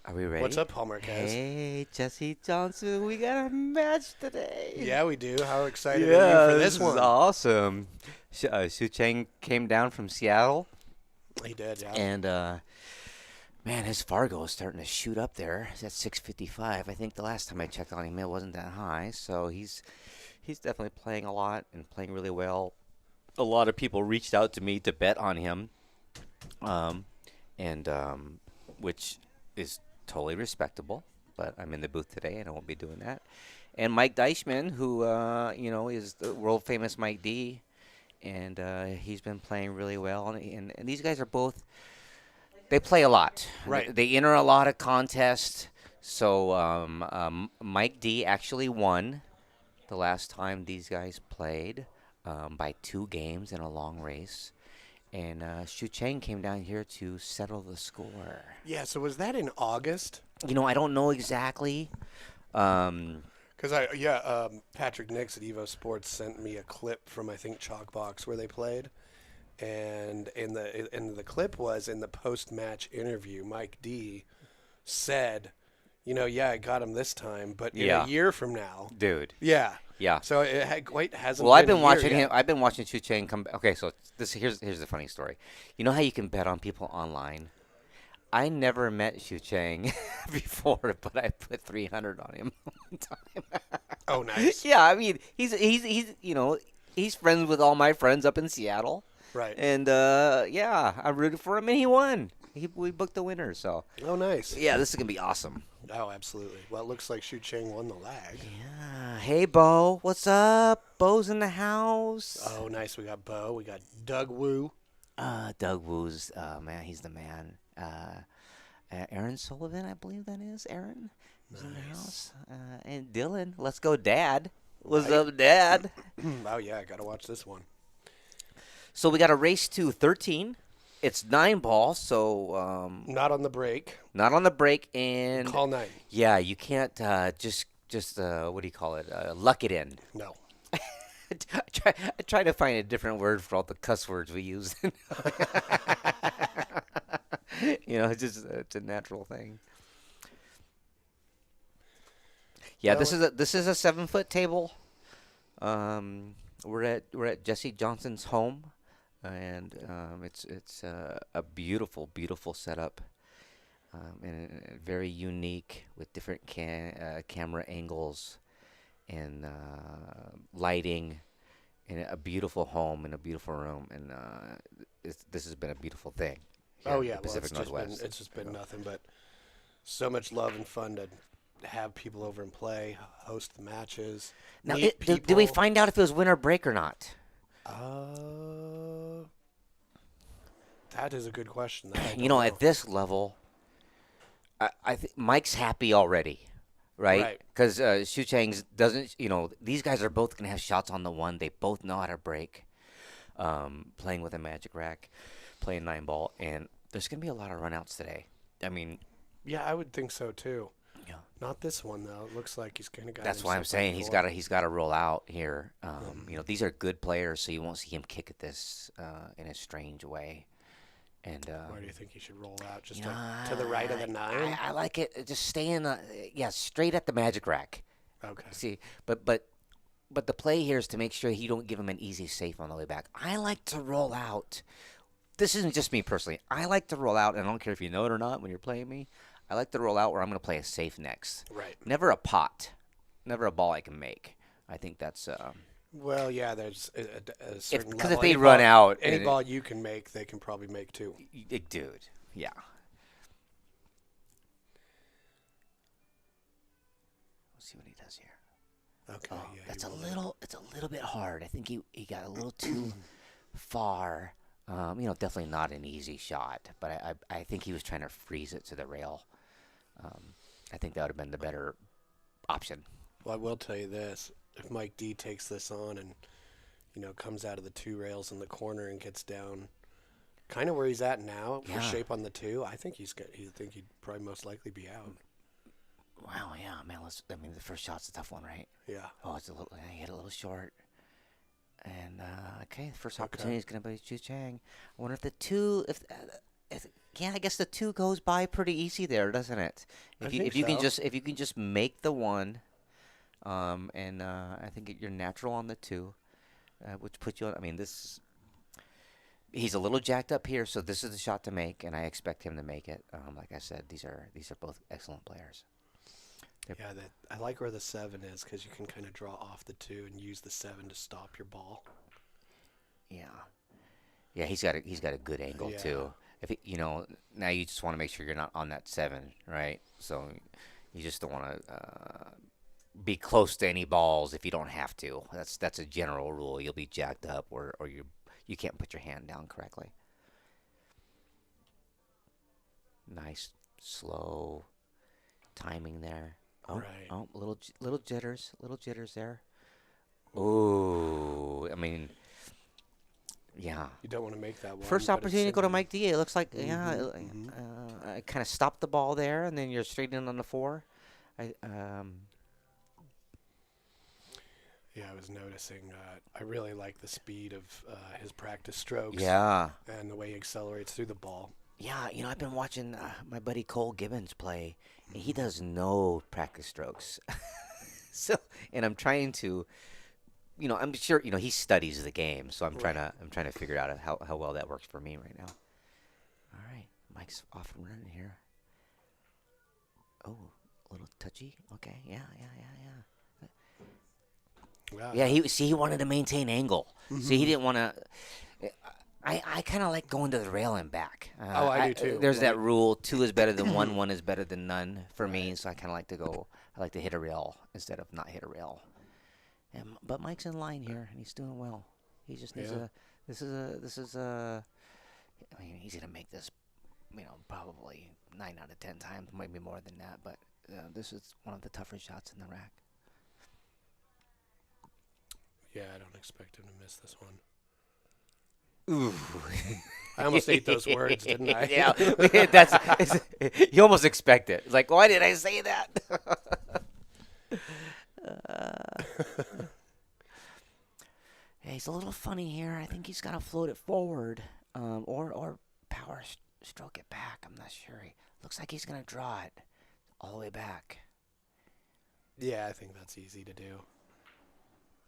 Are we ready? What's up, Paul Marquez? Hey, Jesse Johnson, we got a match today. Yeah, we do. How excited are you Yeah, for this this is one? awesome. Shucheng came down from Seattle, He did, yeah. and man, his Fargo is starting to shoot up there. He's at 655. I think the last time I checked on him, it wasn't that high. So he's definitely playing a lot and playing really well. A lot of people reached out to me to bet on him, um, and which is totally respectable. But I'm in the booth today, and I won't be doing that. And Mike Deitchman, who is the world famous Mike D, and he's been playing really well. And these guys are both, they play a lot. Right. They enter a lot of contests. So Mike D actually won the last time these guys played by 2 games in a long race. And Shucheng came down here to settle the score. Yeah, so was that in August? I don't know exactly. Because Patrick Nix at Evo Sports sent me a clip from I think Chalkbox where they played, and in the clip was in the post match interview. Mike D said, yeah, I got him this time, but in Yeah. a year from now, Dude. yeah. Yeah. So it hasn't. Well, I've been been a year watching yet. him. I've been watching Chang come. Okay, so here's the funny story. You know how you can bet on people online? I never met Chang before, but I put 300 on him one time. Oh, nice. Yeah, I mean he's friends with all my friends up in Seattle, Right. and yeah, I rooted for him and he won. We booked the winner, so Oh, nice. yeah, this is gonna be awesome. Oh, absolutely. Well, it looks like Shucheng won the lag. Yeah. Hey, Bo, what's up? Bo's in the house. Oh, nice. We got Bo. We got Doug Wu. Doug Wu's, man, he's the man. Aaron Sullivan, I believe that is. Aaron is in the house. And Dylan, let's go, Dad. What's up, Dad? Oh, yeah. I got to watch this one. So we got a race to 13. It's 9 ball, so Not on the break. not on the break, and Call 9. yeah, you can't just what do you call it? Luck it in. No. I try to find a different word for all the cuss words we use. It's a natural thing. Yeah, Well, this is a 7-foot table. We're at Jesse Johnson's home, and it's a beautiful setup, and very unique with different camera angles and lighting, and a beautiful home and a beautiful room, and this has been a beautiful thing. Here oh, in yeah. the Well, Pacific Northwest. it's just been nothing but so much love and fun to have people over and play, host the matches, Now, meet people. did we find out if it was win or break or not? That is a good question. That I You don't know, at this level, I think Mike's happy already, right? Right. Because Shucheng's doesn't. These guys are both gonna have shots on the one. They both know how to break. Playing with a magic rack, playing 9 ball, and there's gonna be a lot of runouts today. I mean, Yeah, I would think so, too. yeah. Not this one, though. It looks like he's kind of got That's why I'm himself on saying the he's floor. got to roll out here. These are good players, so you won't see him kick at this in a strange way. And Where do you think he should roll out? Just you know, to the right of the 9? I like it. Just stay in straight at the magic rack. Okay. See, but the play here is to make sure you don't give him an easy safe on the way back. I like to roll out. This isn't just me personally. I like to roll out, and I don't care if you know it or not when you're playing me. I like to roll out where I'm going to play a safe next. Right. Never a pot. Never a ball I can make. I think that's Well, yeah, there's a certain because level. if they Any run ball- out, any and ball you can make, they can probably make too. dude, yeah. Let's see what he does here. Okay. Oh, Yeah, that's he a rolled little. It's a little bit hard. I think he got a little too far. Definitely not an easy shot, but I think he was trying to freeze it to the rail. I think that would have been the better option. Well, I will tell you this: if Mike D takes this on and comes out of the 2 rails in the corner and gets down, kind of where he's at now for Yeah. shape on the 2, I think he'd probably most likely be out. Wow, yeah, man. The first shot's a tough one, right? Yeah. Oh, it's a little. He hit a little short. And okay, the first Okay. opportunity is going to be Chu Chang. I wonder if the two, if yeah, I guess the two goes by pretty easy there, doesn't it? I If you think if you can so. just make the one, and I think you're natural on the two, which puts you on. I mean, this he's a little jacked up here, so this is the shot to make, and I expect him to make it. Like I said, these are both excellent players. They're, Yeah, that I like where the 7 is because you can kind of draw off the 2 and use the 7 to stop your ball. yeah, yeah, he's got a good angle Yeah, too. If he, now you just want to make sure you're not on that seven, right? So you just don't want to be close to any balls if you don't have to. That's a general rule. You'll be jacked up, or you can't put your hand down correctly. Nice slow timing there. Oh, right. oh, little jitters there. Oh, I mean, yeah. You don't want to make that one, First but it's opportunity to go to sitting. Mike D. It looks like Mm-hmm. Mm-hmm. I kind of stopped the ball there, and then you're straight in on the four. I Yeah, I was noticing. I really like the speed of his practice strokes yeah. and the way he accelerates through the ball. Yeah, I've been watching my buddy Cole Gibbons play, and he does no practice strokes. So, and I'm trying to, I'm sure, he studies the game, so Right. I'm trying to figure out how well that works for me right now. All right, Mike's off and running here. Oh, a little touchy. Okay, yeah, yeah, yeah, Wow. yeah. Yeah, he wanted to maintain angle. See, he Mm-hmm. didn't want to. I kind of like going to the rail and back. Oh, I do too. There's that Like, rule: two is better than one, one is better than none for me. right. So I kind of like to go. I like to hit a rail instead of not hit a rail. But Mike's in line here, and he's doing well. He just needs Yeah. a. This is a. I mean, he's gonna make this, probably 9 out of 10 times, maybe more than that. But this is one of the tougher shots in the rack. Yeah, I don't expect him to miss this one. Ooh. I almost ate those words, didn't I? Yeah, you almost expect it. It's like, why did I say that? uh, yeah, he's a little funny here. I think he's got to float it forward, or power stroke it back. I'm not sure. He looks like he's gonna draw it all the way back. Yeah, I think that's easy to do.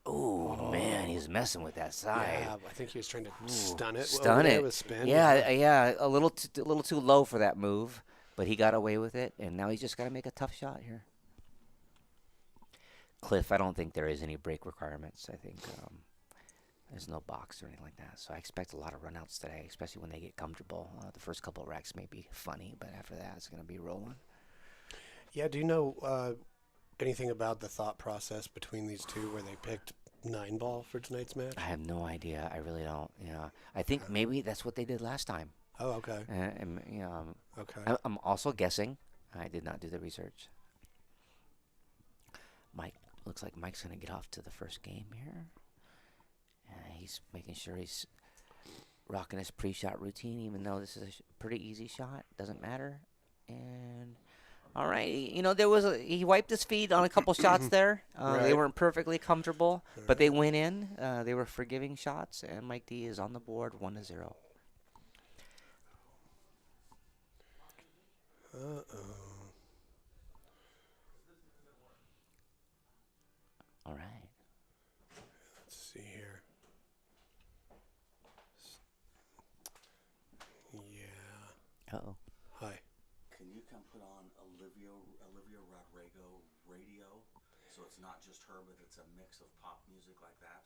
Oh man, he's messing with that side. Yeah, I think he was trying to Ooh, stun it over stun there it. with spin. Yeah, yeah, a little too low for that move, but he got away with it, and now he's just got to make a tough shot here. Cliff, I don't think there is any break requirements. I think there's no box or anything like that. So I expect a lot of runouts today, especially when they get comfortable. The first couple of racks may be funny, but after that, it's going to be rolling. Yeah, do you know anything about the thought process between these two where they picked 9 ball for tonight's match? I have no idea. I really don't. Yeah, I think Okay. maybe that's what they did last time. Oh, okay. And Okay. I'm also guessing. I did not do the research. Mike looks like Mike's going to get off to the first game here. He's making sure he's rocking his pre-shot routine, even though this is a pretty easy shot. Doesn't matter. And all right, he wiped his feet on a couple shots there. They Right. weren't perfectly comfortable, but Right. they went in. They were forgiving shots, and Mike D is on the board, 1-0. Uh-oh. All right. Let's see here. Yeah. Uh-oh. Hi. Can you come put on Olivia Rodrigo radio, so it's not just her, but it's a mix of pop music like that?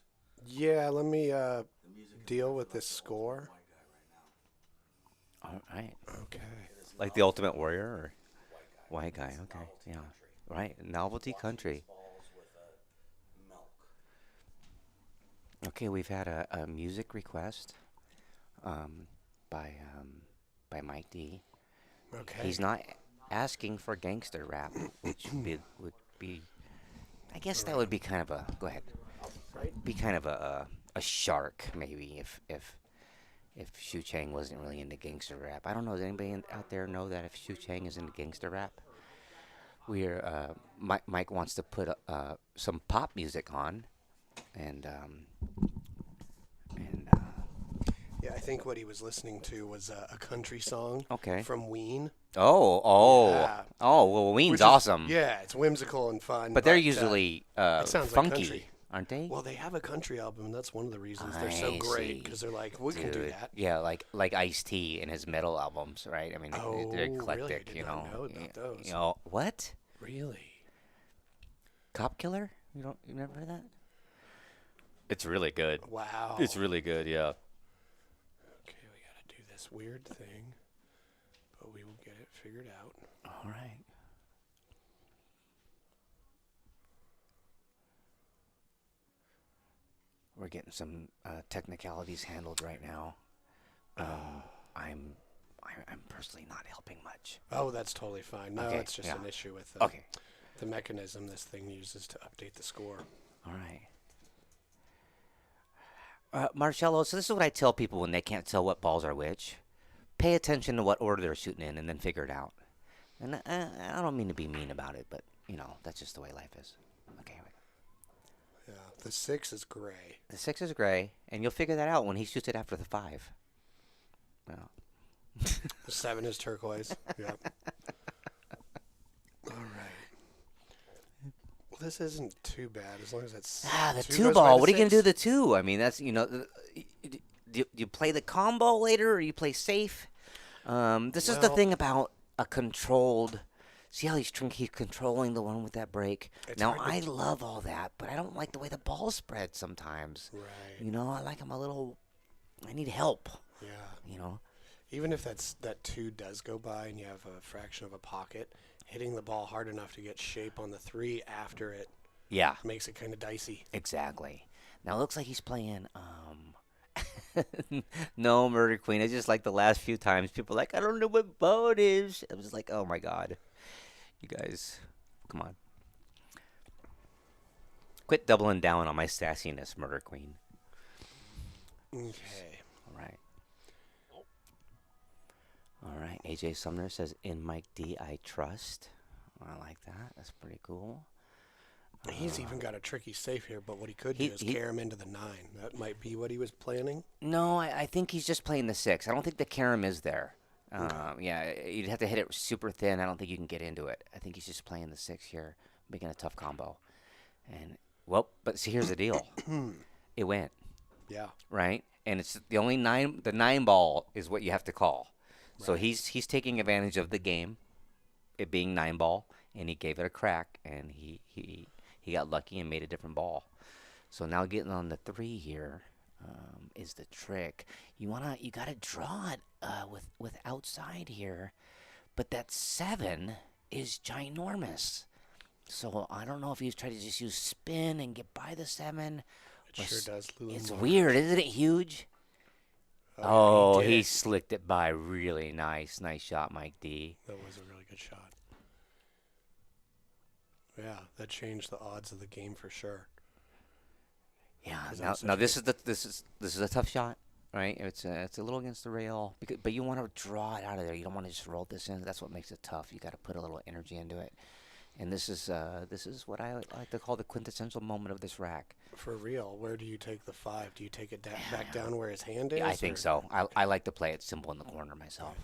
Yeah, let me The music is deal like with the this ultimate score. white guy right now. All right. Okay. It is Like the novelty Ultimate Warrior or white guy. White Guy. It's Okay. novelty Yeah. country. Right. Novelty Watching Country. these balls with milk. Okay, we've had a music request um, by by Mike D. Okay. He's not asking for gangster rap, which would be, I guess that would be kind of a, go ahead, Right. be kind of a shark maybe if Shucheng wasn't really into gangster rap. I don't know. Does anybody out there know that if Shucheng is into gangster rap? Mike wants to put some pop music on, and Yeah, I think what he was listening to was a country song Okay. from Ween. Oh. Yeah. Well, Ween's Which is, awesome. yeah, it's whimsical and fun. But they're usually it sounds like funky, country. aren't they? Well, they have a country album, and that's one of the reasons they're so I great, see. because they're like, we can do Dude, that. yeah, like Ice-T and his metal albums, right? I mean, Oh, they're really? I eclectic, did you not know. know about those. You know what? Really? Cop Killer? You never heard that? It's really good. Wow. It's really good, yeah. Okay, we got to do this weird thing, but we will get it figured out. All right. We're getting some technicalities handled right now. I'm personally not helping much. Oh, that's totally fine. No, Okay, it's just yeah. an issue with Okay. the mechanism this thing uses to update the score. All right. Marcello, so this is what I tell people when they can't tell what balls are which. Pay attention to what order they're shooting in and then figure it out. And I don't mean to be mean about it, but, that's just the way life is. Okay. Yeah, the 6 is gray. The 6 is gray, and you'll figure that out when he shoots it after the 5. Well. The 7 is turquoise. Yep. All right. Well, this isn't too bad as long as it's The 2 goes ball. by What are you going to do six. with the 2? I mean, that's, do you play the combo later or you play safe? This is the Well- thing about a controlled. See how he's controlling the one with that break? It's Now, hard to I do. love all that, but I don't like the way the ball spreads sometimes. Right. I like him a little. I need help, Yeah. Even if that 2 does go by and you have a fraction of a pocket, hitting the ball hard enough to get shape on the 3 after it Yeah, makes it kind of dicey. exactly. Now, it looks like he's playing. No, Murder Queen. It's just like the last few times people are like, I don't know what ball it is. I was like, oh my God. You guys, come on. Quit doubling down on my sassiness, Murder Queen. Okay. All right. All right. AJ Sumner says, in Mike D, I trust. I like that. That's pretty cool. He's even got a tricky safe here, but what he could He- do is he- carry him into the 9. That might be what he was planning. No, I think he's just playing the 6. I don't think the carom is there. Yeah, you'd have to hit it super thin. I don't think you can get into it. I think he's just playing the 6 here, making a tough combo. And, but see, here's the deal. It went, Yeah. right? And it's the only 9, the 9 ball is what you have to call. So Right. he's taking advantage of the game, it being 9 ball, and he gave it a crack, and he got lucky and made a different ball. So now getting on the 3 here is the trick. You gotta draw it with outside here, but that 7 is ginormous. So I don't know if he's trying to just use spin and get by the 7. It sure does. Lulu It's Mark. weird, isn't it? Huge. Yeah, Oh, did he it. slicked it by really nice. Nice shot, Mike D. That was a really good shot. Yeah, that changed the odds of the game for sure. Yeah. 'Cause Now, I'm such now a this is a tough shot, right? It's a little against the rail, but you want to draw it out of there. You don't want to just roll this in. That's what makes it tough. You got to put a little energy into it. And this is what I like to call the quintessential moment of this rack. For real, where do you take the 5? Do you take it back down where his hand is? Yeah, I think or- so. I like to play it simple in the corner myself.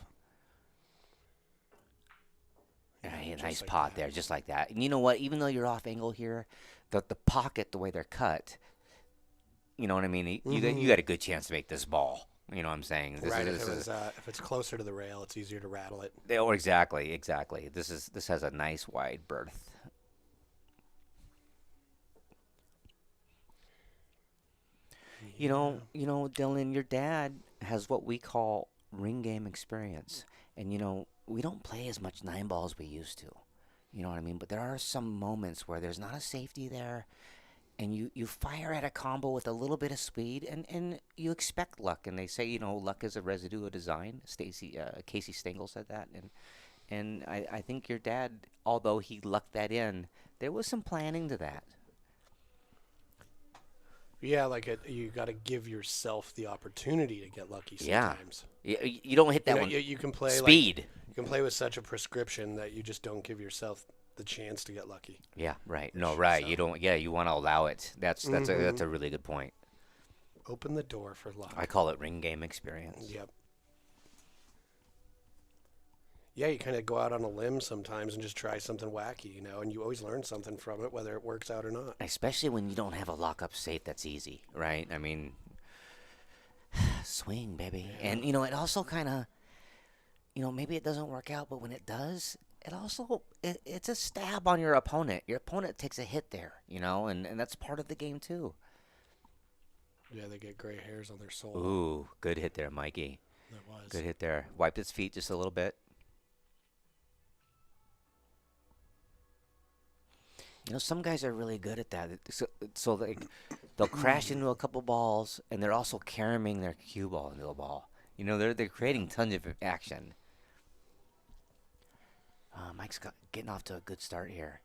Yeah, just nice like pot that. there, just like that. And you know what? Even though you're off angle here, the pocket, the way they're cut, you know what I mean? You got a good chance to make this ball. You know what I'm saying? Right, if it's closer to the rail, it's easier to rattle it. Oh, exactly. This has a nice wide berth. You know, Dylan, your dad has what we call ring game experience, and we don't play as much 9 ball as we used to. You know what I mean? But there are some moments where there's not a safety there, and you fire at a combo with a little bit of speed, and you expect luck. And they say, luck is a residue of design. Casey Stengel said that, and I think your dad, although he lucked that in, there was some planning to that. Yeah, you got to give yourself the opportunity to get lucky Yeah. sometimes. You don't hit that one. You can play Speed. You can play with such a prescription that you just don't give yourself the chance to get lucky. Yeah, right. No, right. So- You don't. Yeah, you want to allow it. That's a really good point. Open the door for luck. I call it ring game experience. Yep. Yeah, you kind of go out on a limb sometimes and just try something wacky, and you always learn something from it, whether it works out or not. Especially when you don't have a lock-up safe that's easy, right? I mean, swing, baby. Yeah. And, it also kind of, maybe it doesn't work out, but when it does, it's a stab on your opponent. Your opponent takes a hit there, and that's part of the game, too. Yeah, they get gray hairs on their soul. Ooh, good hit there, Mikey. That was. Good hit there. Wiped his feet just a little bit. Some guys are really good at that. So they'll crash into a couple balls, and they're also carrying their cue ball into a ball. They're creating tons of action. Mike's getting off to a good start here.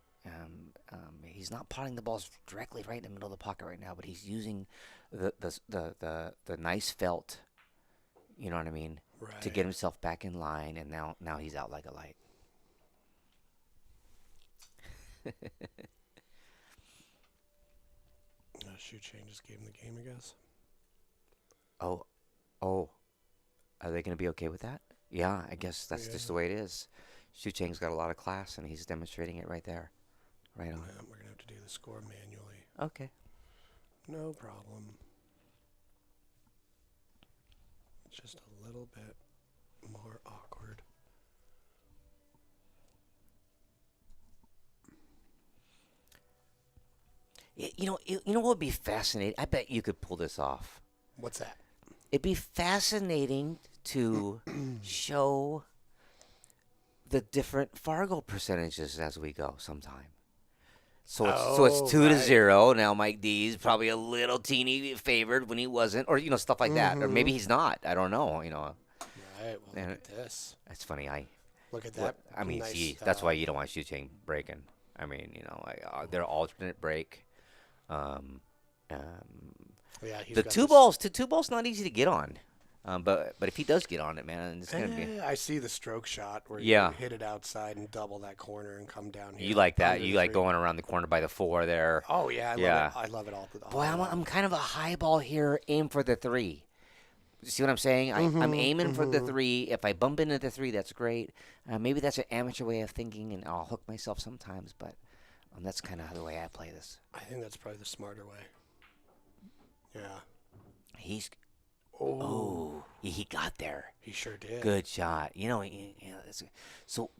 He's not potting the balls directly right in the middle of the pocket right now, but he's using the nice felt, you know what I mean, Right. to get himself back in line, and now he's out like a light. Shucheng just gave him the game, I guess. Oh, are they going to be okay with that? Yeah, I guess that's just the way it is. Shucheng's got a lot of class, and he's demonstrating it right there. Right on. Yeah, we're going to have to do the score manually. Okay. No problem. It's just a little bit more awkward. What would be fascinating? I bet you could pull this off. What's that? It'd be fascinating to show the different Fargo percentages as we go sometime. So it's 2-0 now. Mike D's probably a little teeny favored when he wasn't, or stuff like that, or maybe he's not. I don't know. Right. Well, look at this. That's funny. Look at that. I mean, nice, gee, that's why you don't want Shucheng breaking. I mean, they're alternate break. Yeah, The two balls not easy to get on. But if he does get on it, man, it's gonna be. I see the stroke shot where you hit it outside and double that corner and come down here. You like that? under You the like three. going around the corner by the 4 there? Oh yeah, I love it all. Boy, I'm kind of a high ball here. Aim for the 3. See what I'm saying? I'm aiming for the 3. If I bump into the 3, that's great. Maybe that's an amateur way of thinking, and I'll hook myself sometimes. But that's kind of the way I play this. I think that's probably the smarter way. Yeah. He's. Oh, He got there. he sure did. Good shot.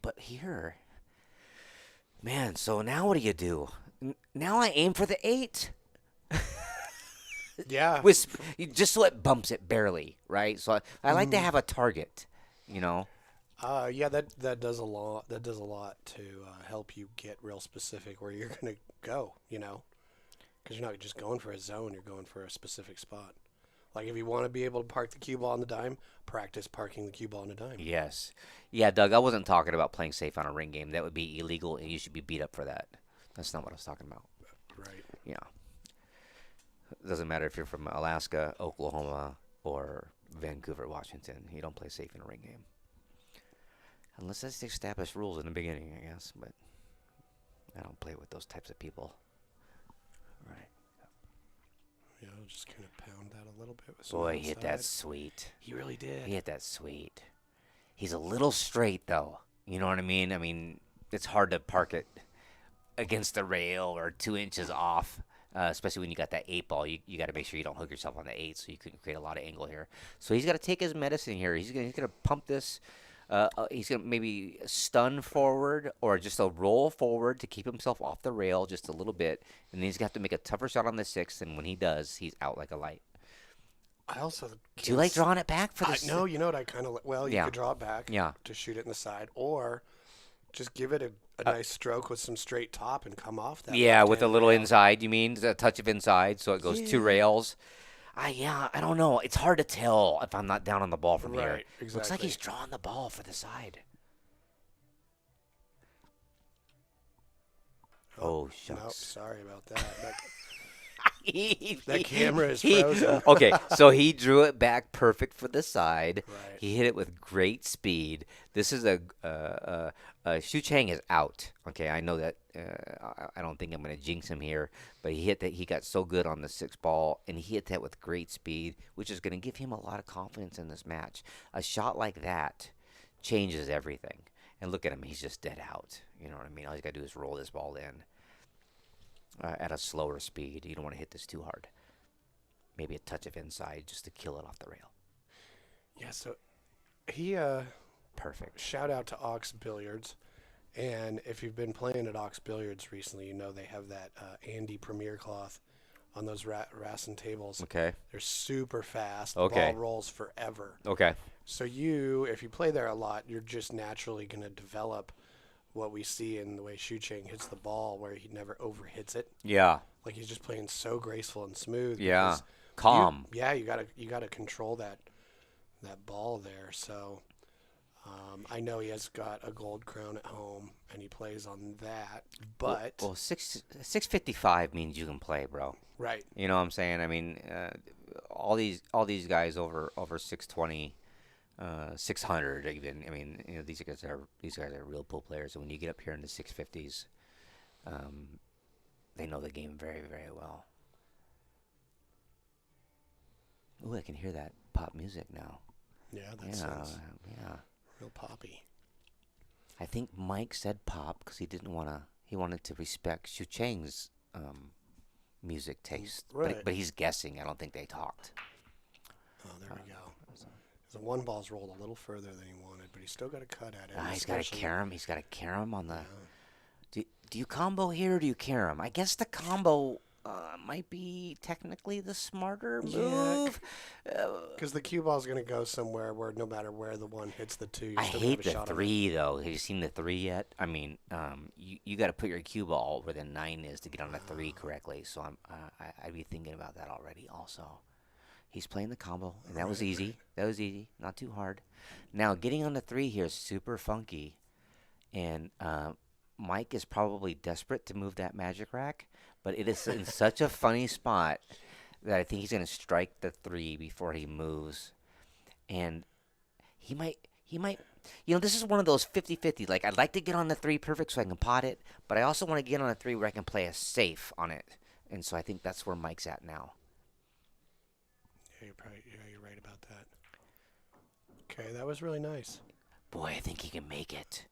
But here, man. So now what do? Now I aim for the 8. Yeah. Just so it bumps it barely, right? So I like to have a target, Yeah, that does a lot. That does a lot to help you get real specific where you're gonna go. Because you're not just going for a zone; you're going for a specific spot. Like if you want to be able to park the cue ball on the dime, practice parking the cue ball on a dime. Yes. Yeah, Doug, I wasn't talking about playing safe on a ring game. That would be illegal, and you should be beat up for that. That's not what I was talking about. Right. Yeah. It doesn't matter if you're from Alaska, Oklahoma, or Vancouver, Washington. You don't play safe in a ring game. Unless that's the established rules in the beginning, I guess. But I don't play with those types of people. Right. Yeah, I'll just kind of pound that a little bit. With Boy, he hit that sweet. He really did. He hit that sweet. He's a little straight, though. You know what I mean? I mean, it's hard to park it against the rail or 2 inches off, especially when you got that 8 ball. You got to make sure you don't hook yourself on the 8, so you can create a lot of angle here. So he's got to take his medicine here. He's gonna pump this. He's going to maybe stun forward or just a roll forward to keep himself off the rail just a little bit. And then he's got to make a tougher shot on the 6th. And when he does, he's out like a light. I also. Do you like drawing it back for this? No, you know what I kind of. Well, you could draw it back. Yeah. To shoot it in the side, or just give it a nice stroke with some straight top and come off that. Yeah, with a little rail. inside. You mean a touch of inside, so it goes 2 rails. I don't know. It's hard to tell if I'm not down on the ball from here. Exactly. Looks like he's drawing the ball for the side. Oh, shucks. Nope, sorry about that. That camera is frozen. Okay, so he drew it back perfect for the side. Right. He hit it with great speed. This is Shucheng is out. Okay, I know that. I don't think I'm going to jinx him here, but he hit that. He got so good on the 6 ball, and he hit that with great speed, which is going to give him a lot of confidence in this match. A shot like that changes everything. And look at him; he's just dead out. You know what I mean? All he's got to do is roll this ball in at a slower speed. You don't want to hit this too hard. Maybe a touch of inside just to kill it off the rail. Yeah, so he Perfect. shout out to Ox Billiards. And if you've been playing at Ox Billiards recently, you know they have that Andy Premier cloth on those Rassin tables. Okay. They're super fast. Okay. The ball rolls forever. Okay. So if you play there a lot, you're just naturally going to develop what we see in the way Shucheng hits the ball, where he never overhits it. Yeah. Like he's just playing so graceful and smooth. Yeah. because Calm. you gotta control that ball there. So I know he has got a gold crown at home, and he plays on that. But Well, 655 means you can play, bro. right, You know what I'm saying? I mean, all these guys over 620, 600 even. I mean, you know, these guys are real pool players. And when you get up here in the 650s, they know the game very, very well. Ooh, I can hear that pop music now. yeah, that sounds Yeah. real poppy. I think Mike said pop because he wanted to respect Shucheng's music taste. Right. But he's guessing. I don't think they talked. Oh, there we go. The one ball's rolled a little further than he wanted, but he's still got a cut at it. He's got a especially- carom. He's got a carom on the. Yeah. Do you combo here or do you carom? I guess the combo might be technically the smarter Yeah, move. Because the cue ball's going to go somewhere where no matter where the one hits the two, you I still hate have a the shot on it. 3 though. Have you seen the 3 yet? I mean, you got to put your cue ball where the 9 is to get on the 3 correctly. So I'd be thinking about that already. Also, he's playing the combo, and that was Right, easy. right. That was easy, not too hard. Now getting on the 3 here is super funky, and Mike is probably desperate to move that magic rack, but it is in such a funny spot that I think he's going to strike the 3 before he moves, and he might. This is one of those 50-50. Like, I'd like to get on the 3 perfect so I can pot it, but I also want to get on a 3 where I can play a safe on it. And so I think that's where Mike's at now. Yeah, you're right about that. Okay, that was really nice. Boy, I think he can make it.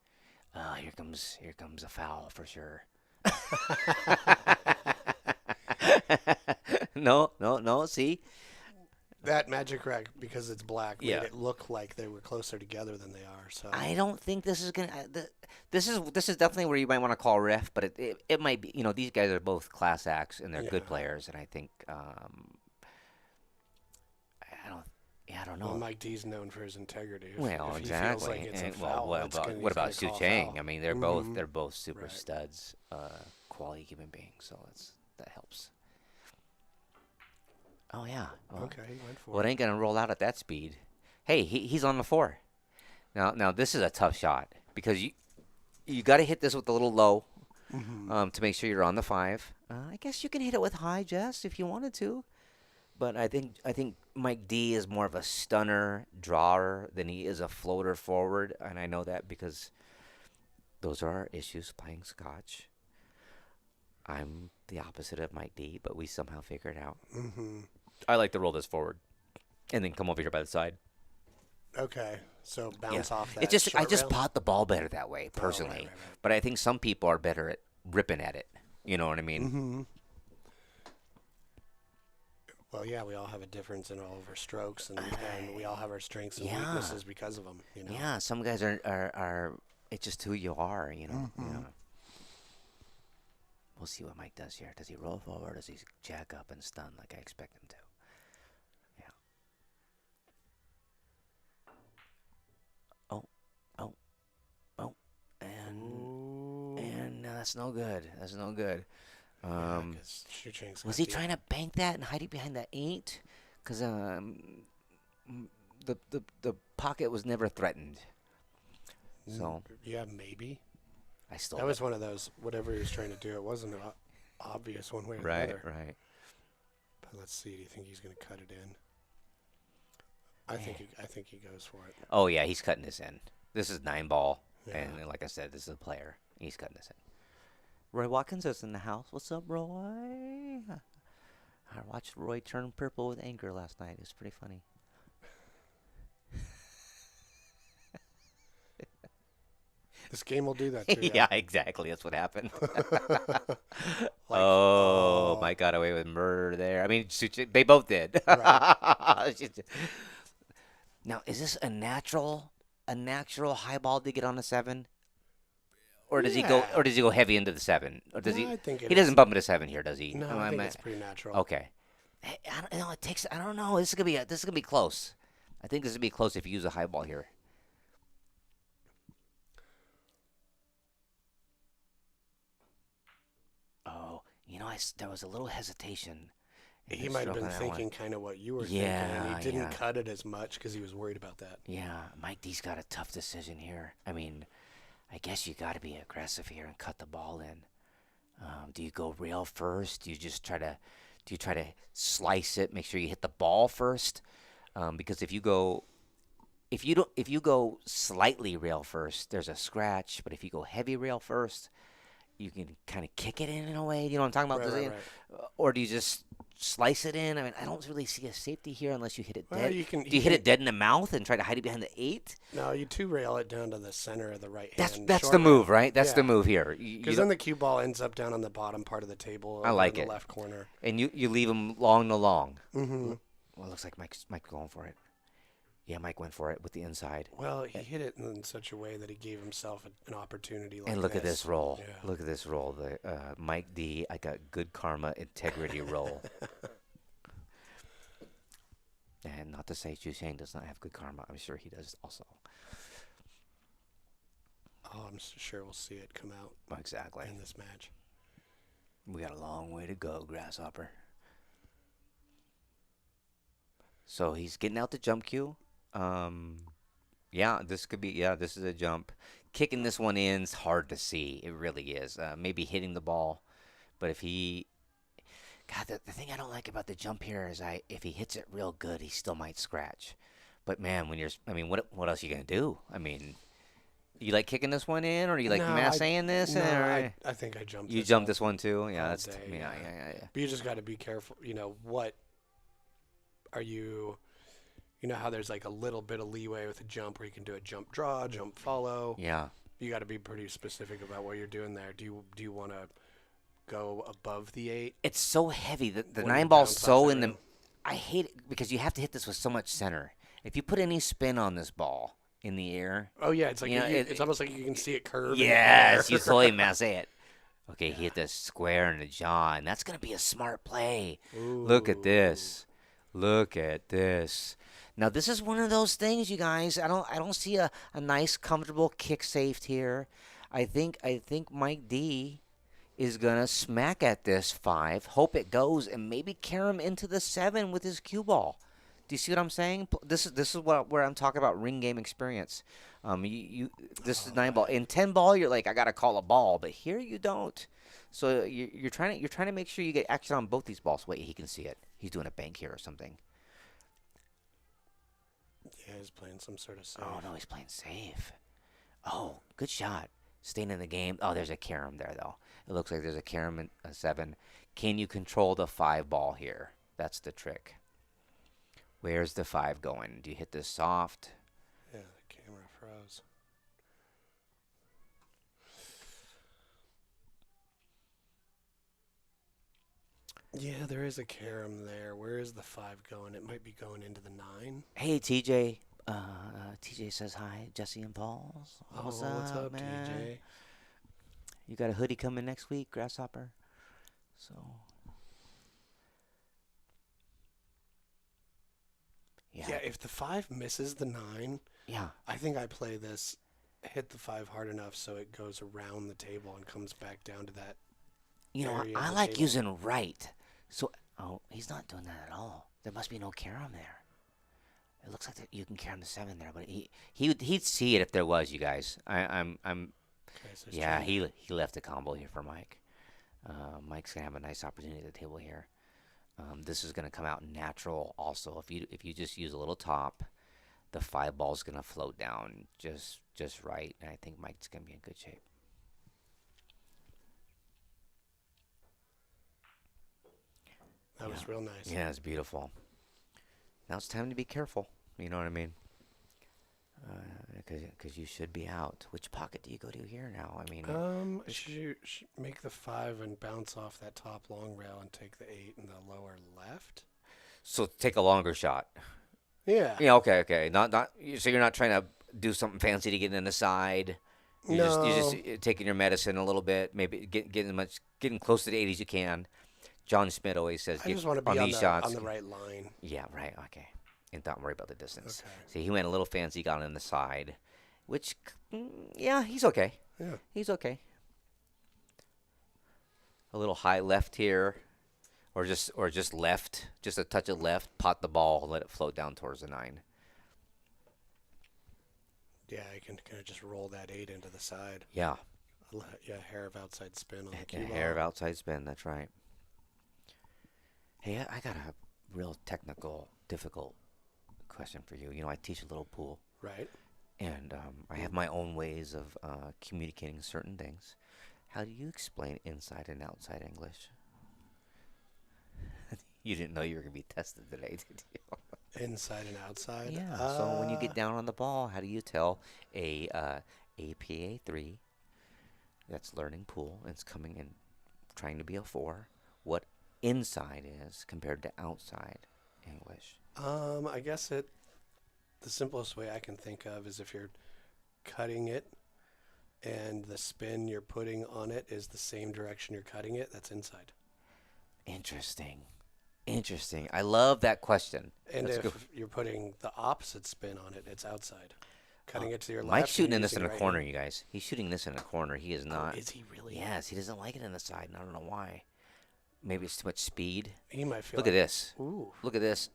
Here comes a foul for sure. No. See, That magic rack, because it's black, made Yeah. it look like they were closer together than they are. So I don't think this is gonna. This is definitely where you might want to call ref, but it might be. These guys are both class acts and they're good Yeah. players, and I think I don't know. well, Mike D's known for his integrity. If Well, he exactly. feels like it's a And, foul, what it's about gonna- what he's about gonna call a Shucheng? foul. I mean, they're Mhm. both super Right. studs, quality human beings. So that helps. Oh yeah. Well, Okay, he went for well, it it. ain't gonna roll out at that speed. Hey, he's on the 4. Now this is a tough shot because you got to hit this with a little low, to make sure you're on the 5. I guess you can hit it with high, Jess, if you wanted to. But I think Mike D is more of a stunner drawer than he is a floater forward, and I know that because those are our issues playing Scotch. I'm the opposite of Mike D, but we somehow figure it out. Mm-hmm. I like to roll this forward, and then come over here by the side. Okay, so bounce off that. It's just I short just rail? pot the ball better that way Oh, personally, right. but I think some people are better at ripping at it. You know what I mean? Mm-hmm. Well, yeah, we all have a difference in all of our strokes, and we all have our strengths and Yeah. weaknesses because of them. Yeah, some guys are. It's just who you are. Yeah. We'll see what Mike does here. Does he roll forward? Does he jack up and stun like I expect him to? Yeah. And that's no good. That's no good. Was he trying to bank that and hide it behind the 8? Because the pocket was never threatened. So Yeah, maybe. I still. That was one of those, whatever he was trying to do, it wasn't obvious one way or right, another. right. Let's see. Do you think he's going to cut it in? I think he goes for it. Oh yeah, he's cutting this in. This is 9 ball, Yeah. and like I said, this is a player. He's cutting this in. Roy Watkins is in the house. What's up, Roy? I watched Roy turn purple with anger last night. It was pretty funny. This game will do that to you. Yeah, exactly. That's what happened. Like, oh, Mike got away with murder there. I mean, they both did. Right. Now, is this a natural high ball to get on the 7? Or does he go? Yeah. Or does he go heavy into the 7? Or does No, he? I think He doesn't bump into 7 here, does he? No, I think it's pretty natural. Okay. Hey, I don't know. It takes. I don't know. This is gonna be close. I think this is gonna be close if you use a high ball here. Oh, there was a little hesitation. He might have been thinking kind of what you were thinking, and he didn't cut it as much because he was worried about that. Yeah, Mike D's got a tough decision here. I mean, I guess you got to be aggressive here and cut the ball in. Do you go rail first? Do you just try to slice it? Make sure you hit the ball first, because if you go slightly rail first, there's a scratch. But if you go heavy rail first, you can kind of kick it in a way. You know what I'm talking about? Right. Or do you just slice it in? I mean, I don't really see a safety here unless you hit it dead. You do you hit it dead in the mouth and try to hide it behind the 8? No, you 2-rail it down to the center of the right hand. That's the move, right? That's the move here. Because then the cue ball ends up down on the bottom part of the table. I like in it. the left corner. And you leave them long to long. Mm-hmm. Well, it looks like Mike's going for it. Yeah, Mike went for it with the inside. Well, he hit it in such a way that he gave himself an opportunity like And look at this roll. Yeah. Look at this roll. The Mike D, I got good karma integrity roll. And not to say Shucheng does not have good karma. I'm sure he does also. Oh, I'm sure we'll see it come out Exactly. in this match. We got a long way to go, Grasshopper. So he's getting out the jump cue. This is a jump. Kicking this one in's hard to see. It really is. Maybe hitting the ball. But if he... God, the thing I don't like about the jump here is if he hits it real good, he still might scratch. But, man, what else are you going to do? I mean, you like kicking this one in, or do you like massaying this? No, I think I jumped. You jumped this one too? Yeah, that's day, yeah. But you just got to be careful. What are you? You know how there's like a little bit of leeway with a jump where you can do a jump draw, jump follow. Yeah. You got to be pretty specific about what you're doing there. Do you want to go above the 8? It's so heavy. The When 9 you ball's bounce off so the in the. rim. I hate it because you have to hit this with so much center. If you put any spin on this ball in the air. Oh yeah, it's like it's almost like you can see it curve. Yes, you totally massay it. Okay, he hit the square in the jaw, and that's gonna be a smart play. Ooh. Look at this. Look at this. Now this is one of those things, you guys. I don't see a nice, comfortable kick safe here. I think Mike D is gonna smack at this 5, hope it goes, and maybe carry him into the 7 with his cue ball. Do you see what I'm saying? This is where I'm talking about ring game experience. This is 9 ball. In 10 ball, you're like, I gotta call a ball, but here you don't. So you're trying to make sure you get action on both these balls. Wait, he can see it. He's doing a bank here or something. Yeah, he's playing some sort of save. Oh no, he's playing safe. Oh, good shot. Staying in the game. Oh, there's a carom there though. It looks like there's a carom in a 7. Can you control the 5 ball here? That's the trick. Where's the 5 going? Do you hit this soft? Yeah, the camera froze. Yeah, there is a carom there. Where is the 5 going? It might be going into the 9. Hey, TJ. TJ says hi. Jesse and Paul's. What's up, man? TJ? You got a hoodie coming next week, Grasshopper? So... Yeah, if the 5 misses the 9, I think I play this, hit the 5 hard enough so it goes around the table and comes back down to that. I like using right. So, he's not doing that at all. There must be no carom there. It looks like you can carom the 7 there, but he'd see it if there was. You guys, I'm. Okay, so he left a combo here for Mike. Mike's gonna have a nice opportunity at the table here. This is going to come out natural. Also, if you just use a little top, the 5 ball's going to float down just right, and I think Mike's going to be in good shape. That was real nice. Yeah, it's beautiful. Now it's time to be careful. You know what I mean? Because you should be out. Which pocket do you go to here now? I mean, should you make the 5 and bounce off that top long rail and take the 8 in the lower left? so take a longer shot. Yeah. Yeah, okay. So you're not trying to do something fancy to get in the side. You're just taking your medicine a little bit, maybe getting close to the 8 as you can. John Smith always says, I just want to be on these shots. on the right line. Yeah, right. Okay, and don't worry about the distance. Okay. See, he went a little fancy, got in the side, which, yeah, he's okay. Yeah. He's okay. A little high left here, or just left, just a touch of left. Pot the ball, let it float down towards the 9. Yeah, I can kind of just roll that 8 into the side. Yeah. Yeah, hair of outside spin on the A cue ball. hair of outside spin. That's right. Hey, I got a real technical, difficult question for you. You know, I teach a little pool, Right. and I have my own ways of communicating certain things. How do you explain inside and outside English? You didn't know you were going to be tested today, did you? Inside and outside. Yeah. So when you get down on the ball, how do you tell a APA 3 that's learning pool and it's coming in trying to be a 4 what inside is compared to outside English? I guess the simplest way I can think of is if you're cutting it and the spin you're putting on it is the same direction you're cutting it, that's inside. Interesting. I love that question. And That's if good. you're putting the opposite spin on it, it's outside. Cutting it to your left. Mike's shooting and in this in using a right corner, hand. you guys. He's shooting this in a corner. He is not. Is he really? Yes, he doesn't like it in the side, and I don't know why. Maybe it's too much speed. He might feel Look like, at this. Ooh. Look at this.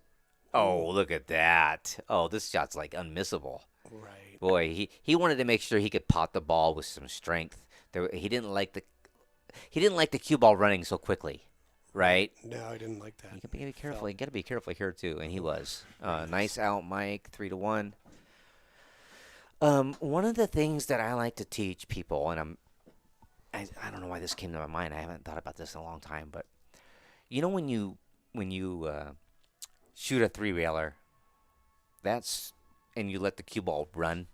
Oh, look at that. Oh, this shot's like unmissable. Right. Boy, he wanted to make sure he could pot the ball with some strength. He didn't like the cue ball running so quickly, right? No, I didn't like that. You gotta be careful. You gotta be careful here too, and he was. Nice out, Mike. 3-1. One of the things that I like to teach people, and I don't know why this came to my mind. I haven't thought about this in a long time, but you know when you shoot a 3-railer, and you let the cue ball run.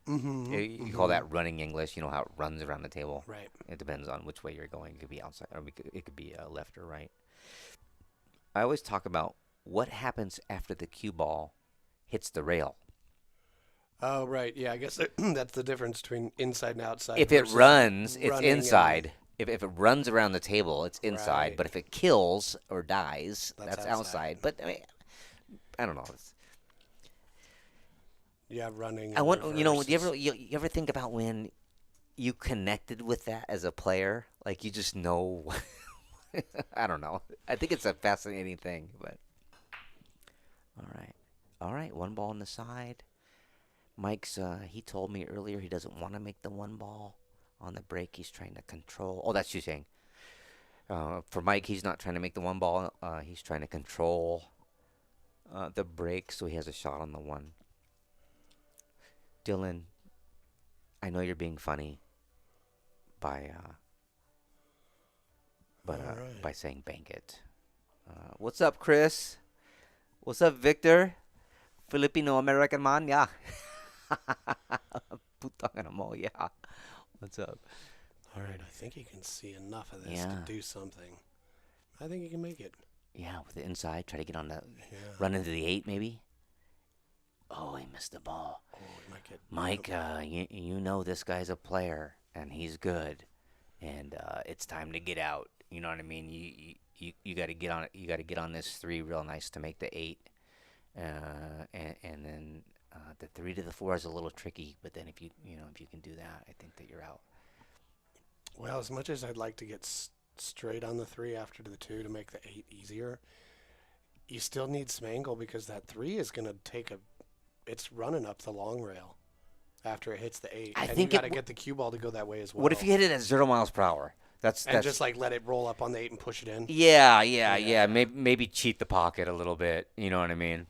Mm-hmm. You call that running English. You know how it runs around the table. Right. It depends on which way you're going. It could be outside, or it could be left or right. I always talk about what happens after the cue ball hits the rail. Oh, right. Yeah, I guess that's the difference between inside and outside. If it versus runs, it's running inside. If it runs around the table, it's inside. Right. But if it kills or dies, That's that's outside. outside. But I mean, I don't know. Yeah, running. I want in you know. reverse Do you ever think about when you connected with that as a player? Like you just know. I don't know. I think it's a fascinating thing. But all right. 1 ball on the side. Mike's. He told me earlier he doesn't want to make the 1 ball on the break. He's trying to control. Oh, that's Shucheng. For Mike, he's not trying to make the 1 ball. He's trying to control the break, so he has a shot on the 1. Dylan, I know you're being funny by Alright. by saying bank it. What's up, Chris? What's up, Victor? Filipino American man, yeah. Putang mo, yeah. What's up? All right, I think you can see enough of this Yeah. to do something. I think you can make it. Yeah, with the inside, try to get on the Yeah. run into the 8 maybe. Oh, he missed the ball. Oh, we might get Mike, you know this guy's a player and he's good, and it's time to get out. You know what I mean? You got to get on it. You got to get on this 3 real nice to make the 8, and then the 3 to the 4 is a little tricky. But then if you can do that, I think that you're out. Well, as much as I'd like to get straight on the 3 after the 2 to make the 8 easier, you still need some angle because that 3 is going to take it's running up the long rail after it hits the 8. I and think you it got to get the cue ball to go that way as well. What if you hit it at 0 miles per hour? And That's just like let it roll up on the 8 and push it in. yeah. Maybe cheat the pocket a little bit. You know what I mean?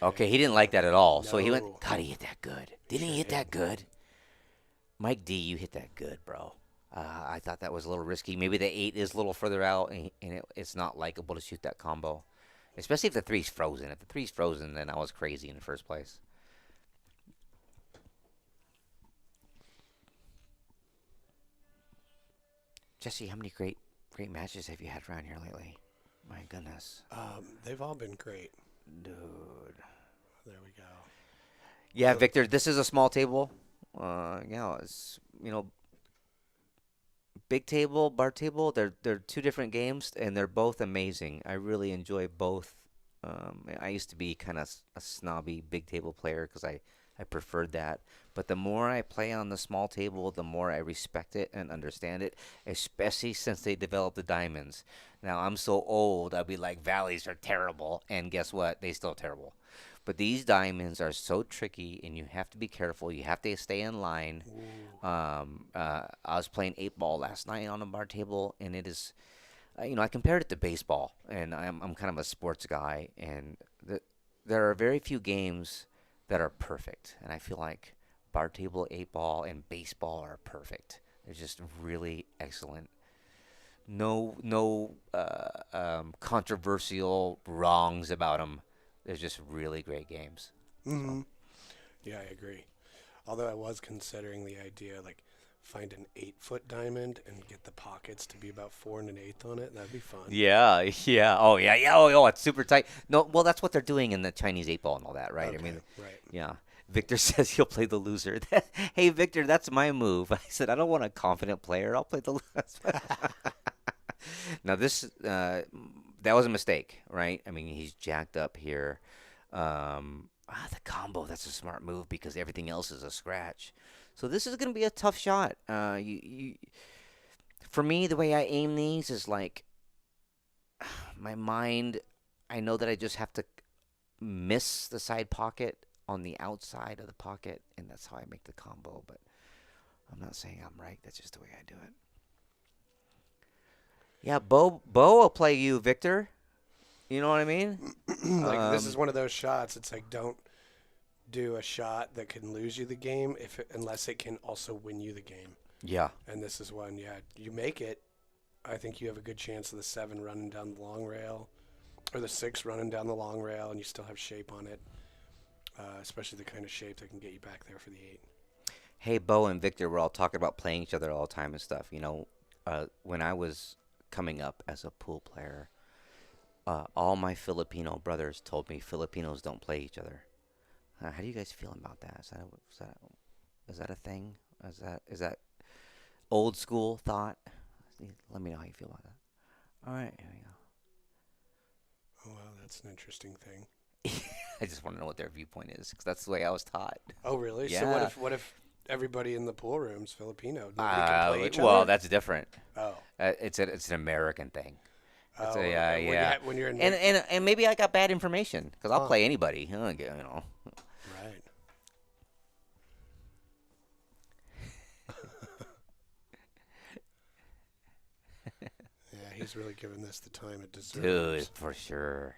Okay, he didn't like that at all. So he went, No. God, he hit that good. Didn't sure he hit did. that good? Mike D, you hit that good, bro. I thought that was a little risky. Maybe the 8 is a little further out, and it's not likable to shoot that combo. Especially if the three's frozen. If the three's frozen, then I was crazy in the first place. Jesse, how many great matches have you had around here lately? My goodness. They've all been great. Dude. There we go. Yeah, Yep. Victor, this is a small table. It's big table, bar table. They're two different games, and they're both amazing. I really enjoy both. I used to be kind of a snobby big table player because I preferred that. But the more I play on the small table, the more I respect it and understand it, especially since they developed the diamonds. Now, I'm so old, I'll be like, valleys are terrible, and guess what? They still terrible. But these diamonds are so tricky, and you have to be careful. You have to stay in line. I was playing 8 ball last night on a bar table, and it is, I compared it to baseball, and I'm kind of a sports guy, and there are very few games that are perfect, and I feel like bar table, 8 ball, and baseball are perfect. They're just really excellent. No controversial wrongs about them. They're just really great games. So. Hmm. Yeah, I agree. Although I was considering the idea, like, find an 8-foot diamond and get the pockets to be about 4 1/8 on it. That'd be fun. Yeah, yeah. Oh, yeah. Oh, it's super tight. No, well, that's what they're doing in the Chinese 8 ball and all that, right? I Okay, mean, right. yeah. Victor says he'll play the loser. Hey, Victor, that's my move. I said I don't want a confident player. I'll play the loser. Now that was a mistake, right? I mean, he's jacked up here. The combo, that's a smart move because everything else is a scratch. So this is going to be a tough shot. For me, the way I aim these is like my mind. I know that I just have to miss the side pocket on the outside of the pocket, and that's how I make the combo. But I'm not saying I'm right. That's just the way I do it. Yeah, Bo will play you, Victor. You know what I mean? Like, this is one of those shots. It's like, don't do a shot that can lose you the game unless it can also win you the game. Yeah. And this is one, yeah, you make it. I think you have a good chance of the 7 running down the long rail, or the 6 running down the long rail, and you still have shape on it, especially the kind of shape that can get you back there for the 8. Hey, Bo and Victor, we're all talking about playing each other all the time and stuff. When I was coming up as a pool player, all my Filipino brothers told me Filipinos don't play each other. How do you guys feel about that? Is that a thing? Is that old school thought? Let me know how you feel about that. All right, here we go. Oh, wow, that's an interesting thing. I just want to know what their viewpoint is because that's the way I was taught. Oh, really? Yeah. So what if everybody in the pool room's Filipino? Nobody can play each Well, other? that's different. Oh. It's an American thing. It's Oh, a okay. yeah. When you're in And maybe I got bad information because I'll Huh. play anybody. Right. Yeah, he's really giving this the time it deserves. Dude, for sure.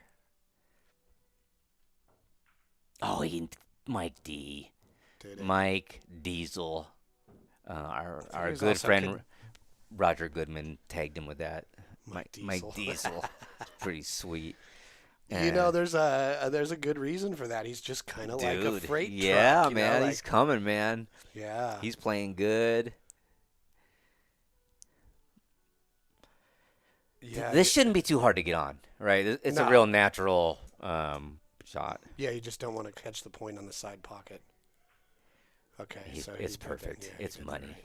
Oh, Mike D. Did it? Mike Diesel. Our he was good also friend good- Roger Goodman tagged him with that. Mike Mike Diesel. Pretty sweet. You know, there's a good reason for that. He's just kind of like a Dude, freight truck. yeah, you man, know, he's coming, man. yeah. He's playing good. Yeah. This shouldn't be too hard to get on, right? It's a No. real natural shot. Yeah, you just don't want to catch the point on the side pocket. Okay, so It's he did that. perfect. Yeah, he It's did that money. right.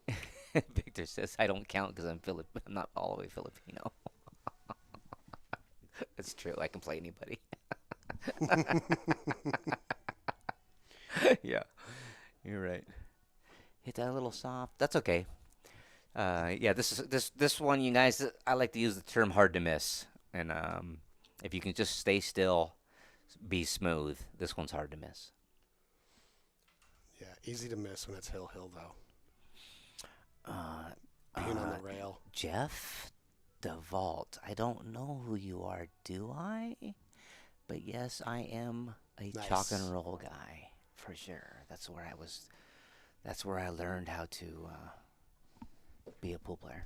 Yeah. Victor says I don't count because I'm not all the way Filipino. It's true. I can play anybody. Yeah, you're right. Hit that a little soft. That's okay. Yeah, this one, you guys. I like to use the term hard to miss, and if you can just stay still, be smooth. This one's hard to miss. Yeah, easy to miss when it's hill though. Uh, Being on the rail. Jeff DeVault. I don't know who you are, do I? But yes, I am a chalk and Nice. roll guy for sure. That's where I learned how to be a pool player.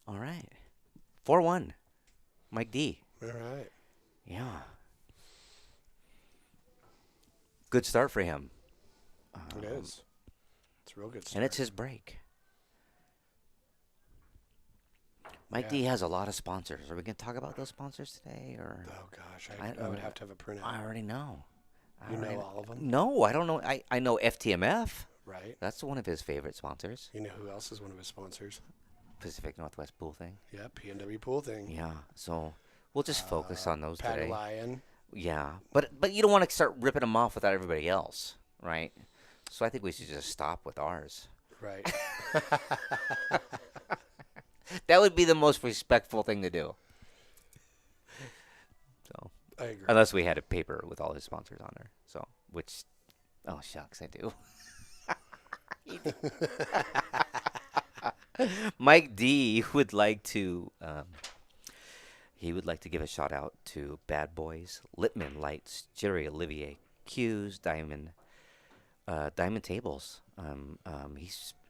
All right, 4-1. Mike D. All right. Yeah, good start for him. It is. It's a real good start. And it's his break. Mike Yeah. D has a lot of sponsors. Are we going to talk about those sponsors today, or? Oh gosh, I I would have to have a printout. I already know. You know all of them? No, I don't know. I know FTMF. Right. That's one of his favorite sponsors. You know who else is one of his sponsors? Pacific Northwest Pool thing. Yeah, P&W Pool Thing. Yeah. So we'll just focus on those Pat today. Lion. Yeah, but you don't want to start ripping them off without everybody else, right? So I think we should just stop with ours. Right. That would be the most respectful thing to do. So I agree. unless we had a paper with all his sponsors on there. So which, oh shucks, I do. Mike D would like to give a shout out to Bad Boys, Littman Lights, Jerry Olivier, Q's, Diamond Tables.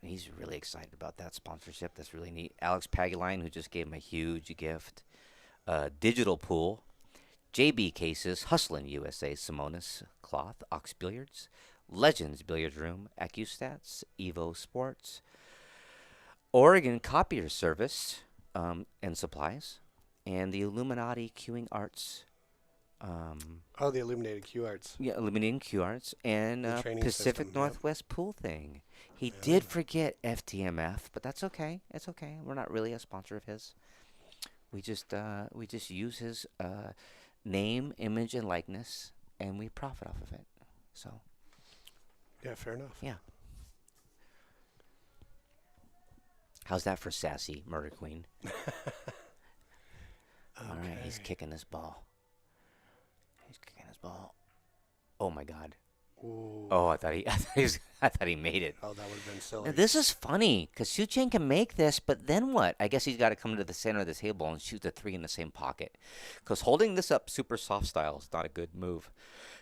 He's really excited about that sponsorship. That's really neat. Alex Paguline, who just gave him a huge gift. Digital Pool, JB Cases, Hustlin' USA, Simonis Cloth, Ox Billiards, Legends Billiard Room, AccuStats, Evo Sports, Oregon Copier Service and Supplies, and the Illuminati Queuing Arts. The Illuminated Q Arts. Yeah, Illuminating Q Arts and The training Pacific system, yep. Northwest Pool Thing. He did forget FTMF, but that's okay. It's okay. We're not really a sponsor of his. We just use his name, image, and likeness, and we profit off of it. So Yeah, fair enough. yeah. How's that for sassy, Murder Queen? All right, he's kicking this ball. Oh my God. Ooh. Oh, I thought he made it. Oh, that would have been silly. Now, this is funny because Shucheng can make this, but then what? I guess he's got to come to the center of the table and shoot the three in the same pocket. Because holding this up super soft style is not a good move.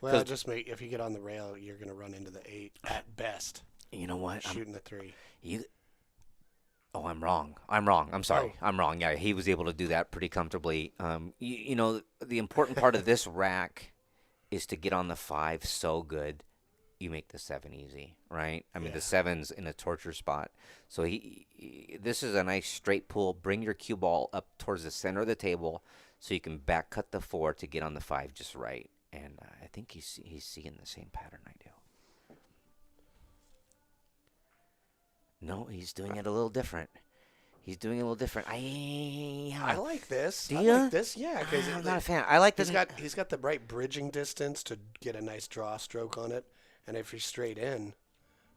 Well, if you get on the rail, you're going to run into the 8 at best. You know what? Shooting the 3. Oh, I'm wrong. I'm sorry. Oh. I'm wrong. Yeah, he was able to do that pretty comfortably. You know, the important part of this rack is to get on the 5 so good. You make the 7 easy, right? I mean, the 7's in a torture spot. So this is a nice straight pull. Bring your cue ball up towards the center of the table so you can back cut the 4 to get on the 5 just right. And I think he's seeing the same pattern I do. No, he's doing it a little different. I like this. Do I ya? like this, yeah. Because I'm not a fan. I like he's this. got the right bridging distance to get a nice draw stroke on it. And if you're straight in,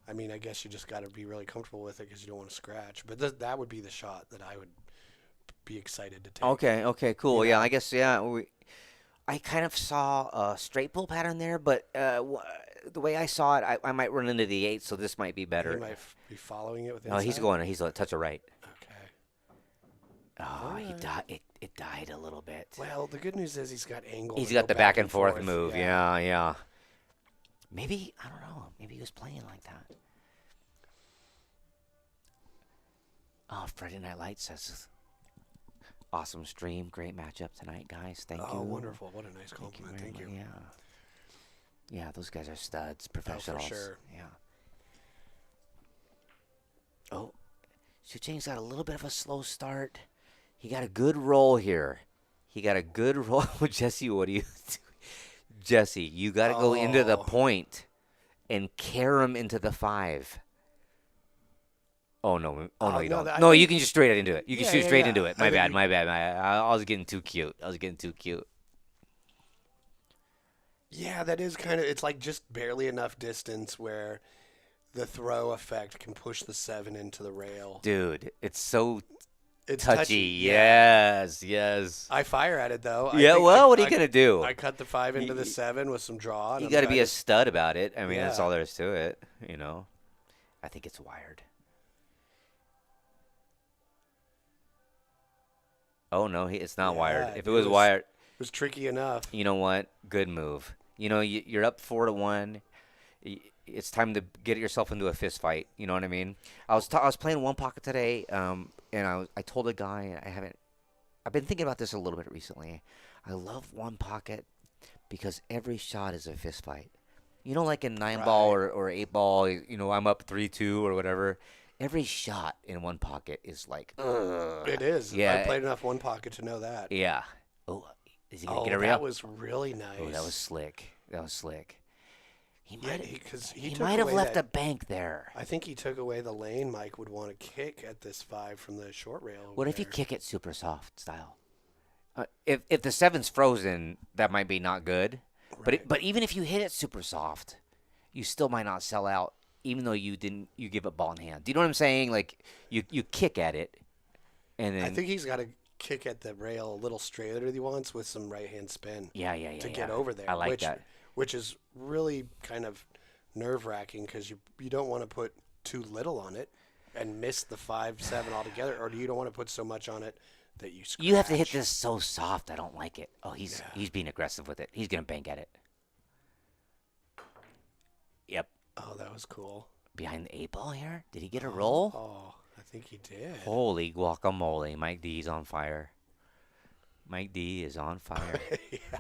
I mean, I guess you just got to be really comfortable with it because you don't want to scratch. But that would be the shot that I would be excited to take. Okay, cool. You Yeah, know? I guess, I kind of saw a straight pull pattern there, but the way I saw it, I might run into the 8, so this might be better. You might be following it with No, he's a touch of right. Okay. Oh, he died. It died a little bit. Well, the good news is he's got angle. He's to got go the back and forth move. Yeah. Yeah. Maybe, I don't know. Maybe he was playing like that. Oh, Friday Night Lights says, awesome stream. Great matchup tonight, guys. Thank you. Oh, wonderful. What a nice compliment. Thank you. Yeah. Yeah, those guys are studs, professionals. Oh, for sure. Yeah. Oh, Shucheng's got a little bit of a slow start. He got a good roll here. Jesse, what do you do? Jesse, you got to go into the point and carry him into the 5. Oh, no. Oh, no, you don't. No, you can just straight into it. You can shoot straight into it. My bad. I was getting too cute. Yeah, that is kind of, it's like just barely enough distance where the throw effect can push the 7 into the rail. Dude, it's so It's Touchy. touchy. Yeah. Yes. I fire at it though. Yeah, well, what are you going to do? I cut the 5 into the 7 with some draw. And You got to be a stud about it. I mean, that's Yeah. all there is to it, you know. I think it's wired. Oh, no, it's not wired. Yeah, If it was wired, It was tricky enough. you know what? Good move. You know, you're up 4-1. It's time to get yourself into a fist fight. You know what I mean? I was playing one pocket today, and I told a guy I've been thinking about this a little bit recently. I love one pocket because every shot is a fist fight. You know, like in 9-ball or 8-ball, you know, I'm up 3-2 or whatever. Every shot in one pocket is like, ugh. It is. Yeah. I played enough one pocket to know that. Yeah. Oh, is he gonna get a that rail? was really nice. Oh, that was slick. He Yeah, he took might have away left a that- bank there. I think he took away the lane Mike would want to kick at this 5 from the short rail. What if you there. kick it super soft style? If the 7's frozen, that might be not good. Right. But even if you hit it super soft, you still might not sell out, even though you give it ball in hand. Do you know what I'm saying? Like you kick at it, and then I think he's got to kick at the rail a little straighter than he wants with some right hand spin. yeah to get over there. I like that. Which is really kind of nerve wracking because you don't want to put too little on it and miss the 5-7 altogether, or you don't want to put so much on it that you scratch. You have to hit this so soft. I don't like it. Oh, he's being aggressive with it. He's gonna bank at it. Yep, Oh, that was cool. behind the 8-ball here. Did he get a roll? Oh, I think he did. Holy guacamole! Mike D's on fire. Mike D is on fire. Yeah.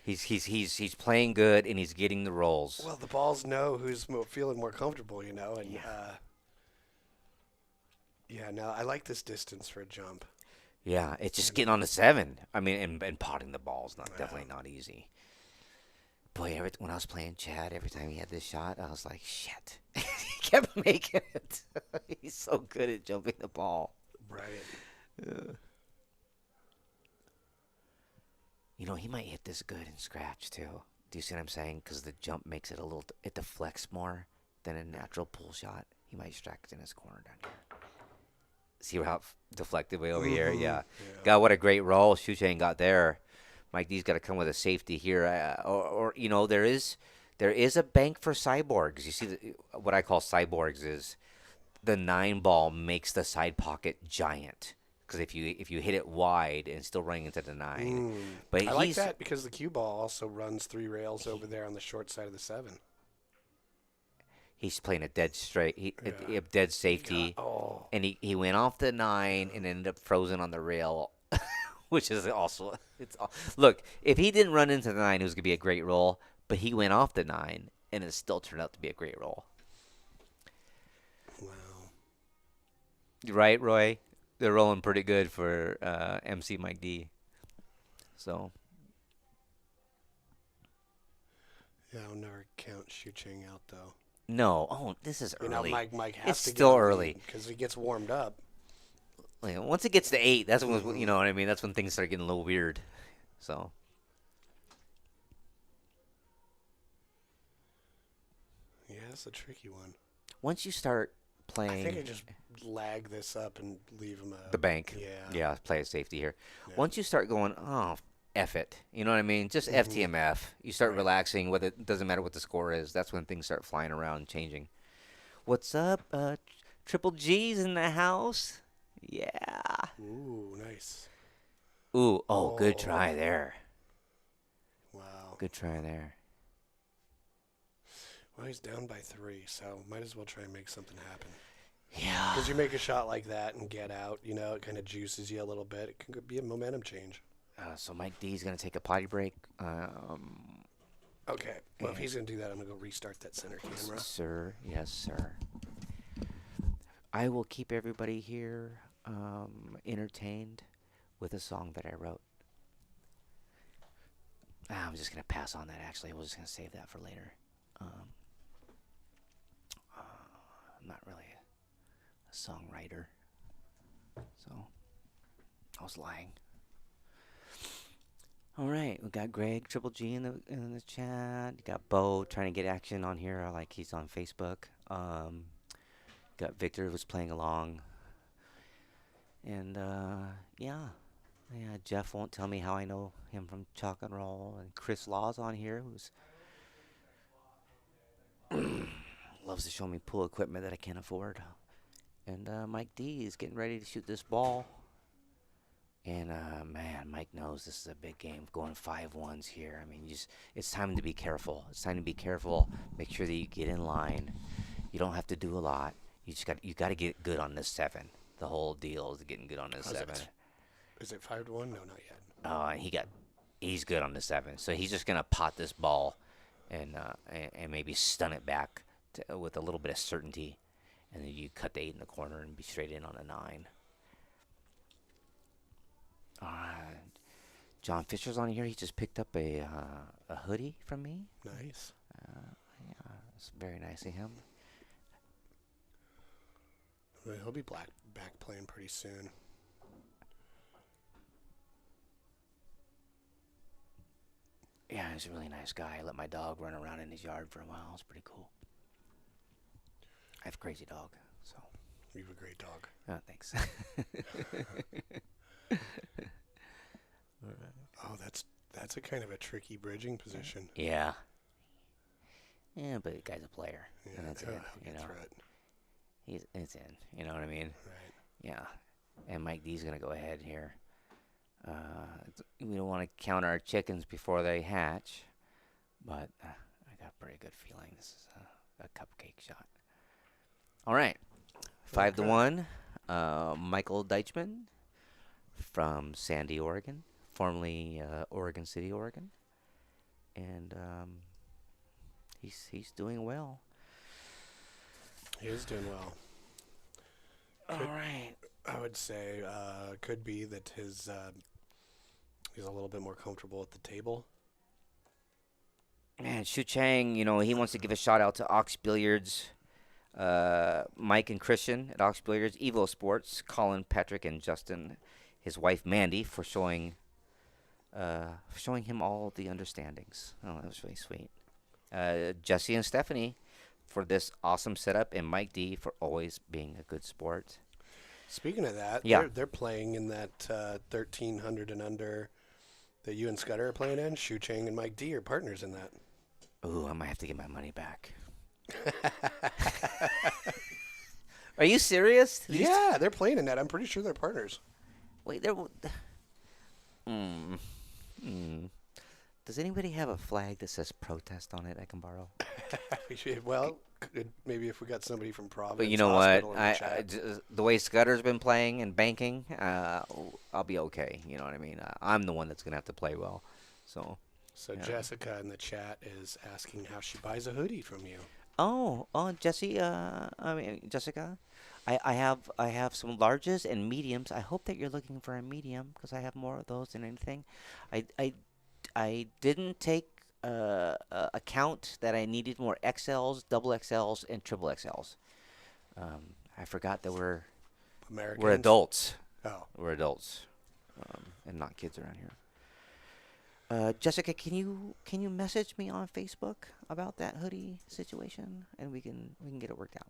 He's playing good and he's getting the rolls. Well, the balls know who's feeling more comfortable, you know, and no, I like this distance for a jump. Yeah, it's just getting on the 7. I mean, and potting the ball's definitely not easy. Boy, when I was playing Chad, every time he had this shot, I was like, shit. He kept making it. He's so good at jumping the ball. Right. You know, he might hit this good and scratch, too. Do you see what I'm saying? Because the jump makes it it deflects more than a natural pull shot. He might strike it in his corner down here. See how it deflected way over here? Yeah. God, what a great roll Shucheng got there. Mike D's got to come with a safety here. Or you know, there is a bank for cyborgs. You see, what I call cyborgs is the 9-ball makes the side pocket giant. Because if you hit it wide and still running into the 9, but I like that because the cue ball also runs 3 rails over there on the short side of the 7. He's playing a dead straight, a dead safety, and he went off the 9 and ended up frozen on the rail, which is also look. If he didn't run into the 9, it was gonna be a great roll, but he went off the 9 and it still turned out to be a great roll. Wow. Right, Roy? They're rolling pretty good for MC Mike D. So. Yeah, I'll never count Shucheng out though. No. Oh, this is You know, early. Mike has It's to still get early. because he gets warmed up. Like, once it gets to 8, that's when you know what I mean. That's when things start getting a little weird. So. Yeah, it's a tricky one. Once you start playing, I think I just lag this up and leave him the bank. Yeah, play a safety here. Yeah. Once you start going, oh, F it. You know what I mean? Just FTMF. You start relaxing. Whether it doesn't matter what the score is. That's when things start flying around and changing. What's up? Triple G's in the house. Yeah. Ooh, nice. Ooh, good try there. Wow. Good try there. Well, he's down by 3, so might as well try and make something happen. Yeah. Because you make a shot like that and get out, you know, it kind of juices you a little bit. It can be a momentum change. So Mike D's going to take a potty break. Okay. Well, if he's going to do that, I'm going to go restart that center camera. Sir. Yes, sir. I will keep everybody here entertained with a song that I wrote. I'm just going to pass on that, actually. We're just going to save that for later. I'm not really a songwriter, so I was lying. All right, we got Greg Triple G in the chat. You got Bo trying to get action on here, like he's on Facebook. Got Victor was playing along. And yeah, yeah. Jeff won't tell me how I know him from Chalk and Roll, and Chris Law's on here, who's loves to show me pool equipment that I can't afford. And Mike D is getting ready to shoot this ball. And man, Mike knows this is a big game. Going 5-1s here. I mean, it's time to be careful. It's time to be careful. Make sure that you get in line. You don't have to do a lot. You got to get good on this 7. The whole deal is getting good on this How's 7. Is it 5-1? No, not yet. He's good on the 7. So he's just gonna pot this ball, and maybe stun it back with a little bit of certainty, and then you cut the 8 in the corner and be straight in on a 9. John Fisher's on here. He just picked up a hoodie from me. Nice. Yeah, it's very nice of him. Well, he'll be back playing pretty soon. Yeah, he's a really nice guy. I let my dog run around in his yard for a while. It's pretty cool. I have a crazy dog, so. You have a great dog. Oh, thanks. Oh, that's a kind of a tricky bridging position. Yeah. Yeah, but the guy's a player, Yeah, and that's it. he'll get through it. It's in. You know what I mean? Right. Yeah. And Mike D's gonna go ahead here. We don't want to count our chickens before they hatch, but I got a pretty good feeling this is a cupcake shot. All right, 5-1. Michael Deitchman from Sandy, Oregon, formerly Oregon City, Oregon, and he's doing well. He is doing well. All right. I would say could be that he's a little bit more comfortable at the table. Man, Shucheng, he wants to give a shout out to Ox Billiards, Mike and Christian at Ox Billiards, Evo Sports, Colin, Patrick, and Justin, his wife Mandy, for showing him all the understandings. Oh, that was really sweet. Jesse and Stephanie for this awesome setup, and Mike D for always being a good sport. Speaking of that, Yeah. they're playing in that 1,300 and under that you and Scudder are playing in. Shucheng and Mike D are partners in that. Ooh, I might have to get my money back. Are you serious? Yeah, they're playing in that. I'm pretty sure they're partners. Wait, there. Does anybody have a flag that says protest on it I can borrow? Well, maybe if we got somebody from Providence. But you know what? Hospital in the chat. The way Scudder's been playing and banking, I'll be okay. You know what I mean? I'm the one that's going to have to play well. So yeah. Jessica in the chat is asking how she buys a hoodie from you. Oh, Jesse. Jessica. I have some larges and mediums. I hope that you're looking for a medium because I have more of those than anything. I didn't take account that I needed more XLs, double XLs, and triple XLs. I forgot that we're Americans? adults. Oh. We're adults, and not kids around here. Jessica, can you message me on Facebook about that hoodie situation, and we can get it worked out.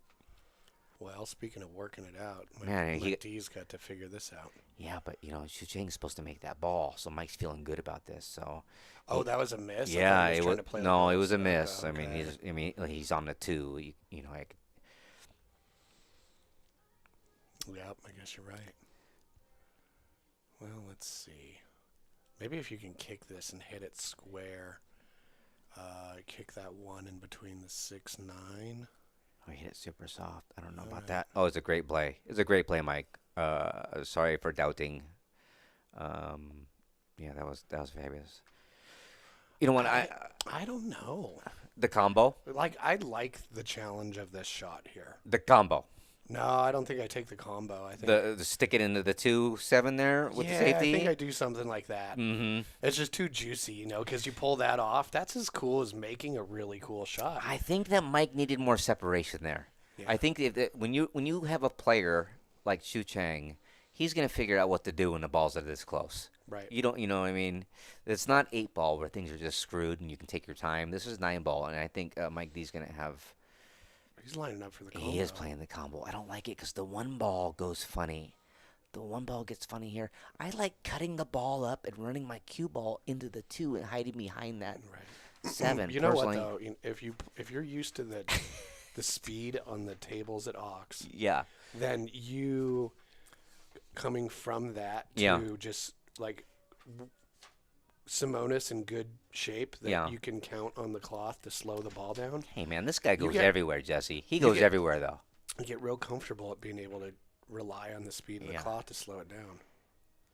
Well, speaking of working it out, Man, D's got to figure this out. Yeah, but Shucheng's supposed to make that ball, so Mike's feeling good about this. So. Oh, that was a miss. Yeah, it was. No, it was a miss. Okay. I mean, he's on the 2. Yep, I guess you're right. Well, let's see. Maybe if you can kick this and hit it square, kick that one in between the 6-9. Oh, he hit it super soft. I don't know about that. Oh, it's a great play. It's a great play, Mike. Sorry for doubting. Yeah, that was fabulous. You know what? I don't know. The combo. I like the challenge of this shot here. The combo. No, I don't think I take the combo. I think the stick it into the 2-7 there with the safety. I think I do something like that. Mm-hmm. It's just too juicy, because you pull that off. That's as cool as making a really cool shot. I think that Mike needed more separation there. Yeah. I think when you have a player like Shucheng, he's gonna figure out what to do when the balls are this close. Right. You know what I mean? It's not 8-ball where things are just screwed and you can take your time. This is 9-ball, and I think Mike D's gonna have. He's lining up for the combo. He is playing the combo. I don't like it because the 1 ball goes funny. the one ball gets funny here. I like cutting the ball up and running my cue ball into the 2 and hiding behind that Right. 7. You know what personally. though? If you're used to the speed on the tables at Ox, Yeah. then you coming from that to Yeah. just like Simonis in good shape that Yeah. you can count on the cloth to slow the ball down. Hey, man, this guy goes get- everywhere, Jesse. He you goes get- everywhere, though. You get real comfortable at being able to rely on the speed of the Yeah. cloth to slow it down.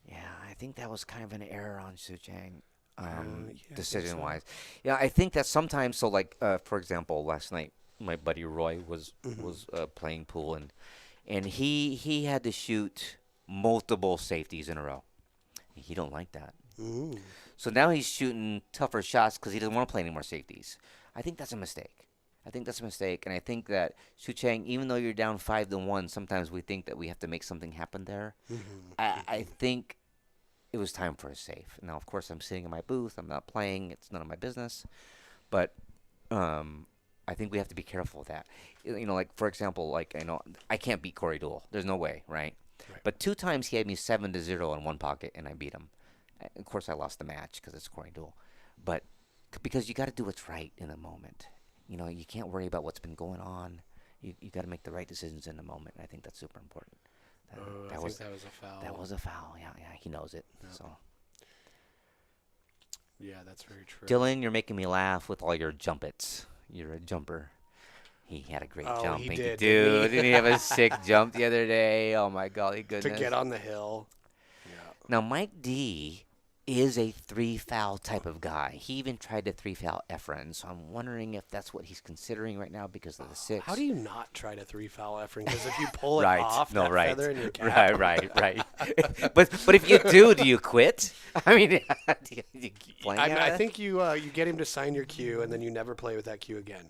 Yeah, I think that was kind of an error on Shucheng, yeah, I think so. decision-wise. Yeah, I think that sometimes, so like, for example, last night, my buddy Roy was playing pool, and he had to shoot multiple safeties in a row. He don't like that. Mm. So now he's shooting tougher shots because he doesn't want to play any more safeties. I think that's a mistake. And I think that Shucheng, even though you're down 5-1, sometimes we think that we have to make something happen there. Mm-hmm. I think it was time for a save. Now, of course, I'm sitting in my booth. I'm not playing. It's none of my business. But I think we have to be careful with that. Like, for example, like, I can't beat Corey Deuel. There's no way, right? But 2 times he had me 7-0 in one pocket, and I beat him. Of course, I lost the match because it's Corey Deuel. But because you got to do what's right in the moment. You can't worry about what's been going on. You got to make the right decisions in the moment. And I think that's super important. I think that was a foul. That was a foul. Yeah, he knows it. Yeah. So, Yeah, that's very true. Dylan, you're making me laugh with all your jumpets. You're a jumper. He had a great jump. He did, Dude, didn't he? didn't he have a sick jump the other day? Oh my golly goodness! To get on the hill. Yeah. Now, Mike D is a 3-foul type of guy. He even tried to 3-foul Efren, so I'm wondering if that's what he's considering right now because of the 6. How do you not try to 3-foul Efren? Because if you pull it Right. off, No, that right. feather in your cap. Right. but if you do you quit? I mean, do you keep playing at I it? think you get him to sign your cue, and then you never play with that cue again.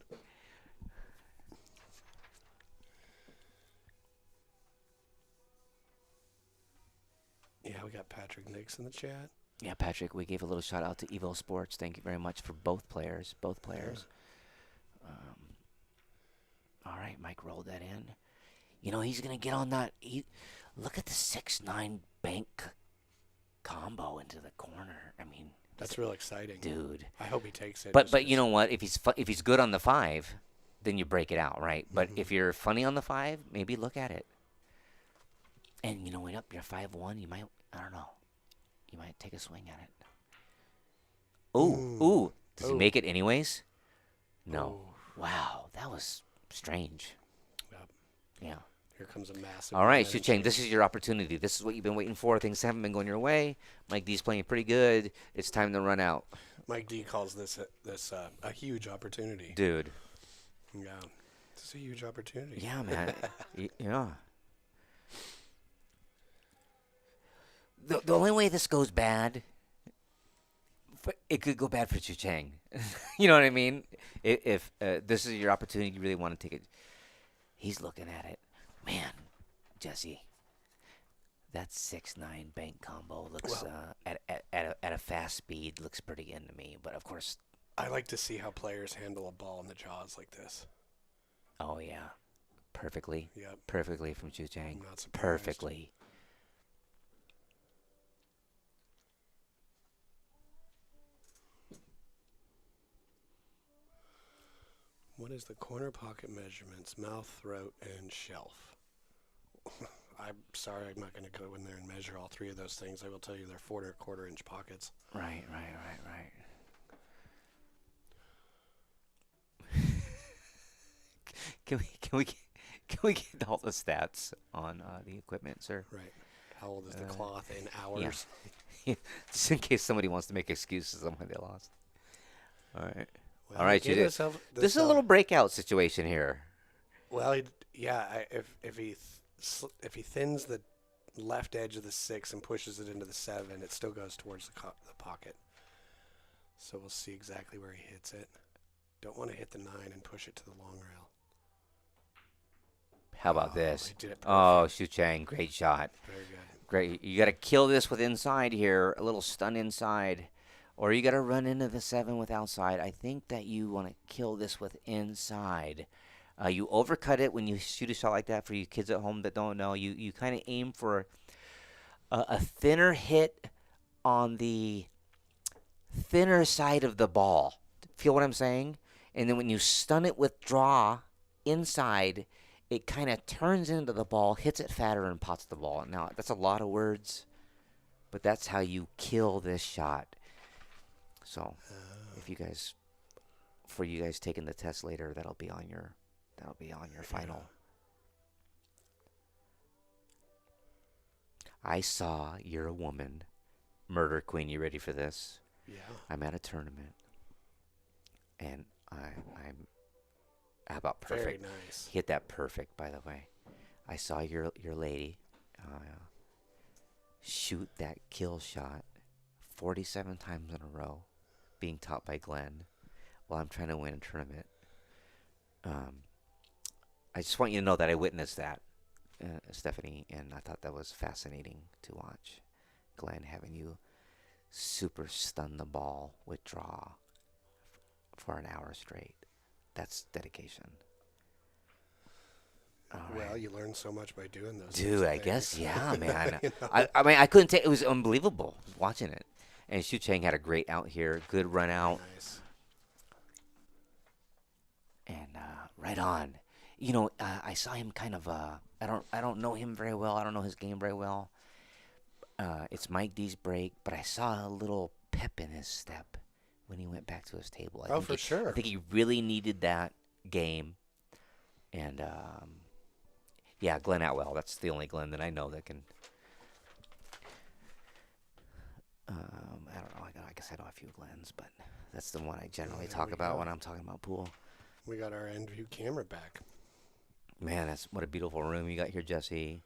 Yeah, we got Patrick Nix in the chat. Yeah, Patrick, we gave a little shout out to Evo Sports. Thank you very much for both players. All right, Mike rolled that in. He's going to get on that. Look at the 6'9" bank combo into the corner. I mean, That's real exciting. dude. I hope he takes it. But you know what? If he's good on the 5, then you break it out, right? But if you're funny on the 5, maybe look at it. And when you're 5'1", you might, I don't know, you might take a swing at it. Ooh. Does he make it anyways? No. Wow, that was strange. Yep. Yeah. Here comes a massive. All right, momentum Shucheng, this is your opportunity. This is what you've been waiting for. Things haven't been going your way. Mike D's playing pretty good. It's time to run out. Mike D calls this a huge opportunity. Dude. Yeah, it's a huge opportunity. Yeah, man. Yeah. The only way this goes bad, it could go bad for Shucheng. You know what I mean? If this is your opportunity, you really want to take it. He's looking at it. Man, Jesse, that 6'9" bank combo looks at a fast speed looks pretty in to me. But of course, I like to see how players handle a ball in the jaws like this. oh yeah, perfectly. Yep. Perfectly from Shucheng. I'm not surprised. Perfectly. What is the corner pocket measurements, mouth, throat, and shelf? I'm sorry, I'm not going to go in there and measure all 3 of those things. I will tell you they're 4 1/4-inch pockets. Right. Can we get all the stats on the equipment, sir? Right. How old is the cloth in hours? Just in case somebody wants to make excuses on why they lost. All right. Well, All right, he gave himself this is a little breakout situation here. Well, if he thins the left edge of the 6 and pushes it into the 7, it still goes towards the pocket. So we'll see exactly where he hits it. Don't want to hit the 9 and push it to the long rail. How about this? He did it Oh, perfect. Shucheng, great shot. Very good. Great. You got to kill this with inside here, a little stun inside. Or you got to run into the 7 with outside. I think that you want to kill this with inside. You overcut it when you shoot a shot like that. For you kids at home that don't know, you kind of aim for a thinner hit on the thinner side of the ball. Feel what I'm saying? And then when you stun it with draw inside, it kind of turns into the ball, hits it fatter, and pots the ball. Now, that's a lot of words, but that's how you kill this shot. So, if you guys, for you guys taking the test later, that'll be on your final. I saw You're a Woman, Murder Queen. You ready for this? Yeah. I'm at a tournament, and I'm about perfect. Very nice. Hit that perfect, by the way. I saw your lady shoot that kill shot 47 times in a row, being taught by Glenn, while I'm trying to win a tournament. I just want you to know that I witnessed that, Stephanie, and I thought that was fascinating to watch. Glenn having you super stun the ball with draw for an hour straight. That's dedication. All Well, right. you learn so much by doing those. Dude, I things. guess, yeah, man. You know? I mean, I couldn't take it. Was unbelievable watching it. And Shucheng had a great out here, good run out, Nice. and right on. You know, I saw him kind of. I don't know him very well. I don't know his game very well. It's Mike D's break, but I saw a little pep in his step when he went back to his table. I Oh, think for sure. I think he really needed that game, and yeah, Glenn Atwell. That's the only Glenn that I know that can. I don't know. I guess I know a few Glens, but that's the one I generally there talk we about go. when I'm talking about pool. We got our end view camera back. Man, that's what a beautiful room you got here, Jesse.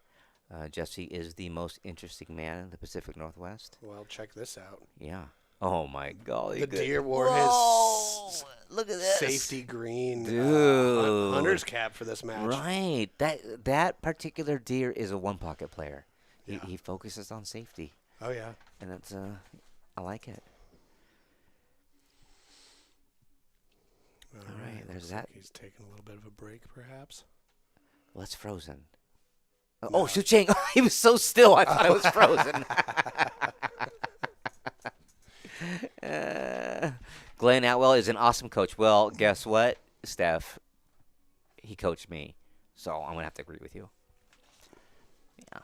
Jesse is the most interesting man in the Pacific Northwest. Well, check this out. Yeah. Oh my golly. The good- deer wore Whoa! his Look at this. safety green Dude. hunter's cap for this match. Right. That particular deer is a one pocket player. Yeah. He focuses on safety, Oh yeah. and that's I like it. All right, there's looks that. like he's taking a little bit of a break, perhaps. Well, it's frozen. Oh, Shucheng. He was so still. I thought it was frozen. Glenn Atwell is an awesome coach. Well, guess what, Steph? He coached me, so I'm gonna have to agree with you. Yeah.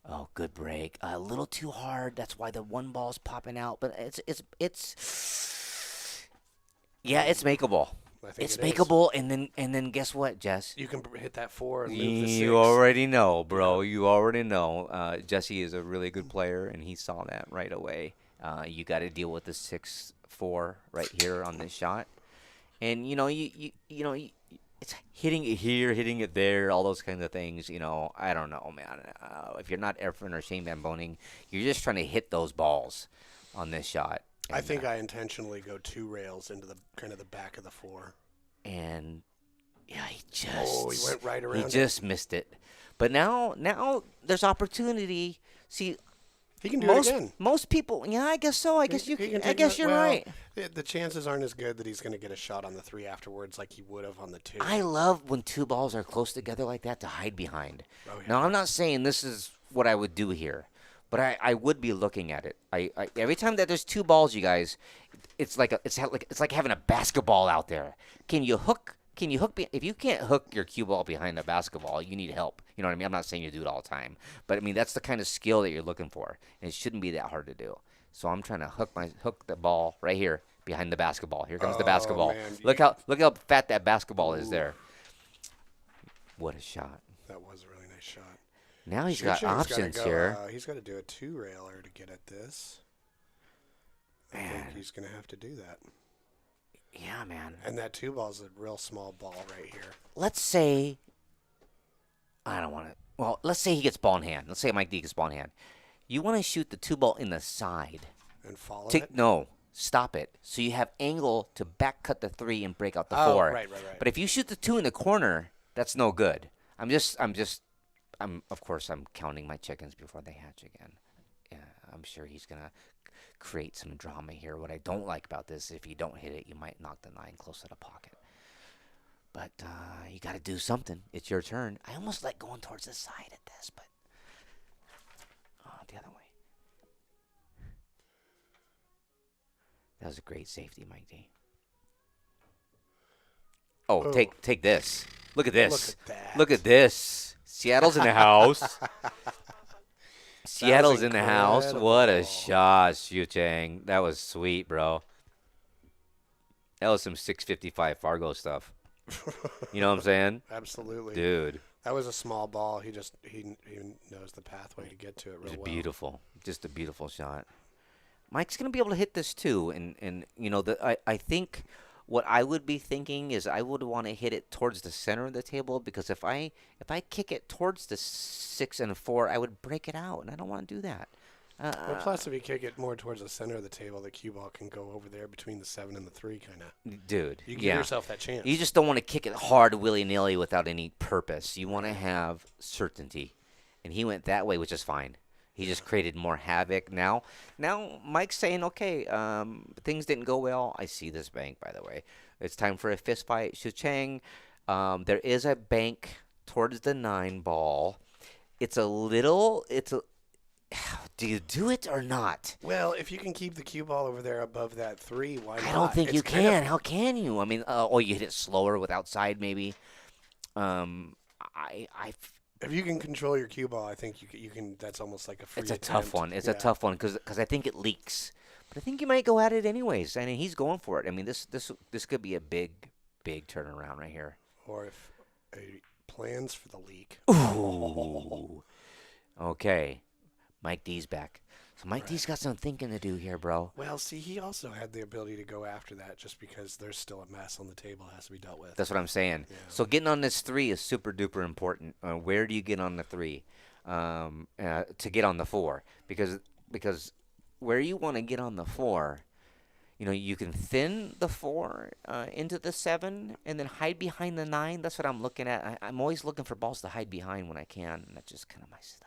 Oh, good break. A little too hard. That's why the one ball's popping out. But it's yeah, it's makeable. I think It's it is. makeable, and then guess what, Jess? You can hit that 4 and move the 6. You already know, bro. You already know. Jesse is a really good player, and he saw that right away. You got to deal with the 6-4 right here on this shot, and it's hitting it here, hitting it there, all those kinds of things. I don't know, man. If you're not effing or shame boning, you're just trying to hit those balls on this shot. I think I intentionally go 2 rails into the kind of the back of the 4. And yeah, he He went right around. He just missed it. But now there's opportunity. See, He can do it again. most people, yeah, I guess so. I guess He can I take guess it- you're well, right. The chances aren't as good that he's going to get a shot on the 3 afterwards like he would have on the 2. I love when two balls are close together like that to hide behind. Oh, yeah. Now, I'm not saying this is what I would do here, but I would be looking at it. I every time that there's two balls, you guys, it's like having a basketball out there. Can you hook? If you can't hook your cue ball behind a basketball, you need help. You know what I mean? I'm not saying you do it all the time, but I mean that's the kind of skill that you're looking for, and it shouldn't be that hard to do. So I'm trying to hook the ball right here behind the basketball. Here comes the basketball. Man. Look how fat that basketball is there. What a shot! That was a really nice shot. Now he's got Shucheng's options gotta go, here. He's got to do a 2-railer to get at this. I Man. think he's going to have to do that. Yeah, man. And that 2 ball's a real small ball right here. Let's say I don't want to. Well, let's say he gets ball in hand. Let's say Mike D gets ball in hand. You want to shoot the 2 ball in the side. And follow To, it? no, stop it. So you have angle to back cut the 3 and break out the 4. Oh, right. But if you shoot the 2 in the corner, that's no good. I'm of course I'm counting my chickens before they hatch again. Yeah, I'm sure he's gonna create some drama here. What I don't like about this, if you don't hit it, you might knock the 9 close to the pocket. But you got to do something. It's your turn. I almost like going towards the side at this, but the other way. That was a great safety, Mike D. Oh, Oh. take this. Look at this. Look at that. Look at this. Seattle's in the house. Seattle's in the house. What a incredible. shot, Shucheng. That was sweet, bro. That was some 655 Fargo stuff. You know what I'm saying? Absolutely. Dude. That was a small ball. He knows the pathway to get to it It real was well. beautiful. Just a beautiful shot. Mike's going to be able to hit this too. And you know, I think what I would be thinking is I would want to hit it towards the center of the table, because if I kick it towards the 6 and 4, I would break it out, and I don't want to do that. Well, plus, if you kick it more towards the center of the table, the cue ball can go over there between the 7 and the 3, kind of. Dude, You give yeah. yourself that chance. You just don't want to kick it hard willy-nilly without any purpose. You want to have certainty. And he went that way, which is fine. He just created more havoc. Now Mike's saying, okay, things didn't go well. I see this bank, by the way. It's time for a fist fight. Shucheng, there is a bank towards the 9 ball. Do you do it or not? Well, if you can keep the cue ball over there above that 3, why not? I don't think It's you kind can. of- How can you? I mean, you hit it slower with outside maybe. I If you can control your cue ball, I think you can. That's almost like a free It's a attempt. tough one. It's Yeah. a tough one because I think it leaks. But I think you might go at it anyways. I mean, he's going for it. I mean, this could be a big turnaround right here. Or if he plans for the leak. Ooh. Okay. Mike D's back. So Mike D's got some thinking to do here, bro. Well, see, he also had the ability to go after that just because there's still a mess on the table that has to be dealt with. That's what I'm saying. Yeah. So getting on this 3 is super duper important. Where do you get on the 3 to get on the 4? Because where you want to get on the 4, you know, you can thin the 4 into the 7 and then hide behind the 9. That's what I'm looking at. I'm always looking for balls to hide behind when I can, and that's just kind of my style.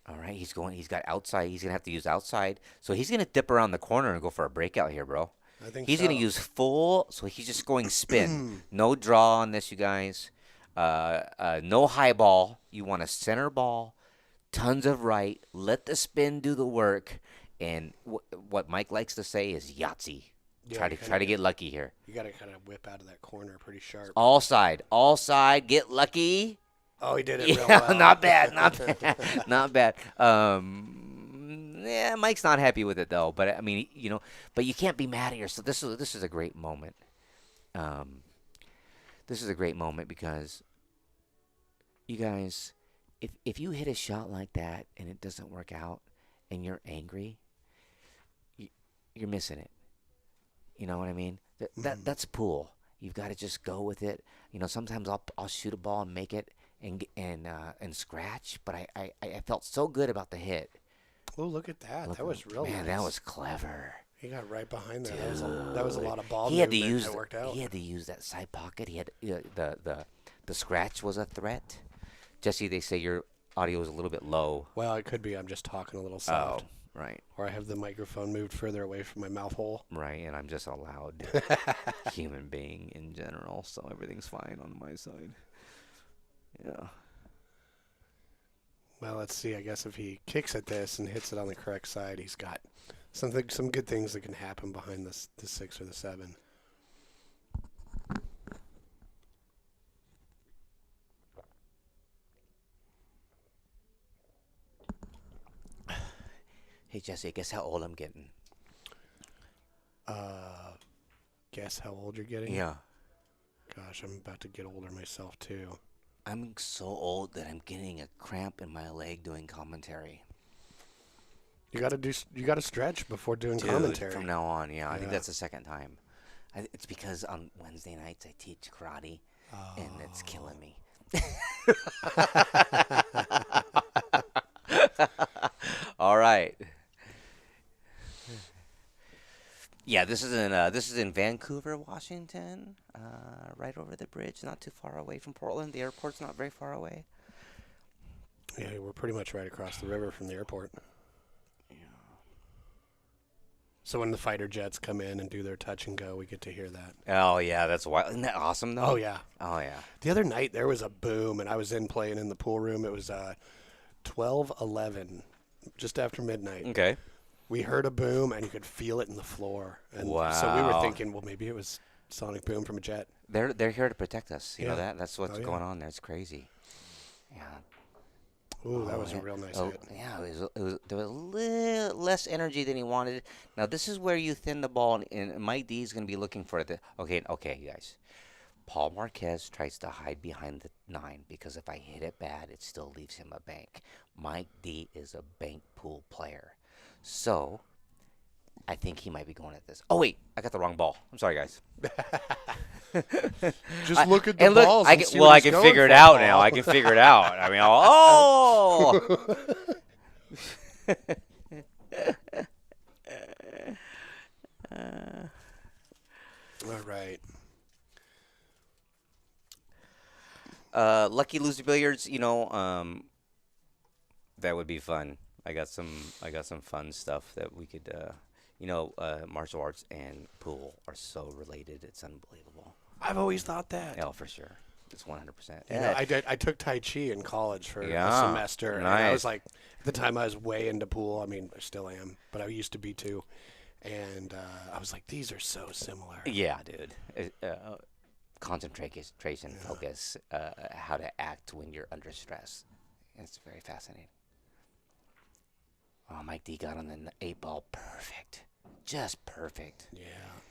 All right, he's got outside. He's going to have to use outside. So he's going to dip around the corner and go for a breakout here, bro. I think He's so. going to use full, so he's just going spin. No draw on this, you guys. No high ball. You want a center ball, tons of right. Let the spin do the work. And what Mike likes to say is Yahtzee. Yeah, Try to get lucky here. You got to kind of whip out of that corner pretty sharp. All side, get lucky. Oh, he did it real Yeah, well. not bad, not bad. Yeah, Mike's not happy with it though. But I mean, you know, but you can't be mad at yourself. This is a great moment. This is a great moment because you guys, if you hit a shot like that and it doesn't work out and you're angry, you're missing it. You know what I mean? That's pool. You've got to just go with it. You know, sometimes I'll shoot a ball and make it and scratch, but I felt so good about the hit. Oh, look at that. Look, that was real man, nice. that was clever. He got right behind there. That was a lot of ball He had to movement use that worked out. he had to use that side pocket. He had the scratch was a threat. Jesse, they say your audio is a little bit low. Well, it could be I'm just talking a little soft. Right. Or I have the microphone moved further away from my mouth hole. Right, and I'm just a loud human being in general, so everything's fine on my side. Yeah. Well, let's see. I guess if he kicks at this and hits it on the correct side, he's got some good things that can happen behind the 6 or the 7. Hey Jesse, guess how old I'm getting? Guess how old you're getting? Yeah. Gosh, I'm about to get older myself too. I'm so old that I'm getting a cramp in my leg doing commentary. You gotta stretch before doing Dude, commentary. from now on, yeah. I think Yeah. that's the second time. It's because on Wednesday nights I teach karate, and it's killing me. All right. Yeah, this is in Vancouver, Washington, right over the bridge, not too far away from Portland. The airport's not very far away. Yeah, we're pretty much right across the river from the airport. So when the fighter jets come in and do their touch and go, we get to hear that. Oh yeah, that's wild. Isn't that awesome though? Oh, yeah. Oh yeah. The other night, there was a boom, and I was playing in the pool room. It was 12:11, just after midnight. Okay. We heard a boom, and you could feel it in the floor. And Wow. So we were thinking, well, maybe it was sonic boom from a jet. They're here to protect us. You know Yeah. that? That's what's Oh, yeah. going on there. It's crazy. Yeah. Ooh, that was a yeah. real nice Oh, hit. yeah, there was a little less energy than he wanted. Now this is where you thin the ball, and Mike D is going to be looking for it. Okay, you guys. Paul Marquez tries to hide behind the 9 because if I hit it bad, it still leaves him a bank. Mike D is a bank pool player, so I think he might be going at this. Oh wait, I got the wrong ball. I'm sorry, guys. Just look at the And look, balls. I and can, see well, what I he's can going figure it for, out Paul. now. I can figure it out. I mean, oh. All right. Lucky Loser Billiards. That would be fun. I got some fun stuff that we could. Martial arts and pool are so related. It's unbelievable. I've always thought that. Yeah, for sure. It's 100%. You know, I took Tai Chi in college for Yeah, a semester. And I nice. was like, at the time I was way into pool. I mean, I still am, but I used to be too. And I was like, these are so similar. Yeah, dude. Concentration, focus, how to act when you're under stress. It's very fascinating. Oh, Mike D got on the 8-ball perfect. Just perfect. Yeah,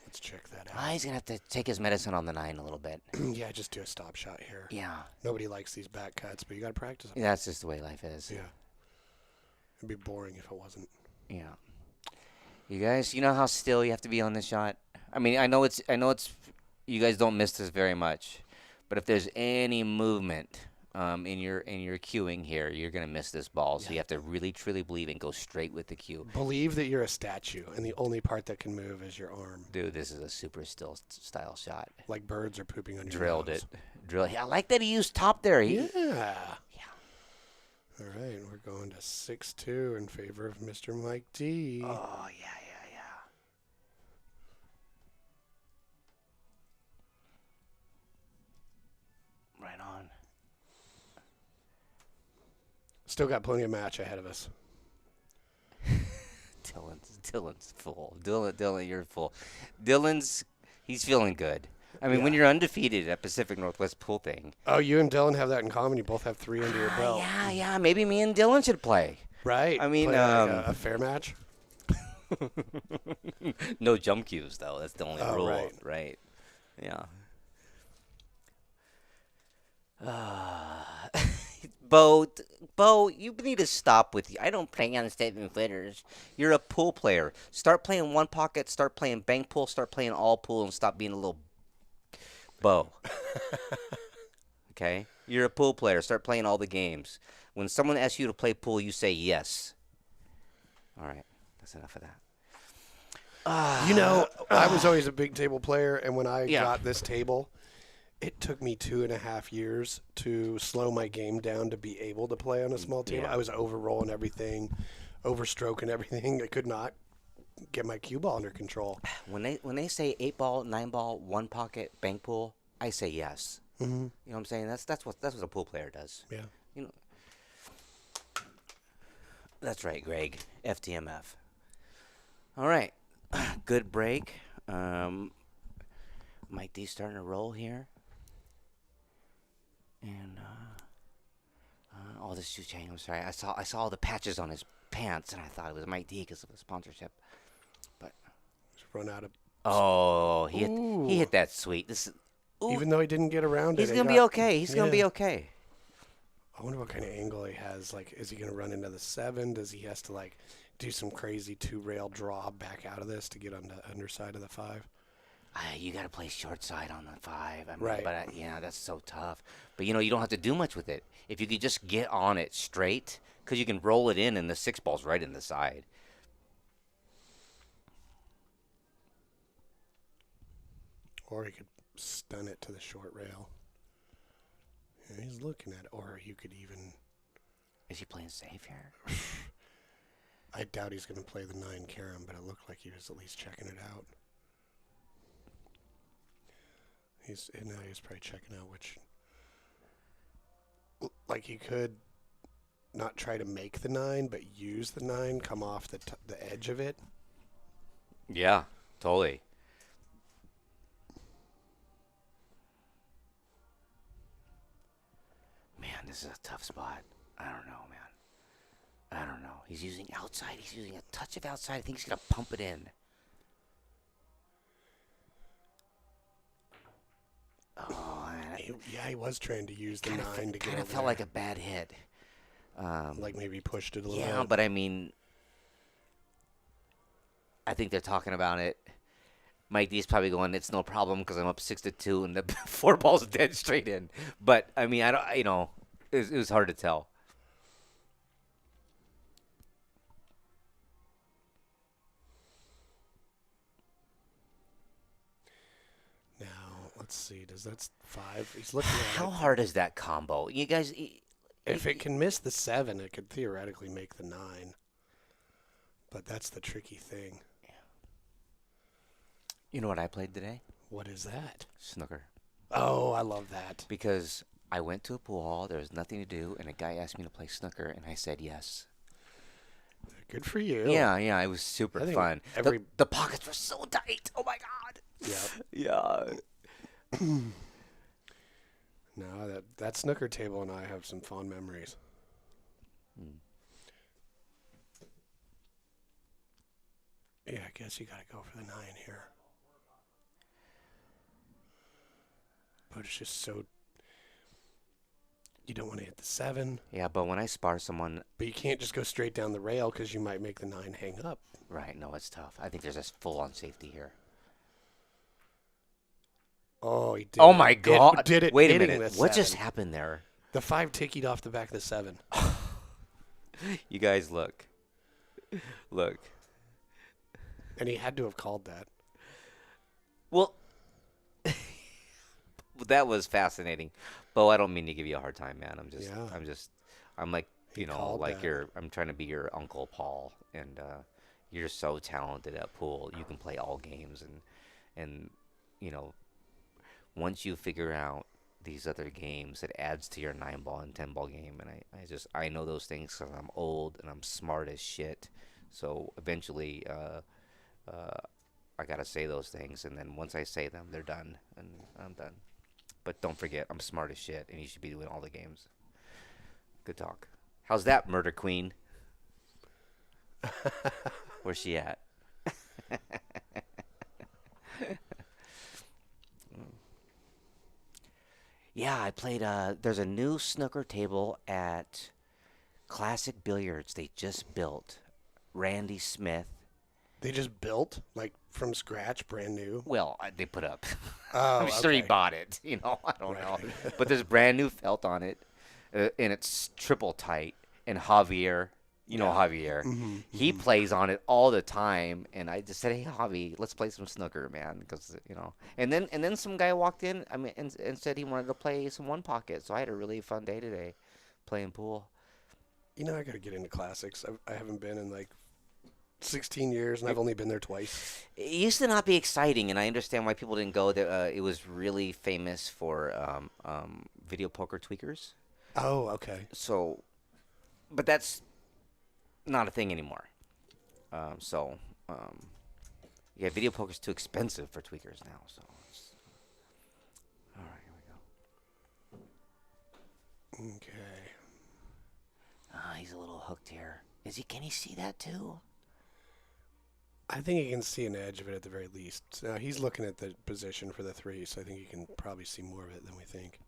let's check that Ah, out. he's going to have to take his medicine on the 9 a little bit. Yeah, just do a stop shot here. Yeah. Nobody likes these back cuts, but you got to practice them. That's just the way life is. Yeah. It'd be boring if it wasn't. Yeah. You guys, you know how still you have to be on this shot? I mean, I know it's you guys don't miss this very much. But if there's any movement in your cueing here, you're going to miss this ball. So you have to really truly believe and go straight with the cue. Believe that you're a statue, and the only part that can move is your arm. Dude, this is a super still style shot. Like birds are pooping on your Drilled nose. it. I like that he used top there. Yeah. Yeah. All right, we're going to 6-2 in favor of Mr. Mike D. Oh, yeah. Right on. Still got plenty of match ahead of us. Dylan's full. Dylan, you're full. He's feeling good. I mean, when Yeah. you're undefeated at Pacific Northwest Pool thing. Oh, you and Dylan have that in common. You both have 3 under your belt. Yeah. Maybe me and Dylan should play. Right. I mean, Play like a fair match. No jump cues, though. That's the only Oh, rule. right. Yeah. Bo, you need to stop with you. I don't play on statement footers. You're a pool player. Start playing one pocket. Start playing bank pool. Start playing all pool, and stop being a little Bo. Okay? You're a pool player. Start playing all the games. When someone asks you to play pool, you say yes. All right. That's enough of that. You know, I was always a big table player, and when I Yeah. got this table, it took me 2.5 years to slow my game down to be able to play on a small table. Yeah. I was over-rolling everything, over-stroking everything. I could not get my cue ball under control. When they say 8-ball, 9-ball, one pocket, bank pool, I say yes. Mm-hmm. You know what I'm saying? That's what a pool player does. Yeah. You know. That's right, Greg. FTMF. All right. Good break. Mike D starting to roll here. And this Shucheng. I'm sorry. I saw all the patches on his pants, and I thought it was Mike D because of the sponsorship. But Just run out of. he hit that sweet. This is, ooh, Even though he didn't get around he's it, gonna be okay. He's gonna be Yeah. okay. I wonder what kind of angle he has. Like, is he going to run into the 7? Does he has to like do some crazy 2-rail draw back out of this to get on the underside of the 5? You got to play short side on the 5. I mean, Right. But that's so tough. But you don't have to do much with it. If you could just get on it straight, because you can roll it in, and the 6-ball's right in the side. Or he could stun it to the short rail. Yeah, he's looking at it. Or you could even. Is he playing safe here? I doubt he's going to play the 9 carom, but it looked like he was at least checking it out. He's probably checking out which. Like he could not try to make the 9, but use the 9, come off the edge of it. Yeah, totally. Man, this is a tough spot. I don't know, man. I don't know. He's using outside. He's using a touch of outside. I think he's going to pump it in. Oh, he was trying to use the 9 to get kind over of felt there. like a bad hit. Like maybe he pushed it a little bit. Yeah, but I mean, I think they're talking about it. Mike D's probably going, it's no problem because I'm up 6-2 and the 4 balls dead straight in. But I mean, I don't, it was hard to tell. Now, let's see. Does that's 5? He's looking at How it. hard is that combo? You guys, If it can miss the 7, it could theoretically make the 9. But that's the tricky thing. you know what I played today? What is that? Snooker. Oh, I love that. Because I went to a pool hall, there was nothing to do, and a guy asked me to play snooker, and I said yes. Good for you. Yeah, it was super I think fun. every- The pockets were so tight. Oh my god. Yeah. Yeah. No, that snooker table and I have some fond memories. Yeah, I guess you got to go for the 9 here. But it's just so. You don't want to hit the 7, Yeah, but when I spar someone, but you can't just go straight down the rail because you might make the 9 hang up. right? No, it's tough. I think there's a full-on safety here. Oh, he did. Oh it. my god! Did it? Wait a hitting minute. the What just 7. happened there? The 5 tickied off the back of the 7. You guys look. Look. And he had to have called that. Well, that was fascinating. Bo, I don't mean to give you a hard time, man. Yeah. I'm like, He called like that. I'm trying to be your Uncle Paul, and you're so talented at pool. You can play all games, and once you figure out these other games, it adds to your 9-ball and 10-ball game. And I know those things because I'm old and I'm smart as shit. So eventually, I gotta say those things, and then once I say them, they're done, and I'm done. But don't forget, I'm smart as shit, and you should be doing all the games. Good talk. How's that, Murder Queen? Where's she at? Yeah, I played. There's a new snooker table at Classic Billiards. They just built. Randy Smith. They just built, like, from scratch, brand new. Well, they put up. Oh, I'm sure he okay. bought it. I don't know. Right. But there's brand new felt on it, and it's triple tight. And Javier, Javier, he plays on it all the time. And I just said, "Hey, Javi, let's play some snooker, man." Because And then some guy walked in. And said he wanted to play some one pocket. So I had a really fun day today, playing pool. I got to get into classics. I haven't been in, like, 16 years, and I've only been there twice. It used to not be exciting, and I understand why people didn't go. It was really famous for video poker tweakers. Oh, okay. So, but that's not a thing anymore. Yeah, video poker's too expensive for tweakers now. So, all right, here we go. Okay. He's a little hooked here. Can he see that too? I think he can see an edge of it at the very least. Now, he's looking at the position for the 3, so I think he can probably see more of it than we think.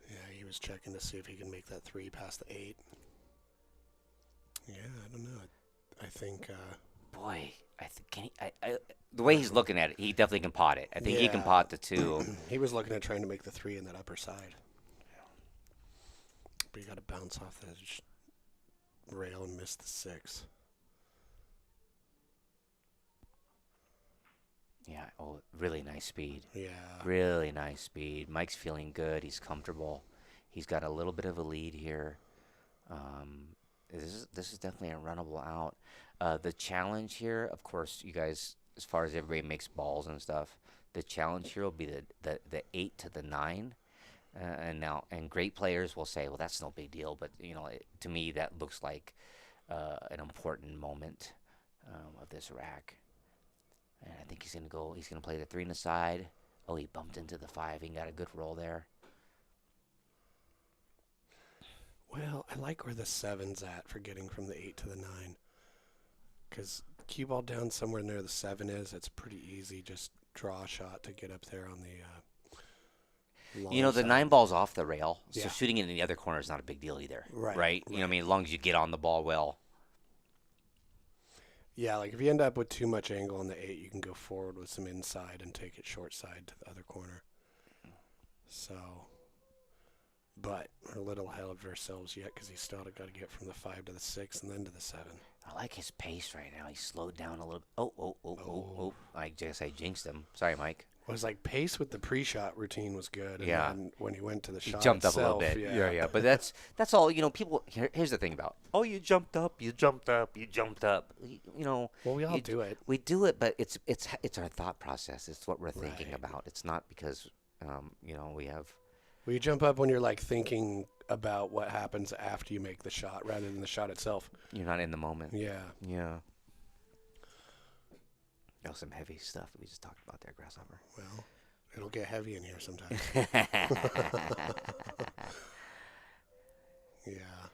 Yeah, he was checking to see if he can make that 3 past the 8. Yeah, I don't know. I think... Boy, the way he's looking at it, he definitely can pot it. I think he can pot the 2. He was looking at trying to make the 3 in that upper side. But you got to bounce off the rail and miss the 6. Yeah. Oh, really nice speed. Yeah. Really nice speed. Mike's feeling good. He's comfortable. He's got a little bit of a lead here. This is definitely a runnable out. The challenge here, of course, you guys, as far as everybody makes balls and stuff, the challenge here will be the 8 to the 9. And great players will say, well, that's no big deal. But to me, that looks like an important moment of this rack. And I think he's gonna go. He's gonna play the 3 on the side. Oh, he bumped into the 5. He got a good roll there. Well, I like where the 7's at for getting from the 8 to the 9. Because cue ball down somewhere near the 7 is, it's pretty easy. Just draw a shot to get up there on the long The side. 9 ball's off the rail, so Yeah. shooting it in the other corner is not a big deal either. Right, You know what I mean? As long as you get on the ball well. Yeah, like if you end up with too much angle on the 8, you can go forward with some inside and take it short side to the other corner. So, but we're a little ahead of ourselves yet because he's still got to get from the 5 to the 6 and then to the 7. I like his pace right now. He slowed down a little. Oh. I guess I jinxed him. Sorry, Mike. It was like pace with the pre-shot routine was good. And Yeah. then when he went to the He shot jumped itself, up a little bit. Yeah. Yeah. But that's all. People. Here's the thing about. Oh, you jumped up. You jumped up. You jumped up. Well, we all do it. We do it, but it's our thought process. It's what we're thinking Right. about. It's not because we have. Well, you jump up when you're like thinking about what happens after you make the shot rather than the shot itself. You're not in the moment. Yeah. Yeah. That was some heavy stuff we just talked about there, Grasshopper. Well, it'll get heavy in here sometimes. Yeah.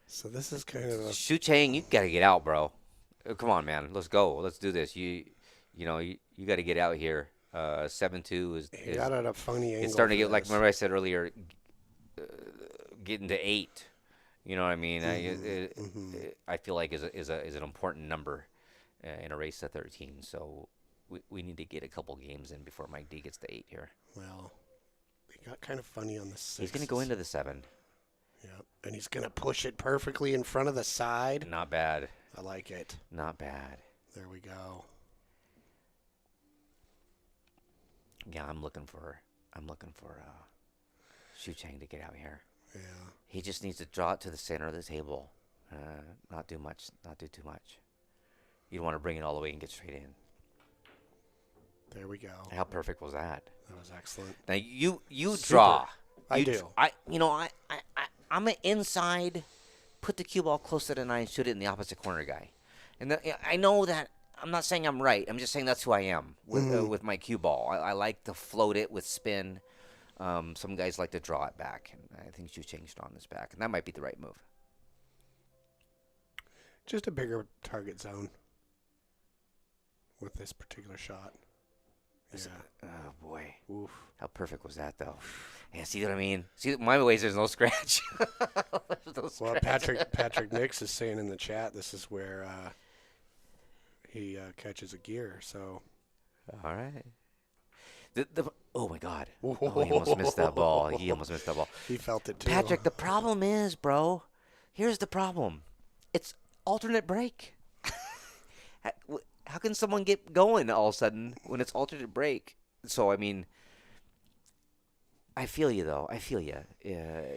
So this is kind of a Shucheng, you gotta get out, bro. Come on, man. Let's go. Let's do this. You got to get out here. 7-2 he got at a funny angle. it's starting to for get like this. remember I said earlier, getting to 8. You know what I mean? I feel like is an important number in a race to 13. So we need to get a couple games in before Mike D gets to 8 here. Well, he got kind of funny on the 6. He's gonna go into the 7. Yep. And he's going to push it perfectly in front of the side. Not bad. I like it. Not bad. There we go. Yeah, I'm looking for Shucheng to get out here. Yeah. He just needs to draw it to the center of the table. Not do much. Not do too much. You don't want to bring it all the way and get straight in. There we go. How perfect was that? That was excellent. Now you Super. draw. I You do. I'm an inside. Put the cue ball close to the 9. Shoot it in the opposite corner guy. And I know that. I'm not saying I'm right. I'm just saying that's who I am with my cue ball. I like to float it with spin. Some guys like to draw it back, and I think Shucheng's drawing this back, and that might be the right move. Just a bigger target zone with this particular shot. Yeah. Oh boy, Oof. how perfect was that though? Yeah, see what I mean? See, my ways there's no scratch. There's no Well, scratch. Patrick Nix is saying in the chat this is where he catches a gear. So All right. Oh my God! Oh, he almost missed that ball. He almost missed that ball. he felt it too. Patrick, the problem is, bro. Here's the problem. It's alternate break. How can someone get going all of a sudden when it's alternate break? So I mean, I feel you though. I feel you.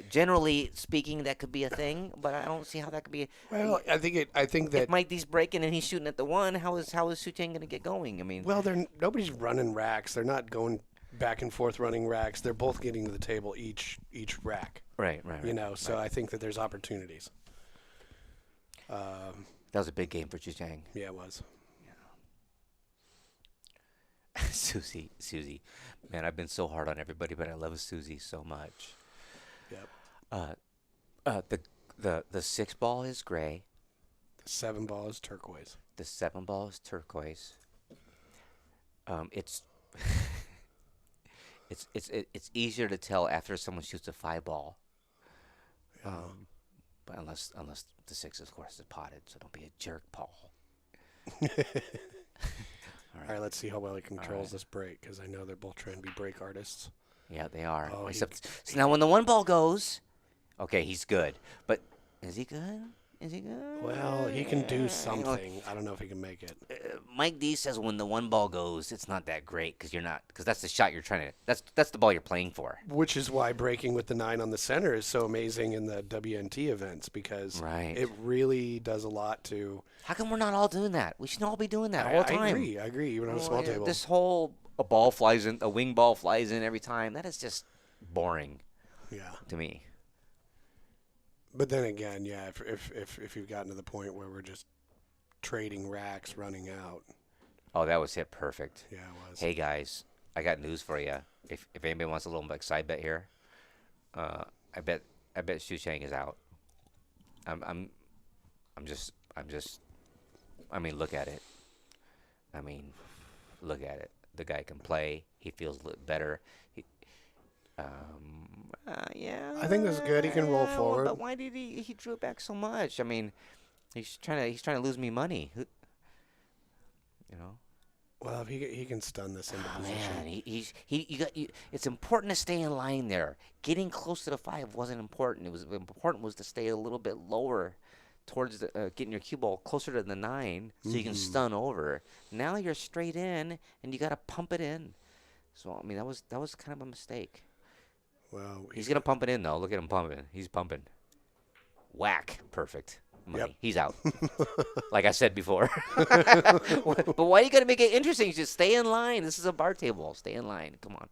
Generally speaking, that could be a thing, but I don't see how that could be. Well, I think that If Mike D's breaking and he's shooting at the 1, how is Shucheng going to get going? I mean, well, nobody's running racks. They're not going back and forth running racks. They're both getting to the table each rack. right. So I think that there's opportunities. That was a big game for Shucheng. Yeah, it was. Susie, man, I've been so hard on everybody, but I love Susie so much. Yep. The 6 ball is gray. The 7 ball is turquoise. The 7 ball is turquoise. It's it's easier to tell after someone shoots a 5 ball. But unless the 6, of course, is potted, so don't be a jerk, Paul. All right, let's see how well he controls this break because I know they're both trying to be break artists. Yeah, they are. Oh, Except, so now when the 1 ball goes, okay, he's good. But is he good? Is he good? Well, he can do something. I don't know if he can make it. Mike D says when the one ball goes, it's not that great because that's the shot you're trying to. That's the ball you're playing for. Which is why breaking with the 9 on the center is so amazing in the WNT events because it really does a lot to. How come we're not all doing that? We should all be doing that all the time. I agree. Even on a small table. This whole a wing ball flies in every time. That is just boring. Yeah. To me. But then again, yeah, if you've gotten to the point where we're just trading racks, running out. Oh, that was hit perfect. Yeah, it was. Hey guys, I got news for you. If anybody wants a little like side bet here, I bet Shucheng is out. I'm just. I mean, look at it. Look at it. The guy can play. He feels a little better. Yeah. I think that's good. He can roll forward. But why did he drew it back so much? I mean, he's trying to lose me money. You know. Well, if he can stun this into position. Man, it's important to stay in line there. Getting close to the 5 wasn't important. Important was to stay a little bit lower towards getting your cue ball closer to the 9 so you can stun over. Now you're straight in and you got to pump it in. So I mean that was kind of a mistake. Well, he's gonna pump it in though. Look at him pumping. He's pumping. Whack. Perfect. Money. Yep. He's out. Like I said before. But why you gotta make it interesting? Just stay in line. This is a bar table. Stay in line. Come on.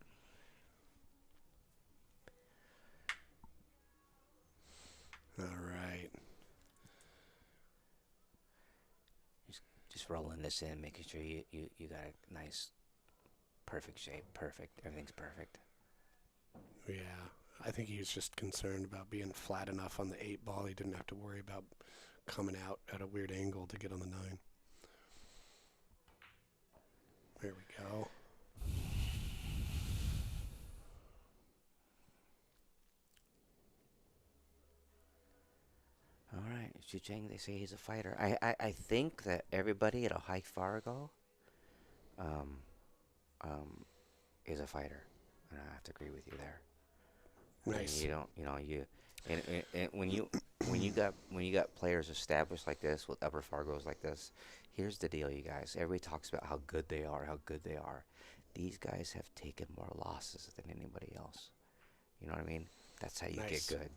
All right. Just rolling this in, making sure you got a nice, perfect shape. Perfect. Everything's perfect. Yeah. I think he was just concerned about being flat enough on the 8 ball. He didn't have to worry about coming out at a weird angle to get on the 9. There we go. All right, Shucheng, they say he's a fighter. I think that everybody at Ohio Fargo is a fighter, and I have to agree with you there. Nice. And when you got players established like this with upper Fargos like this, here's the deal, you guys. Everybody talks about how good they are, These guys have taken more losses than anybody else. You know what I mean? That's how you get good.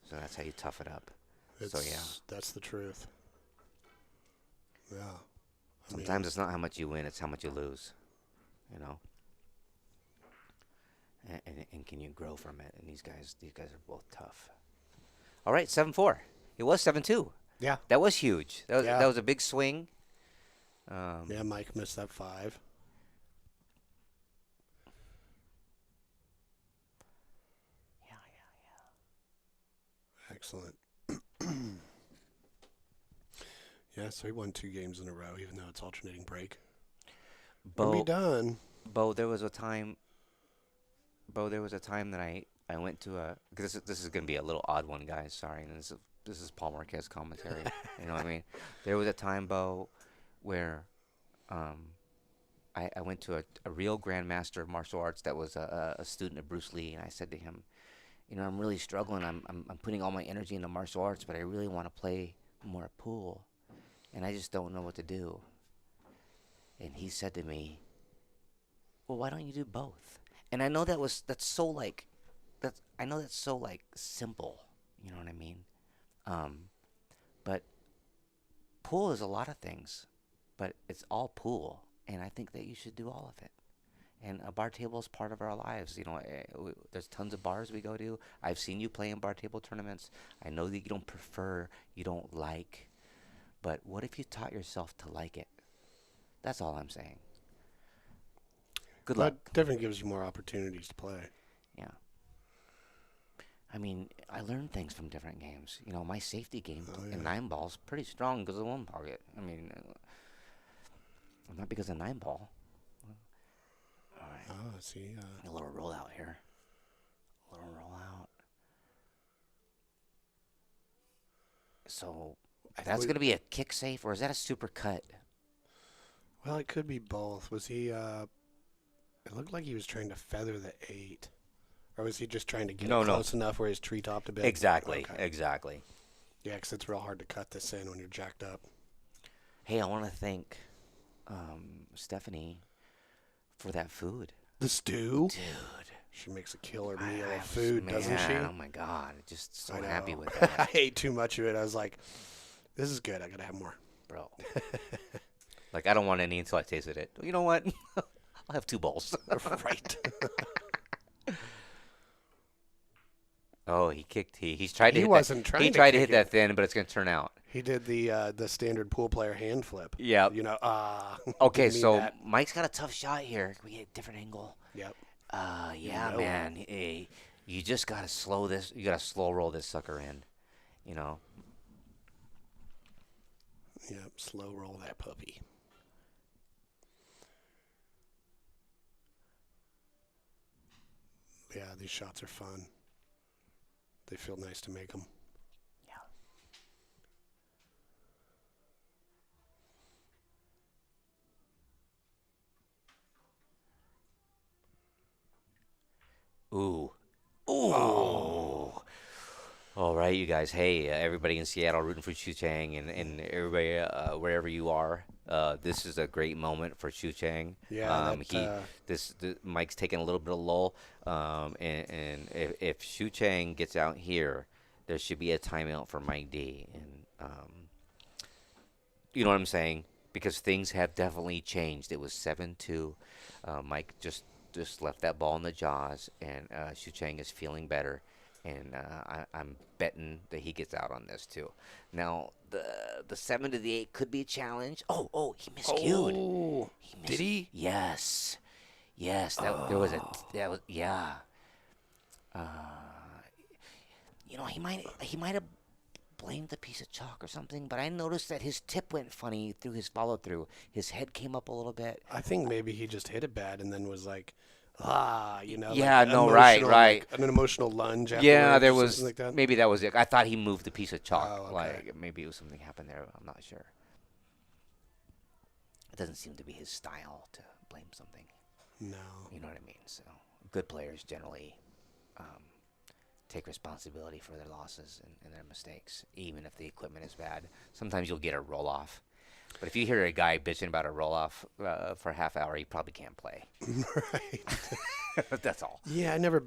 So that's how you tough it up. That's the truth. Yeah. Sometimes it's not how much you win; it's how much you lose. You know. And can you grow from it? And these guys are both tough. All right, 7-4. It was 7-2. Yeah. That was huge. That was a big swing. Yeah, Mike missed that 5. Yeah. Excellent. Yeah, so he won 2 games in a row, even though it's alternating break. We'll be done. Bo, there was a time that I went to a, because this is going to be a little odd one, guys. Sorry. And this is Paul Marquez commentary. You know what I mean? There was a time, Bo, where I went to a real grandmaster of martial arts that was a student of Bruce Lee, and I said to him, I'm really struggling. I'm putting all my energy into martial arts, but I really want to play more pool, and I just don't know what to do. And he said to me, well, why don't you do both? And I know that's so simple, you know what I mean? But pool is a lot of things, but it's all pool, and I think that you should do all of it. And a bar table is part of our lives. There's tons of bars we go to. I've seen you play in bar table tournaments. I know that you don't prefer, you don't like, but what if you taught yourself to like it? That's all I'm saying. Good luck. That definitely gives you more opportunities to play. Yeah. I mean, I learned things from different games. My safety game in 9 ball's pretty strong because of 1 pocket. I mean, not because of 9 ball. All right. Oh, I see. A little rollout here. A little rollout. So that's going to be a kick safe, or is that a super cut? Well, it could be both. Was he? It looked like he was trying to feather the 8, or was he just trying to get it close enough where he's tree topped a bit? Exactly. Okay. Exactly. Yeah, because it's real hard to cut this in when you're jacked up. Hey, I want to thank Stephanie for that food. The stew? Dude. She makes a killer meal of food, doesn't she? Oh, my God. Just so I happy know. with I that, ate too much of it. I was like, this is good. I got to have more. bro. Like, I don't want any until I tasted it. You know what? I'll have 2 bowls. Right. Oh, he's tried to He hit wasn't that. trying He to tried to kick hit that it. thin, but it's going to turn out. He did the standard pool player hand flip. Yep. You know, Okay, didn't mean so that. Mike's got a tough shot here. Can we get a different angle? Yep. Yeah, No. man. Hey, you just got to slow this. You got to slow roll this sucker in. You know. Yep. Slow roll that puppy. Yeah, these shots are fun. They feel nice to make them. Ooh. Ooh. All right, you guys. Hey, everybody in Seattle rooting for Shucheng and everybody wherever you are. This is a great moment for Shucheng. Yeah, Mike's taking a little bit of lull. And if Shucheng gets out here, there should be a timeout for Mike D. And you know what I'm saying? Because things have definitely changed. It was 7-2. Mike just left that ball in the jaws, and Shucheng is feeling better. And I'm betting that he gets out on this too. Now the 7 to the 8 could be a challenge. Oh, he miscued. Oh, did he? Yes. There was yeah. You know, he might have blamed the piece of chalk or something, but I noticed that his tip went funny through his follow through. His head came up a little bit. I think maybe he just hit it bad and then was like, you know. Yeah, like no, emotional, right. Like an emotional lunge. Yeah, afterwards there or was something like that. maybe that was it. I thought he moved the piece of chalk. Oh, okay. Like maybe it was something happened there. I'm not sure. It doesn't seem to be his style to blame something. No. You know what I mean? So good players generally take responsibility for their losses and their mistakes, even if the equipment is bad. Sometimes you'll get a roll off. But if you hear a guy bitching about a roll off for a half hour, he probably can't play. Right. That's all. Yeah, I never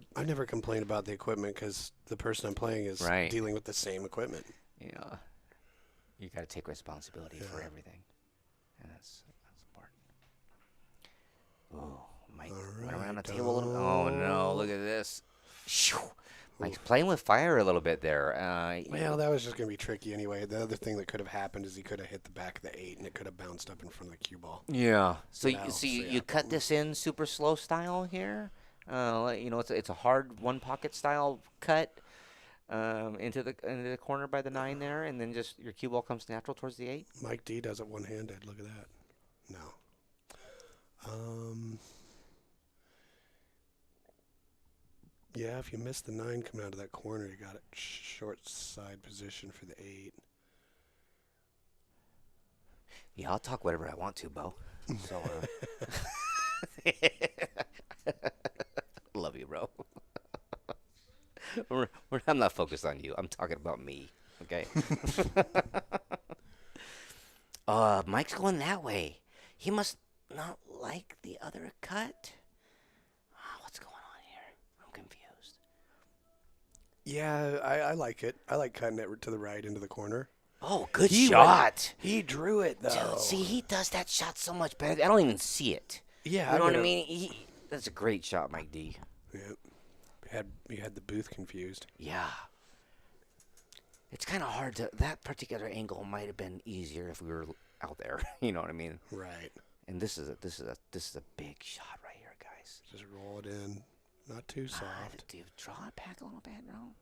complain about the equipment because the person I'm playing is Right. dealing with the same equipment. You know, you got to take responsibility for everything, and that's important. Oh, Mike went around the table a little. Oh no! Look at this. Shoo. Mike's playing with fire a little bit there. Well, that was just going to be tricky anyway. The other thing that could have happened is he could have hit the back of the 8 and it could have bounced up in front of the cue ball. Yeah. So You know, you cut this in super slow style here. You know, it's a hard one pocket style cut into the corner by the 9 there, and then just your cue ball comes natural towards the 8. Mike D does it one-handed. Look at that. No. Yeah, if you miss the 9 coming out of that corner, you got it short side position for the 8. Yeah, I'll talk whatever I want to, Bo. So, love you, bro. I'm not focused on you. I'm talking about me. Okay. Mike's going that way. He must not like the other cut. What's going on here? I'm confused. Yeah, I like it. I like cutting it to the right into the corner. Oh, good He shot. He drew it, though. Dude, see, he does that shot so much better. I don't even see it. Yeah, You know what I mean? That's a great shot, Mike D. Yeah. You had the booth confused. Yeah. It's kind of hard to. That particular angle might have been easier if we were out there. You know what I mean? Right. And this is a big shot right here, guys. Just roll it in. Not too soft. Do you draw it back a little bit? No.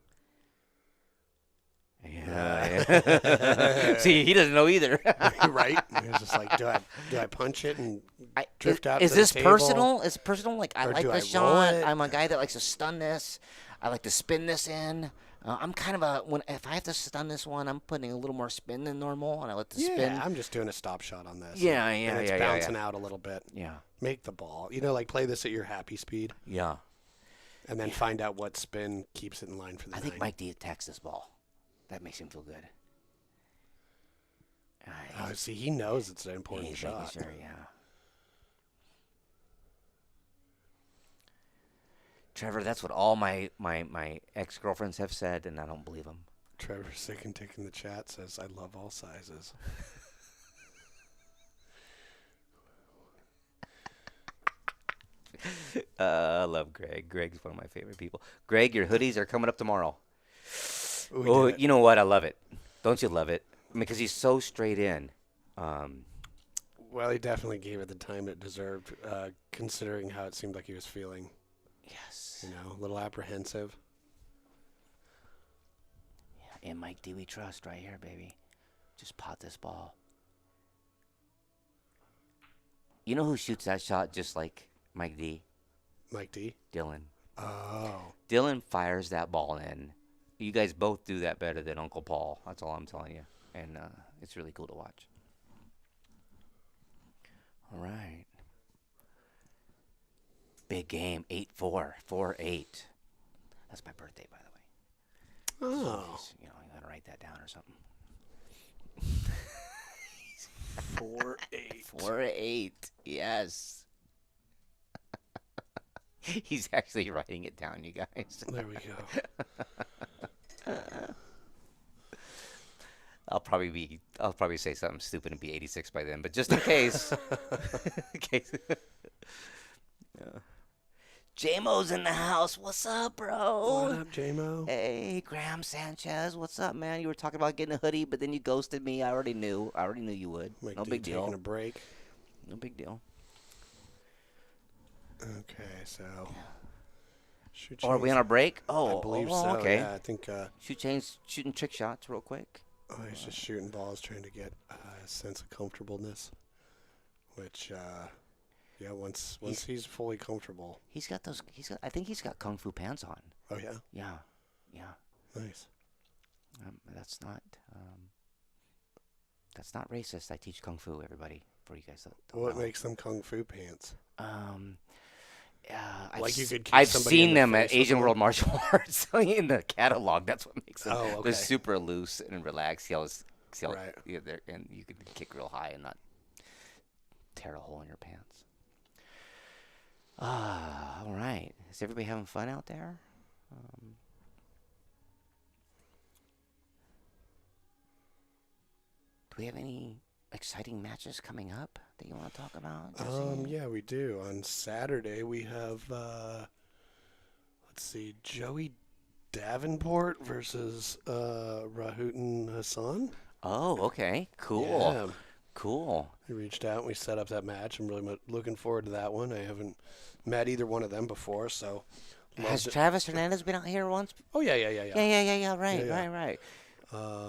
Yeah. See, he doesn't know either. Right? He's just like, do I punch it and drift out Is to the this table? personal? Is it personal? Like, I Or like do I this roll shot. it? I'm a guy that likes to stun this. I like to spin this in. I'm kind of if I have to stun this one, I'm putting a little more spin than normal, and I let the spin. Yeah, I'm just doing a stop shot on this. Yeah, And it's bouncing out a little bit. Yeah. Make the ball. You know, like play this at your happy speed, Yeah. and then find out what spin keeps it in line for the I think 9. Mike D attacks this ball. That makes him feel good. Oh, see, he knows it's an important He's shot. making sure, yeah. Trevor, that's what all my ex-girlfriends have said, and I don't believe them. Trevor Sick and Tick in the chat says, I love all sizes. I love Greg. Greg's one of my favorite people. Greg, your hoodies are coming up tomorrow. We Oh, did it. you know what? I love it. Don't you love it? I mean, because he's so straight in. Well, he definitely gave it the time it deserved, considering how it seemed like he was feeling. Yes. You know, a little apprehensive. Yeah, and Mike D, we trust right here, baby. Just pot this ball. You know who shoots that shot just like Mike D? Mike D? Dylan. Oh. Dylan fires that ball in. You guys both do that better than Uncle Paul. That's all I'm telling you. And it's really cool to watch. All right. Big game. 8-4. 4-8. That's my birthday, by the way. Oh. Just, you gotta write that down or something. 4-8. 4-8. Yes. He's actually writing it down, you guys. There we go. I'll probably say something stupid and be 86 by then, but just in case. In case. Yeah. J-Mo's in the house. What's up, bro? What up, J-Mo? Hey, Graham Sanchez. What's up, man? You were talking about getting a hoodie, but then you ghosted me. I already knew you would. Mike No D big deal. taking a break. No big deal. Okay, so. Oh, are we on a break? Oh, I believe so. Okay. Yeah, I think. Shucheng's shooting trick shots real quick. He's just shooting balls, trying to get a sense of comfortableness. Which, yeah, once he's fully comfortable. I think he's got kung fu pants on. Oh yeah. Yeah. Nice. That's not racist. I teach kung fu, everybody. For you guys that don't What know. makes them kung fu pants? Like you could kick I've somebody in seen the them at face with Asian one? World Martial Arts in the catalog. That's what makes them. Oh, okay. They're super loose and relaxed. Right. Yeah, and you can kick real high and not tear a hole in your pants. All right. Is everybody having fun out there? Do we have any exciting matches coming up that you want to talk about, Jesse? Yeah, we do. On Saturday we have let's see, Joey Davenport versus Rahutin Hassan. Oh, okay. Cool. Yeah. Cool. We reached out and we set up that match. I'm really looking forward to that one. I haven't met either one of them before, so. Has Travis Hernandez been out here once? Oh yeah. Yeah. Right, Yeah. right.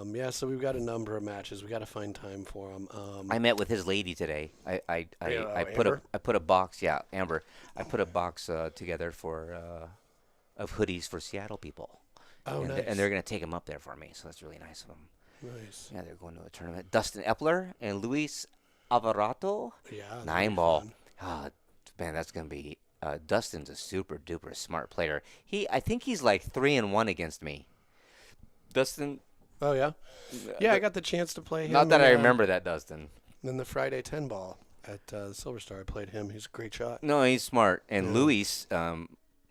Yeah, so we've got a number of matches. We got to find time for them. I met with his lady today. I Amber? put a box. Yeah, Amber. I put a box together for of hoodies for Seattle people. Oh, and, nice. And they're gonna take them up there for me, so that's really nice of them. Nice. Yeah, they're going to a tournament. Dustin Epler and Luis Alvarato. Yeah. that'd 9 be ball. fun. Oh, man, that's gonna be. Dustin's a super duper smart player. I think he's like 3-1 against me. Dustin. Oh yeah. Yeah, I got the chance to play him. Not that I remember that, Dustin. Then the Friday 10 ball at Silver Star, I played him. He's a great shot. No, he's smart. And Yeah.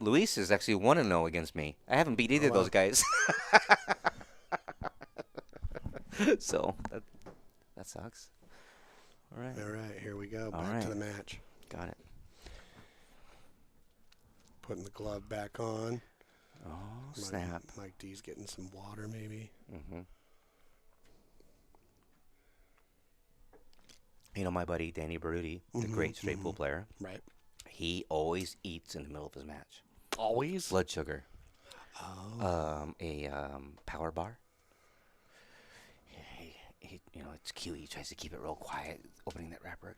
Luis is actually 1-0 against me. I haven't beat either of wow. those guys. So that sucks. All right. All right, here we go. All Back to right. the match. Got it. Putting the glove back on. Oh, snap. Mike D's getting some water, maybe. Mm-hmm. You know, my buddy Danny Baruti, the great straight pool player, Right. he always eats in the middle of his match. Always? Blood sugar. Oh. A power bar. He, it's cute. He tries to keep it real quiet, opening that wrapper.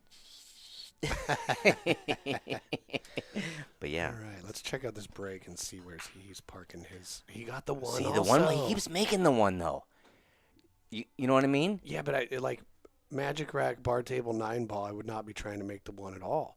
But yeah. All right, let's check out this break and see where he's parking his. He got the one. See, also. the one, he keeps making the one, though. You know what I mean? Yeah, but like Magic Rack Bar Table 9 ball, I would not be trying to make the one at all.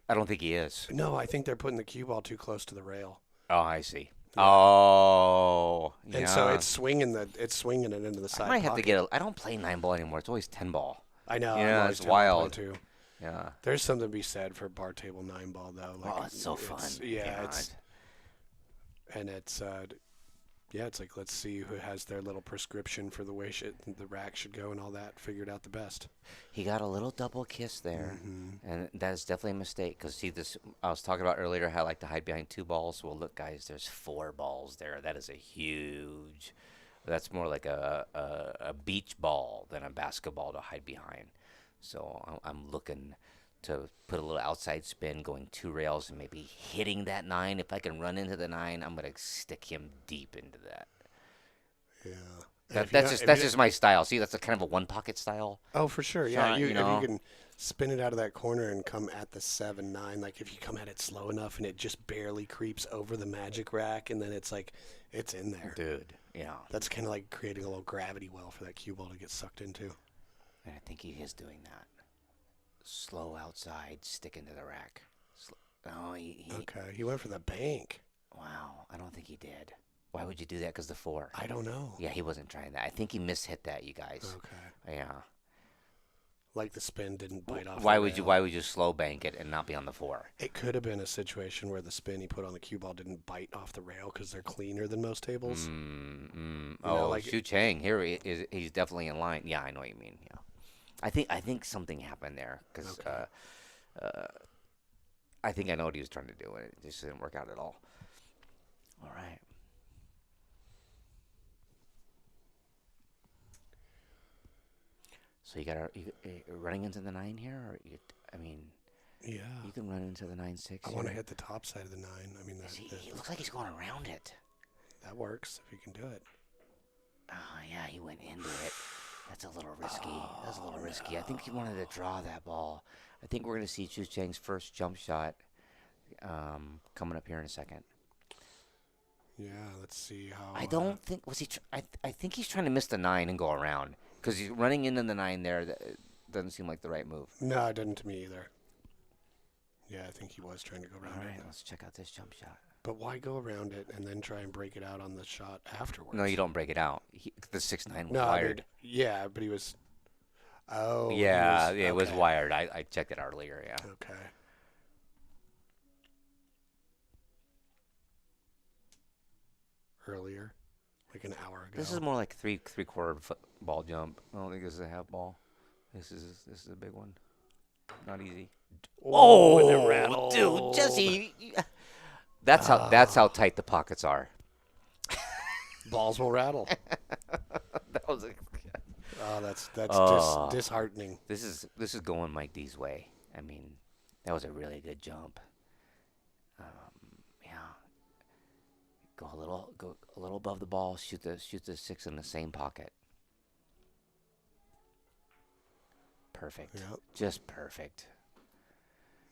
I don't think he is. No, I think they're putting the cue ball too close to the rail. Oh, I see. Oh, yeah. And so it's swinging it into the side I might have to pocket. get I don't play 9 ball anymore. It's always 10 ball. I know. I'm Yeah, always it's tempted to play wild. too. Yeah. There's something to be said for bar table 9-ball though. Like, Oh, it's so fun. Yeah, God. it's yeah, it's like let's see who has their little prescription for the way the rack should go and all that figured out the best. He got a little double kiss there, Mm-hmm. and that is definitely a mistake. Because see, this I was talking about earlier how I like to hide behind 2 balls. Well, look, guys, there's 4 balls there. That is a huge. That's more like a beach ball than a basketball to hide behind. So I'm looking to put a little outside spin, going 2 rails, and maybe hitting that 9. If I can run into the 9, I'm gonna stick him deep into that. Yeah. That's just my style. See, that's a kind of a 1 pocket style. Oh, for sure. Yeah, Shot, if you you know. can spin it out of that corner and come at the 7-9, like if you come at it slow enough and it just barely creeps over the magic rack, and then it's like it's in there. Dude, yeah. That's kind of like creating a little gravity well for that cue ball to get sucked into. And I think he is doing that. Slow outside, stick into the rack. Oh, Okay, he went for the bank. Wow, I don't think he did. Why would you do that? Because the 4. I don't know. Yeah, he wasn't trying that. I think he mishit that, you guys. Okay. Yeah. Like the spin didn't bite off. Why the would you? rail. Why would you slow bank it and not be on the 4? It could have been a situation where the spin he put on the cue ball didn't bite off the rail because they're cleaner than most tables. Oh, like- Shucheng here he is. He's definitely in line. Yeah, I know what you mean. Yeah, I think something happened there because I think I know what he was trying to do, and it just didn't work out at all. All right. So you running into the 9 here, or I mean, Yeah. you can run into the 9-6. I want to hit the top side of the 9. I mean, He looks like he's going around it. that works if you can do it. Oh yeah, he went into it. That's a little risky. That's a little risky. I think he wanted to draw that ball. I think we're gonna see Chu Cheng's first jump shot coming up here in a second. Yeah, let's see how. I don't think was he. I think he's trying to miss the 9 and go around because he's running into the 9 there. That doesn't seem like the right move. No, it didn't to me either. Yeah, I think he was trying to go around All right, it. let's check out this jump shot. But why go around it and then try and break it out on the shot afterwards? No, you don't break it out. The 6-9 was No, wired. yeah, but he was. Oh. Yeah, he it was okay. wired. I checked it earlier. Yeah. Okay. Earlier, like an hour ago. This is more like three-quarter ball jump. I don't think this is a half ball. This is a big one. Not easy. Oh, and it rattled. Dude, Jesse. That's how tight the pockets are. Balls will rattle. That was That's Oh. disheartening. this is going Mike D's way. I mean, that was a really good jump. Yeah. Go a little above the ball. Shoot the 6 in the same pocket. Perfect. Yep. Just perfect.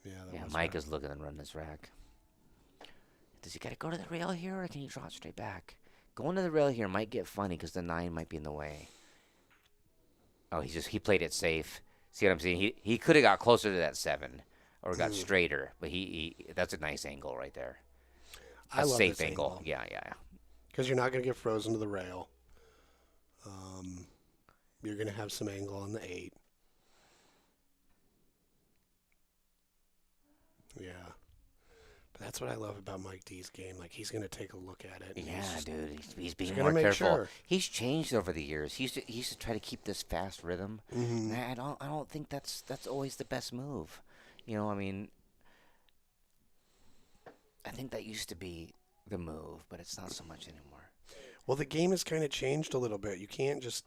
Yeah. That Yeah, was Mike right. is looking and run this rack. Does he got to go to the rail here, or can he draw it straight back? Going to the rail here might get funny because the 9 might be in the way. Oh, he played it safe. See what I'm saying? He could have got closer to that 7 or got straighter, but he that's a nice angle right there. I A love safe this angle. Yeah. Because you're not going to get frozen to the rail. You're going to have some angle on the 8. Yeah. But that's what I love about Mike D's game. Like, he's going to take a look at it. And Yeah, dude. He's being gonna more make careful. sure. He's changed over the years. He used to try to keep this fast rhythm. Mhm. And I don't think that's always the best move. You know, I mean, I think that used to be the move, but it's not so much anymore. Well, the game has kind of changed a little bit. You can't just,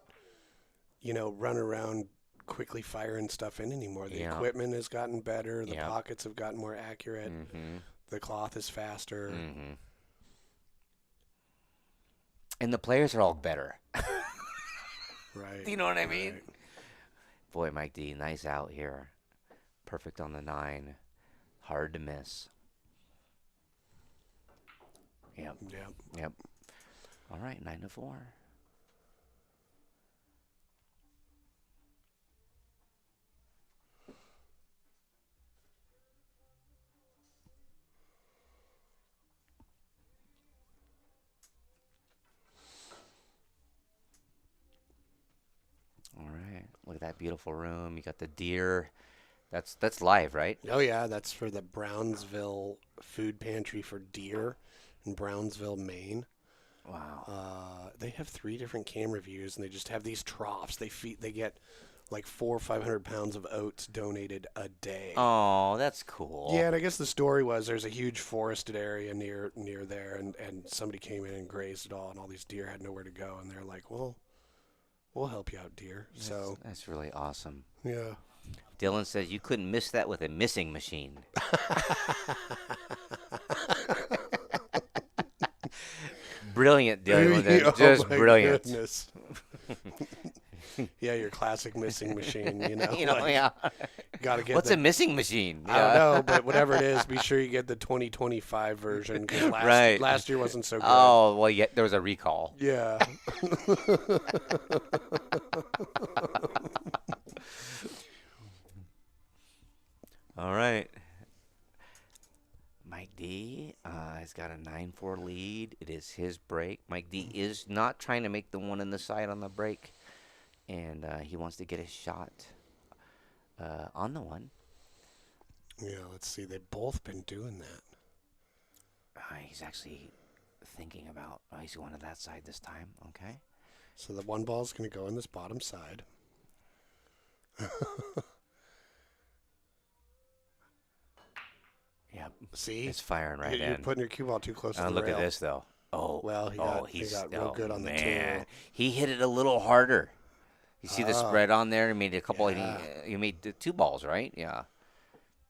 run around quickly firing stuff in anymore. The Yeah. equipment has gotten better. The Yeah. pockets have gotten more accurate. Mm-hmm. The cloth is faster. Mm-hmm. And the players are all better. Right. You know what I mean? Right. Boy, Mike D, nice out here. Perfect on the 9. Hard to miss. Yep. Yeah. All right, 9-4. All right. Look at that beautiful room. You got the deer. That's live, right? Oh yeah, that's for the Brownsville Food Pantry for Deer in Brownsville, Maine. Wow. They have 3 different camera views, and they just have these troughs. They get like 400 or 500 pounds of oats donated a day. Oh, that's cool. Yeah, and I guess the story was there's a huge forested area near there, and somebody came in and grazed it all, and all these deer had nowhere to go, and they're like, well, we'll help you out, deer. So That's really awesome. yeah. Dylan says you couldn't miss that with a missing machine. Brilliant, Dylan. Oh Just my brilliant. goodness. Yeah, your classic missing machine. Yeah. Got to get. What's a missing machine? I don't know, but whatever it is, be sure you get the 2025 version because Right. last year wasn't so good. Oh, well, yeah, there was a recall. Yeah. All right. Mike D has got a 9-4 lead. It is his break. Mike D is not trying to make the one in the side on the break, and he wants to get a shot on the one. Yeah, let's see. They've both been doing that. He's actually thinking about, he's going to that side this time. Okay. So the one ball's going to go in this bottom side. Yep. See? It's firing right You're in. putting your cue ball too close to the Look rail. at this, though. Oh, Well, he got real good on the man. two. He hit it a little harder. You see the spread on there? He made a couple. Yeah. He made 2 balls, right? Yeah.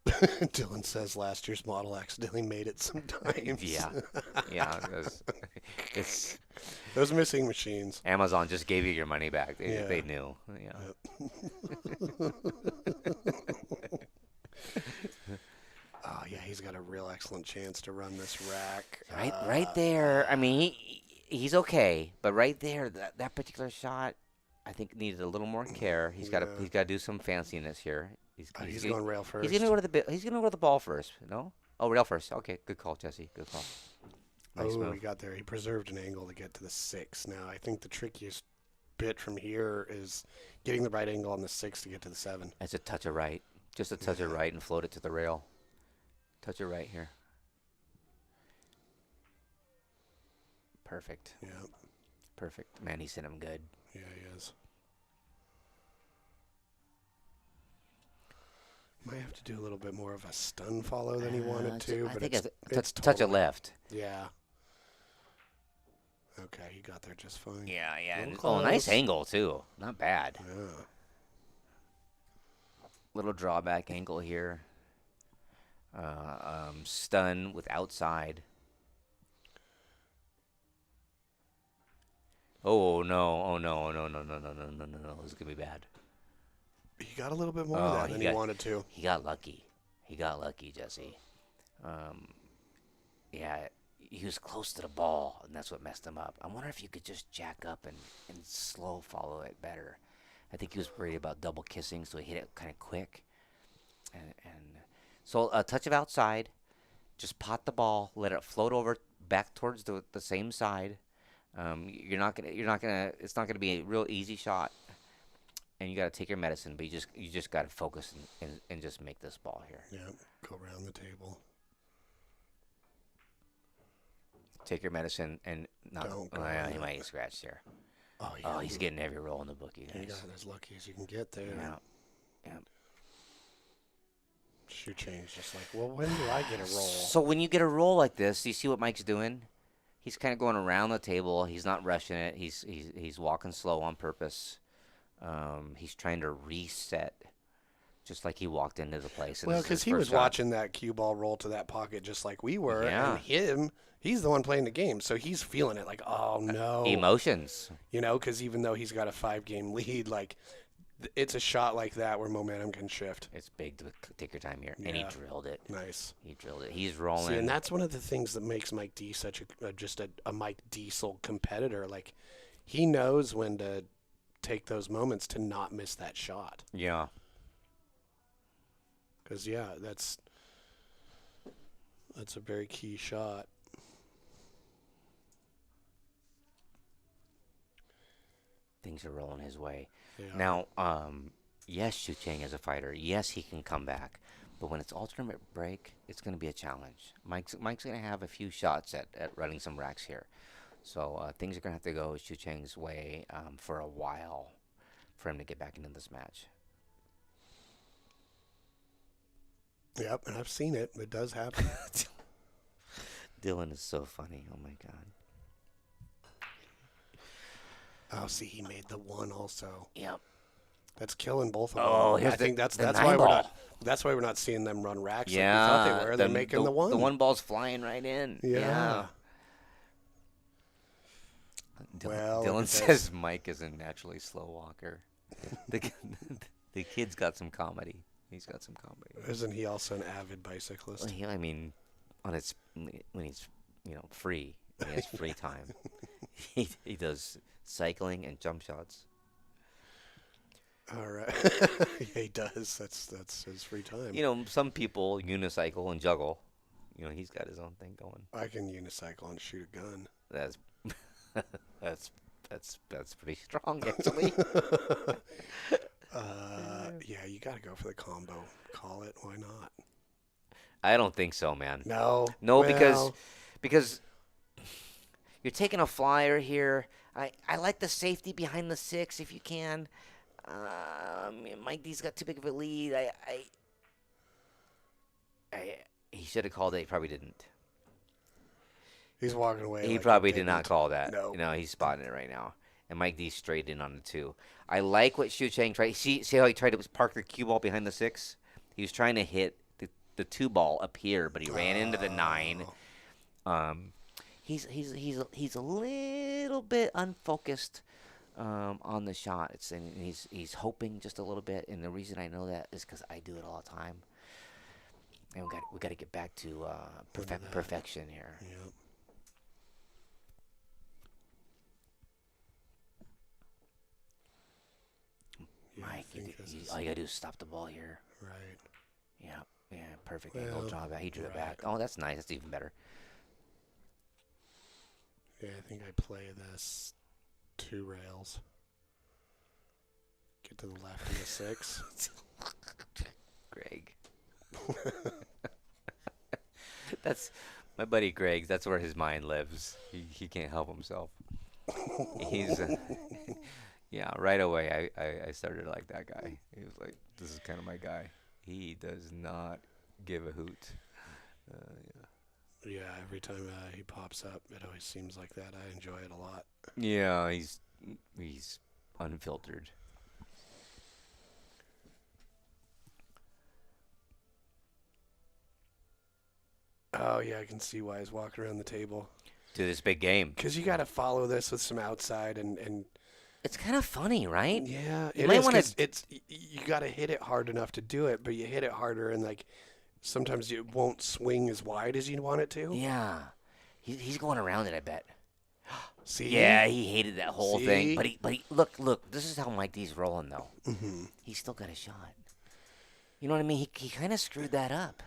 Dylan says last year's model accidentally made it sometimes. Yeah. Yeah. It's Those missing machines. Amazon just gave you your money back. Yeah. They knew. Yeah. Oh, yeah, he's got a real excellent chance to run this rack. Right there. I mean, he's okay, but right there, that particular shot, I think needed a little more care. He's got to do some fanciness here. He's going rail first. He's gonna go to the ball first. No? Oh, rail first. Okay, good call, Jesse. Good call. Nice move. He got there. He preserved an angle to get to the 6. Now, I think the trickiest bit from here is getting the right angle on the 6 to get to the 7. It's a touch of right. Just a touch of right and float it to the rail. Touch of right here. Perfect. Yeah. Perfect. Man, he's hit him good. Yeah, he is. Might have to do a little bit more of a stun follow than he wanted to, I but think it's touch totally, of left. Yeah. Okay, he got there just fine. Yeah. And, Close. nice angle, too. Not bad. Yeah. Little drawback angle here. Stun with outside. Oh no! This is gonna be bad. He got a little bit more of that than he wanted to. He got lucky. Jesse. Yeah, he was close to the ball, and that's what messed him up. I wonder if you could just jack up and slow follow it better. I think he was worried about double kissing, so he hit it kind of quick. And so a touch of outside, just pot the ball, let it float over back towards the same side. It's not gonna be a real easy shot, and you got to take your medicine. But you just got to focus and just make this ball here. Yeah, go around the table. Take your medicine and not. Don't go Yeah, on he it. might get scratched here. Oh, yeah. Oh, he's getting every roll in the book, you He guys. got as lucky as you can get there. Yeah. Shucheng's just like, well, when do I get a roll? So when you get a roll like this, you see what Mike's doing? He's kind of going around the table. He's not rushing it. He's walking slow on purpose. He's trying to reset, just like he walked into the place. Well, because he was watching that cue ball roll to that pocket just like we were. Yeah. And he's the one playing the game. So he's feeling it like, oh, no. Emotions. Because even though he's got a 5-game lead, like, it's a shot like that where momentum can shift. It's big to take your time here. And he Yeah. drilled it. Nice. He drilled it. He's rolling. See, and that's one of the things that makes Mike D such a Mike Diesel competitor. Like, he knows when to take those moments to not miss that shot. Yeah. Because, that's a very key shot. things are rolling his way. Yeah. Now, yes, Shucheng is a fighter. Yes, he can come back. But when it's alternate break, it's going to be a challenge. Mike's going to have a few shots at running some racks here. So things are going to have to go Shucheng's way for a while for him to get back into this match. Yep, and I've seen it. It does happen. Dylan is so funny. Oh, my God. Oh, see, he made the one also. Yep. That's killing both of them. Oh, here's I think the that's nine why we're ball. not. That's why we're not seeing them run racks like we Yeah. thought they were. They're making the one. The one ball's flying right in. Yeah. Well, Dylan look at says Mike is a naturally slow walker. The kid's got some comedy. He's got some comedy. Isn't he also an avid bicyclist? Well, I mean, when he's free, when he has free time, he does cycling and jump shots. All right. Yeah, he does. That's his free time. Some people unicycle and juggle. He's got his own thing going. I can unicycle and shoot a gun. That's that's pretty strong, actually. Yeah, you got to go for the combo. Call it. Why not? I don't think so, man. No. No, Well, because you're taking a flyer here. I like the safety behind the 6 if you can. Mike D's got too big of a lead. He should have called it. He probably didn't. he's walking away. He like probably he did not didn't. call that. No. He's spotting it right now. And Mike D's straight in on the 2. I like what Shucheng tried. See how he tried to park the cue ball behind the 6? He was trying to hit the 2 ball up here, but he ran into the 9. He's a little bit unfocused on the shot. He's hoping just a little bit, and the reason I know that is because I do it all the time. And we got to get back to perfection here. Yep. Yeah, I Mike, think this is all you gotta do is stop the ball here. right. Yeah, perfect angle Well, draw back. He drew it right. back. Oh, that's nice. That's even better. Yeah, I think I play this 2 rails. Get to the left of the 6. Greg. That's my buddy Greg. That's where his mind lives. He can't help himself. He's yeah. Right away, I started to like that guy. He was like, this is kind of my guy. He does not give a hoot. Yeah, every time he pops up, it always seems like that. I enjoy it a lot. Yeah, he's unfiltered. Oh, yeah, I can see why he's walking around the table. To this big game. Because you got to follow this with some outside and It's kind of funny, right? yeah, You it might is. wanna- 'Cause you got to hit it hard enough to do it, but you hit it harder and like sometimes it won't swing as wide as you want it to. Yeah. He's going around it, I bet. See? Yeah, he hated that whole thing. See? But he look. This is how Mike D's rolling though. Mm-hmm. He's still got a shot. You know what I mean? He kind of screwed that up.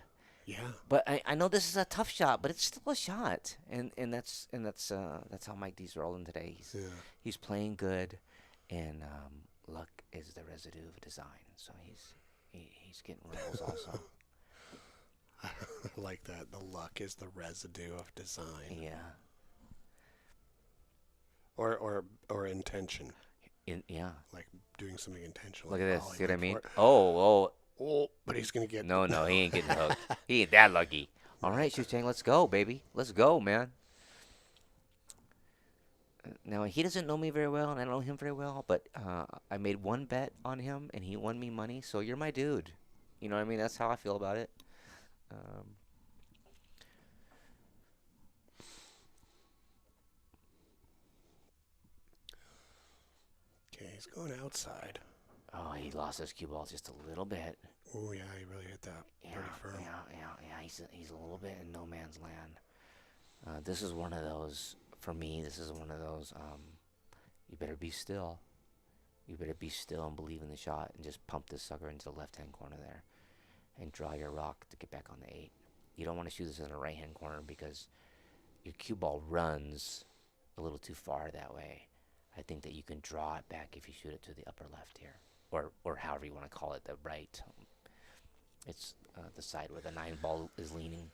Yeah. But I know this is a tough shot, but it's still a shot, and that's how Mike D's rolling today. He's playing good, and luck is the residue of design. So he's getting rolls also. I like that. The luck is the residue of design. Yeah. Or intention. Yeah. Like doing something intentional. Look at this. Oh, he See what I went mean? for it. Oh. Oh, but he's going to get... No, he ain't getting hooked. He ain't that lucky. All right, Shucheng, let's go, baby. Let's go, man. Now, he doesn't know me very well, and I don't know him very well, but I made one bet on him, and he won me money, so you're my dude. You know what I mean? That's how I feel about it. Okay, he's going outside. Oh, he lost his cue ball just a little bit. Oh, yeah, he really hit that pretty firm. Yeah. He's a little bit in no man's land. This is one of those, for me, you better be still. You better be still and believe in the shot and just pump this sucker into the left-hand corner there and draw your rock to get back on the 8. You don't want to shoot this in the right-hand corner because your cue ball runs a little too far that way. I I think that you can draw it back if you shoot it to the upper left here, or however you want to call it, the right. It's the side where the 9 ball is leaning.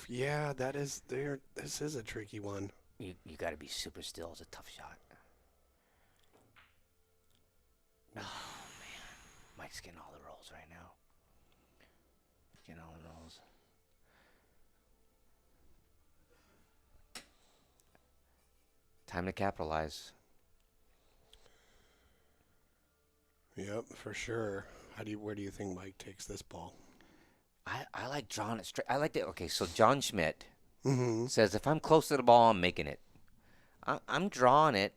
Yeah, that is there. This is a tricky one. You got to be super still. It's a tough shot. Oh man, Mike's getting all the rolls right now. Getting all the rolls. Time to capitalize. Yep, for sure. Where do you think Mike takes this ball? I like drawing it straight. I like that. Okay, so John Schmidt Mm-hmm. says if I'm close to the ball, I'm making it. I'm drawing it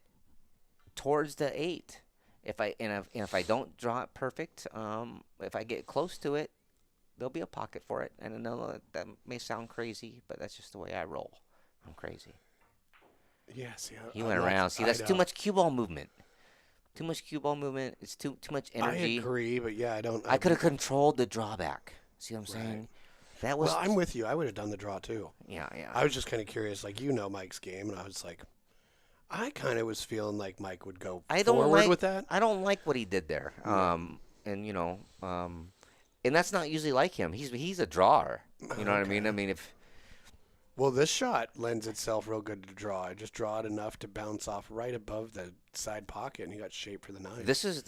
towards the 8. If I don't draw it perfect, if I get close to it, there'll be a pocket for it. And I know that may sound crazy, but that's just the way I roll. I'm crazy. Yeah, see, He went around. See, that's too much cue ball movement. Too much cue ball movement. It's too much energy. I agree, but yeah, I don't. I could have controlled the drawback. See what I'm saying? That was. Well, I'm with you. I would have done the draw too. Yeah. I was just kind of curious, like Mike's game, and I was like, I kind of was feeling like Mike would go forward with that. I don't like what he did there. And and that's not usually like him. He's a drawer. You know what I mean? I mean, if. Well, this shot lends itself real good to draw. I just draw it enough to bounce off right above the side pocket, and he got shaped for the 9. This is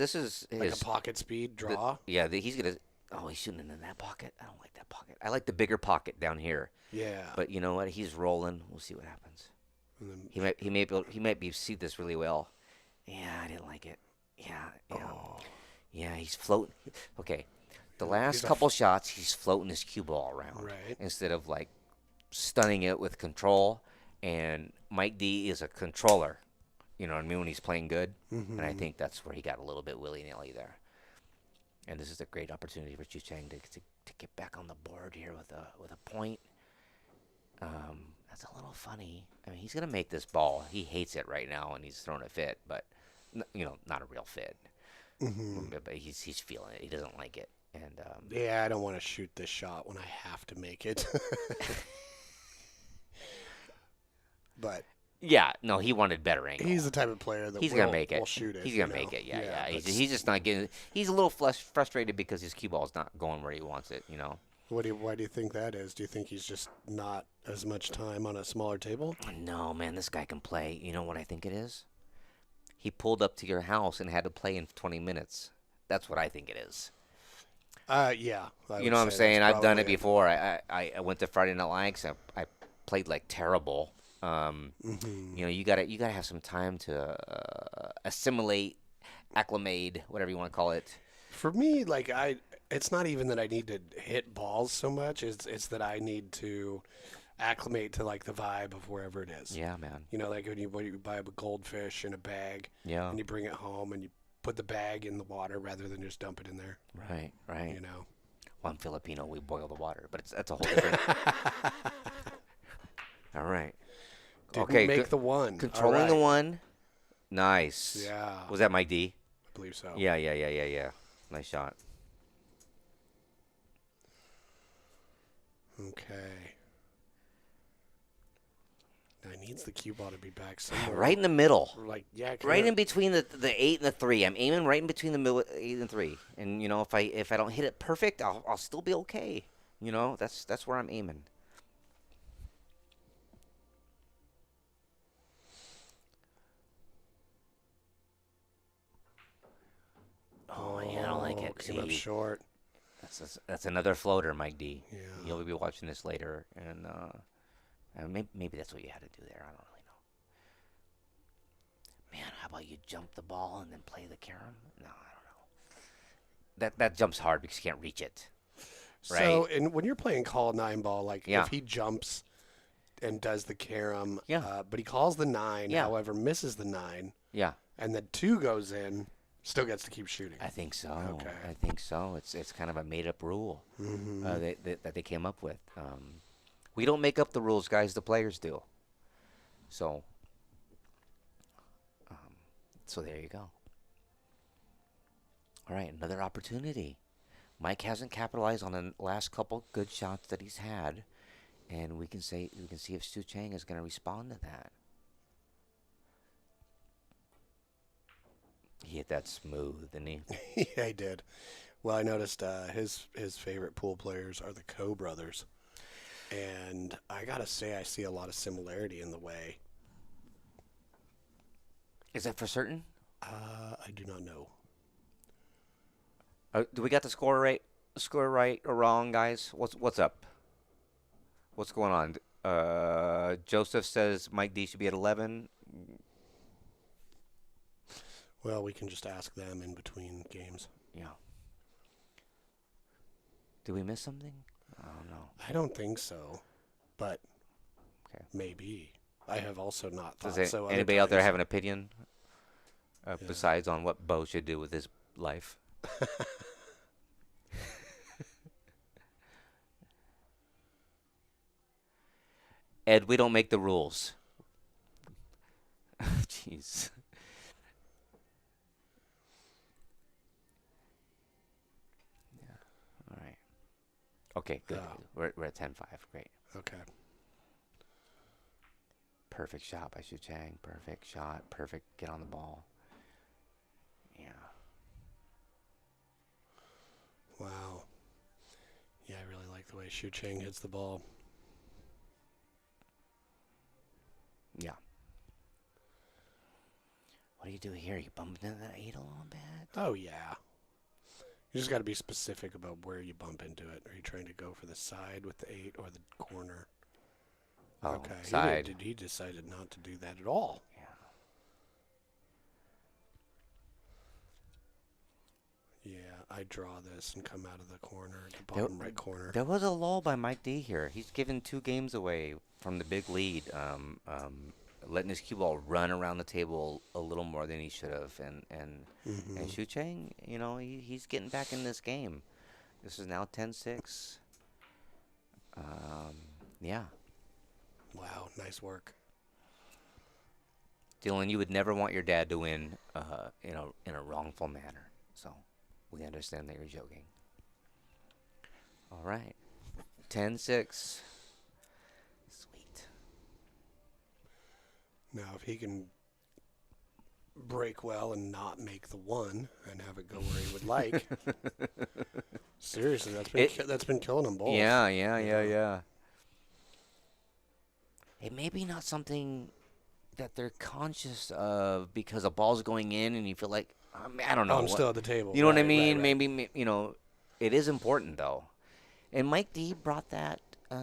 like his a pocket speed draw. he's gonna. Oh, he's shooting in that pocket. I don't like that pocket. I like the bigger pocket down here. Yeah. But you know what? He's rolling. We'll see what happens. He might be see this really well. Yeah, I didn't like it. Yeah. Oh. Yeah, he's floating. Okay, the last couple shots, he's floating his cue ball around Right. instead of like stunning it with control. And Mike D is a controller. You know what I mean, when he's playing good. Mm-hmm. And I think that's where he got a little bit willy-nilly there. And this is a great opportunity for Shucheng to get back on the board here with a point. That's a little funny. I mean, he's gonna make this ball. He hates it right now, and he's throwing a fit, but not a real fit. Mm-hmm. But he's feeling it. He doesn't like it, and Yeah, I don't want to shoot this shot when I have to make it. But yeah, no, he wanted better angle. he's the type of player that He's gonna make it. will shoot it. He's gonna make it. Yeah. but He's just not getting. He's a little frustrated because his cue ball's not going where he wants it. why do you think that is? Do you think he's just not as much time on a smaller table? No, man, this guy can play. You know what I think it is? He pulled up to your house and had to play in 20 minutes. That's what I think it is. Yeah. You know what I'm saying? I've done it before. I went to Friday Night Lights. I played like terrible. You gotta have some time to assimilate, acclimate, whatever you want to call it. For me, it's not even that I need to hit balls so much. It's that I need to acclimate to like the vibe of wherever it is. Yeah, man. Like when you buy a goldfish in a bag, Yeah. and you bring it home and you put the bag in the water rather than just dump it in there. Right. Well, I'm Filipino. We boil the water, but that's a whole different. All right. Didn't make the one. Controlling the one. Nice. Yeah. Was that Mike D? I believe so. Yeah. Nice shot. Okay. Now he needs the cue ball to be back somewhere. Right in the middle. Right in between the 8 and the 3. I'm aiming right in between the middle 8 and 3. And if I don't hit it perfect, I'll still be okay. That's where I'm aiming. Oh yeah, I don't like it. Came up short. That's another floater, Mike D. Yeah. You'll be watching this later, and maybe that's what you had to do there. I don't really know. Man, how about you jump the ball and then play the carom? No, I don't know. That jumps hard because you can't reach it. Right? So, and when you're playing call 9 ball, Yeah. if he jumps and does the carom, Yeah. But he calls the 9, Yeah. however, misses the 9, Yeah, and then 2 goes in, still gets to keep shooting. I think so. Okay. I think so. It's kind of a made up rule Mm-hmm. that they came up with. We don't make up the rules, guys. The players do. So there you go. All right, another opportunity. Mike hasn't capitalized on the last couple good shots that he's had, and we can see if Shucheng is going to respond to that. He hit that smooth, didn't he? Yeah, he did. Well, I noticed his favorite pool players are the Coe brothers, and I gotta say I see a lot of similarity in the way. Is that for certain? I do not know. Do we got the score right? Score right or wrong, guys? What's up? What's going on? Joseph says Mike D should be at 11. Well, we can just ask them in between games. Yeah. Did we miss something? I don't know. I don't think so, but Okay. maybe. I have also not Does thought so. Other anybody out there times. have an opinion Yeah. besides on what Bo should do with his life? Ed, we don't make the rules. Jeez. Yeah. All right. Okay, good. Oh. We're at 10-5. Great. Okay. Perfect shot by Shucheng. Perfect shot. Perfect get on the ball. Yeah. Wow. Yeah, I really like the way Shucheng hits the ball. Yeah. What do you do here? You bump into that 8 a little bit? Oh, yeah. You just got to be specific about where you bump into it. Are you trying to go for the side with the 8 or the corner? Oh, Okay. side. He decided not to do that at all. Yeah. Yeah, I draw this and come out of the corner, the bottom right corner. There was a lull by Mike D here. He's given 2 games away from the big lead, letting his cue ball run around the table a little more than he should have. And Shucheng, you know, he's getting back in this game. This is now 10-6. Yeah. Wow, nice work. Dylan, you would never want your dad to win in a wrongful manner. So we understand that you're joking. All right. 10-6. Sweet. Now, if he can break well and not make the 1 and have it go where he would like, seriously, that's been killing them both. Yeah. It may be not something that they're conscious of because a ball's going in and you feel like, I don't know. I'm still at the table. You know what I Right, mean? right. Maybe, it is important, though. And Mike D brought that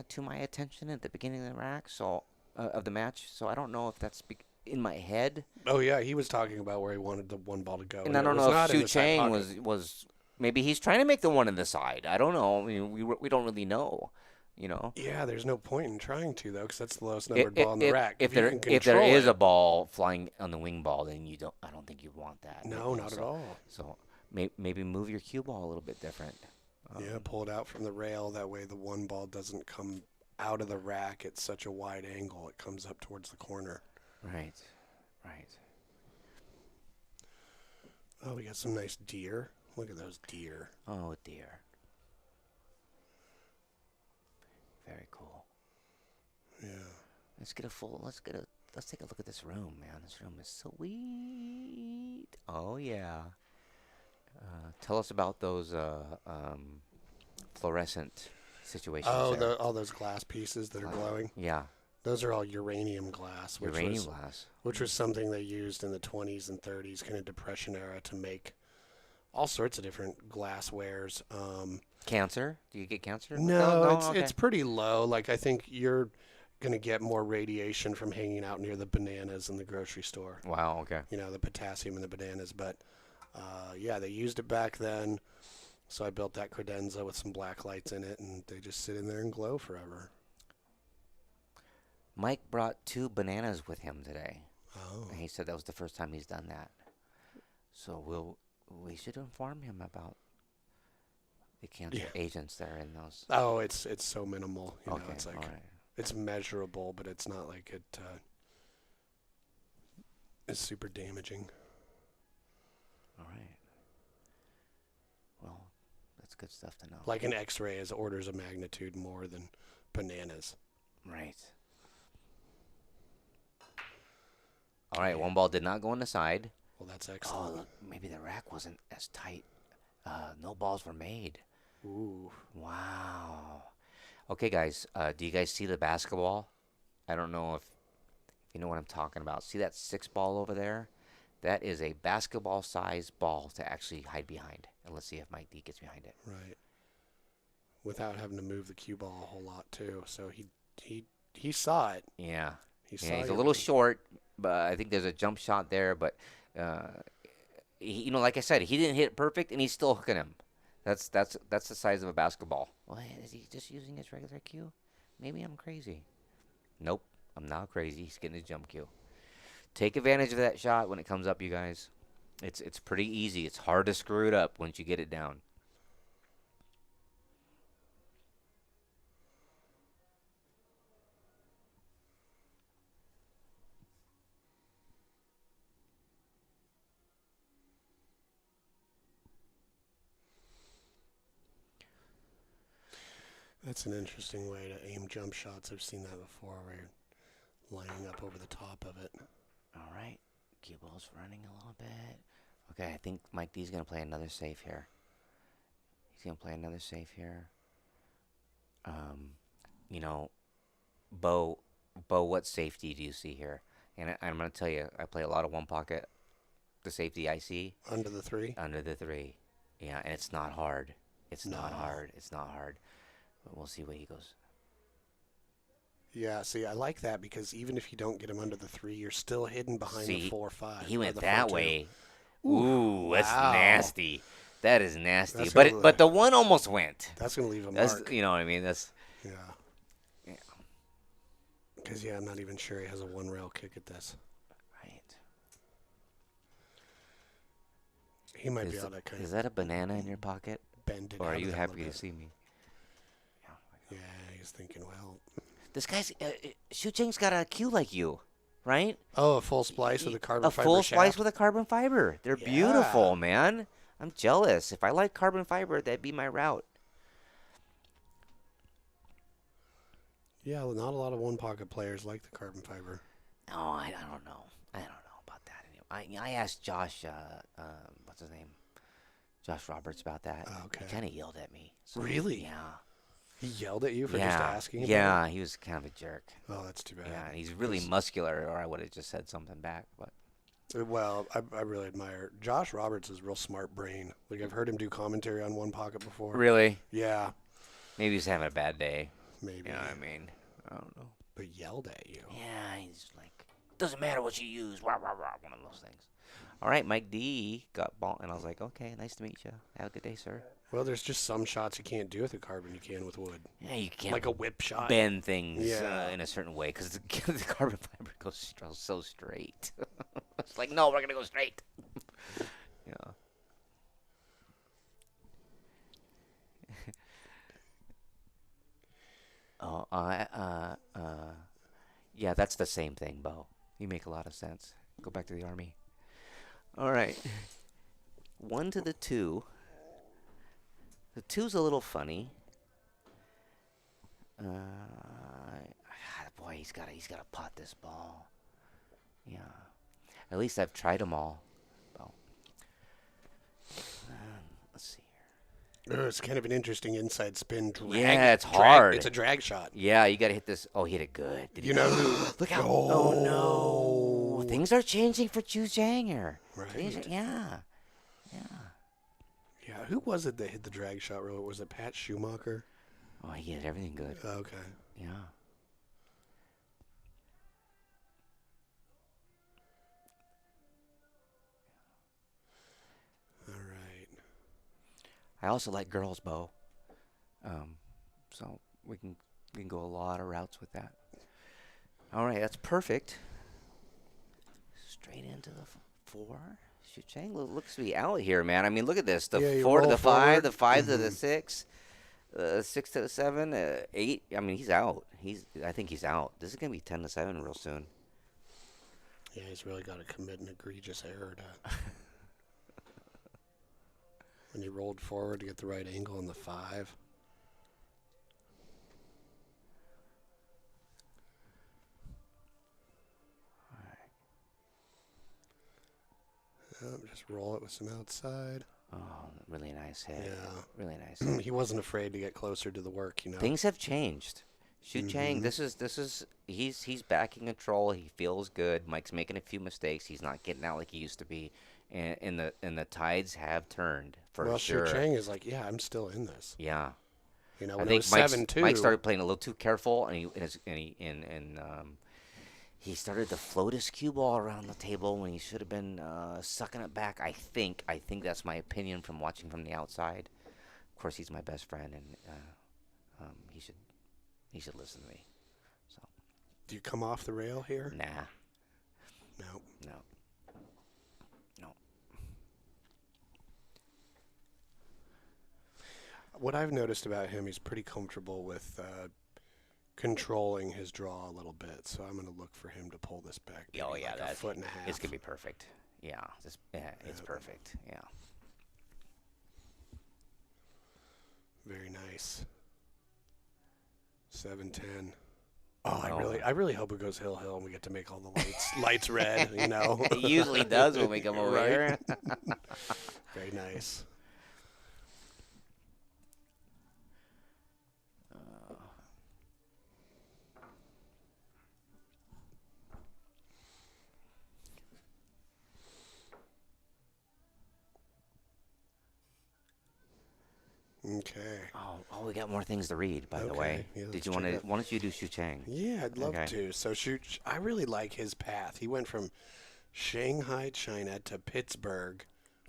to my attention at the beginning of the of the match. So I don't know if that's in my head. Oh, yeah, he was talking about where he wanted the 1 ball to go. And I don't know if Shucheng was maybe he's trying to make the 1 in the side. I don't know. I mean, we don't really know. Yeah, there's no point in trying to, though, because that's the lowest numbered ball in the rack. If there is a ball flying on the wing ball, then I don't think you want that. No, not at all. So maybe move your cue ball a little bit different. Yeah, pull it out from the rail. That way the 1 ball doesn't come out of the rack at such a wide angle. It comes up towards the corner. Right. Oh, we got some nice deer. Look at those deer. Oh, dear. Very cool. Yeah. Let's take a look at this room, man. This room is sweet. Oh, yeah. Tell us about those fluorescent situations. Oh, all those glass pieces that are glowing. Yeah. Those are all uranium glass. Glass. Which was something they used in the 20s and 30s, kind of Depression era, to make all sorts of different glasswares. Cancer? Do you get cancer? No, okay. it's pretty low. Like, I think you're going to get more radiation from hanging out near the bananas in the grocery store. Wow, okay. The potassium in the bananas. But, yeah, they used it back then. So I built that credenza with some black lights in it, and they just sit in there and glow forever. Mike brought 2 bananas with him today. Oh. And he said that was the first time he's done that. So we should inform him about the cancer agents that are in those. Oh, it's so minimal. Okay, It's like all right. it's measurable, but it's not like it is super damaging. All right. Well, that's good stuff to know. Like an X-ray is orders of magnitude more than bananas. Right. All right, 1 ball did not go on the side. Well, that's Oh, excellent. look, maybe the rack wasn't as tight. No balls were made. Ooh. Wow. Okay, guys. Do you guys see the basketball? I don't know if you know what I'm talking about. See that 6 ball over there? That is a basketball-sized ball to actually hide behind. And let's see if Mike D gets behind it. Right. Without having to move the cue ball a whole lot too. So he saw it. Yeah. He Yeah, saw he's a your little short, but I think there's a jump shot there. But uh, like I said, he didn't hit it perfect, and he's still hooking him. That's the size of a basketball. Well, is he just using his regular cue? Maybe I'm crazy. Nope, I'm not crazy. He's getting his jump cue. Take advantage of that shot when it comes up, you guys. It's pretty easy. It's hard to screw it up once you get it down. That's an interesting way to aim jump shots. I've seen that before where you're lining up over the top of it. All right, cue ball's running a little bit. Okay, I think Mike D's gonna play another safe here. He's gonna play another safe here. Um, you know, Bo, what safety do you see here? And I'm gonna tell you, I play a lot of one pocket. The safety I see Under the 3? under the 3. Yeah, and it's not hard. It's not No. hard. It's not hard. But we'll see where he goes. Yeah, see, I like that because even if you don't get him under the 3, you're still hidden behind See, the 4-5. He or went the that 4-2. way. Ooh, Ooh, that's wow. nasty. That is nasty. That's But gonna- but the one almost went. That's going to leave a That's mark. you know what I mean. That's Yeah. yeah. Because, I'm not even sure he has a one-rail kick at this. Right. He might be Is, able to kind is of that a banana in your pocket, bend it or out are of you it a happy little to bit. see me? Yeah. Yeah, he's thinking, well. This guy's Shucheng's got a cue like you, right? Oh, a full splice with a carbon A fiber full shaft. splice with a carbon fiber. They're Yeah. beautiful, man. I'm jealous. If I like carbon fiber, that'd be my route. Yeah, well, not a lot of one-pocket players like the carbon fiber. No, I don't know. I don't know about that. I asked Josh, what's his name? Josh Roberts about that. Oh, okay. He kind of yelled at me. So, Really? Yeah. He yelled at you for yeah. just asking about Yeah, it? he was kind of a jerk. Oh, that's too bad. Yeah, and he's really muscular, or I would have just said something back. But Well, I really admire Josh Roberts is a real smart brain. Like I've heard him do commentary on One Pocket before. really, Yeah, maybe he's having a bad day. maybe. You know what I mean? I don't know. But yelled at you. Yeah, he's like, doesn't matter what you use. Rah, rah, rah, one of those things. All right, Mike D got ball, and I was like, okay, nice to meet you. Have a good day, sir. Well, there's just some shots you can't do with a carbon you can with wood. Yeah, you can't Like a whip shot. bend things Yeah. in a certain way because the carbon fiber goes so straight. It's like, no, we're gonna go straight. Yeah. Oh, yeah, that's the same thing, Bo. You make a lot of sense. Go back to the army. All right. 1 to the 2. The 2's a little funny. Boy, he's got to pot this ball. Yeah. At least I've tried them all. Bo. Let's see here. It's kind of an interesting inside spin drag. Yeah, it's hard. It's a drag shot. Yeah, you got to hit this. Oh, he hit it good. Did You he? know who? Look out. Oh, no. Things are changing for Chuzhang here. Right. Yeah. Yeah. Yeah, who was it that hit the drag shot? Really? Was it Pat Schumacher? Oh, he hit everything good. Okay. Yeah. All right. I also like girls, Bo. So we can go a lot of routes with that. All right, that's perfect. Straight into the 4. Shucheng looks to be out here, man. I mean, look at this. The Yeah, you 4 to roll the 5, forward. the 5 to the 6, 6 to the 7, 8. I mean, he's out. I think he's out. This is gonna be 10 to 7 real soon. Yeah, he's really got to commit an egregious error to when he rolled forward to get the right angle on the 5. Just roll it with some outside. Oh, really nice hit. Yeah. Really nice hit. He wasn't afraid to get closer to the work, you know. Things have changed. Shucheng, he's back in control. He feels good. Mike's making a few mistakes. He's not getting out like he used to be, and the tides have turned for Well, sure. Shucheng is like, yeah, I'm still in this. Yeah, You know, I when it think was Mike's, 7-2. Mike started playing a little too careful, and he started to float his cue ball around the table when he should have been sucking it back. I think that's my opinion from watching from the outside. Of course, he's my best friend, and he should listen to me. So Do you come off the rail here? nah, No. no. What I've noticed about him, he's pretty comfortable with controlling his draw a little bit. So I'm going to look for him to pull this back. Oh maybe yeah, like a foot and a half. It's gonna be perfect. Yeah, it's perfect. Yeah. Very nice. 7-10. Oh, I really hope it goes hill and we get to make all the lights red. You know, It usually does when we come over Right? here. Very nice. Okay. Oh, we got more things to read, by the way. Yeah, Did let's you want check to? it. Why don't you do Shucheng? Yeah, I'd love Okay. to. So I really like his path. He went from Shanghai, China to Pittsburgh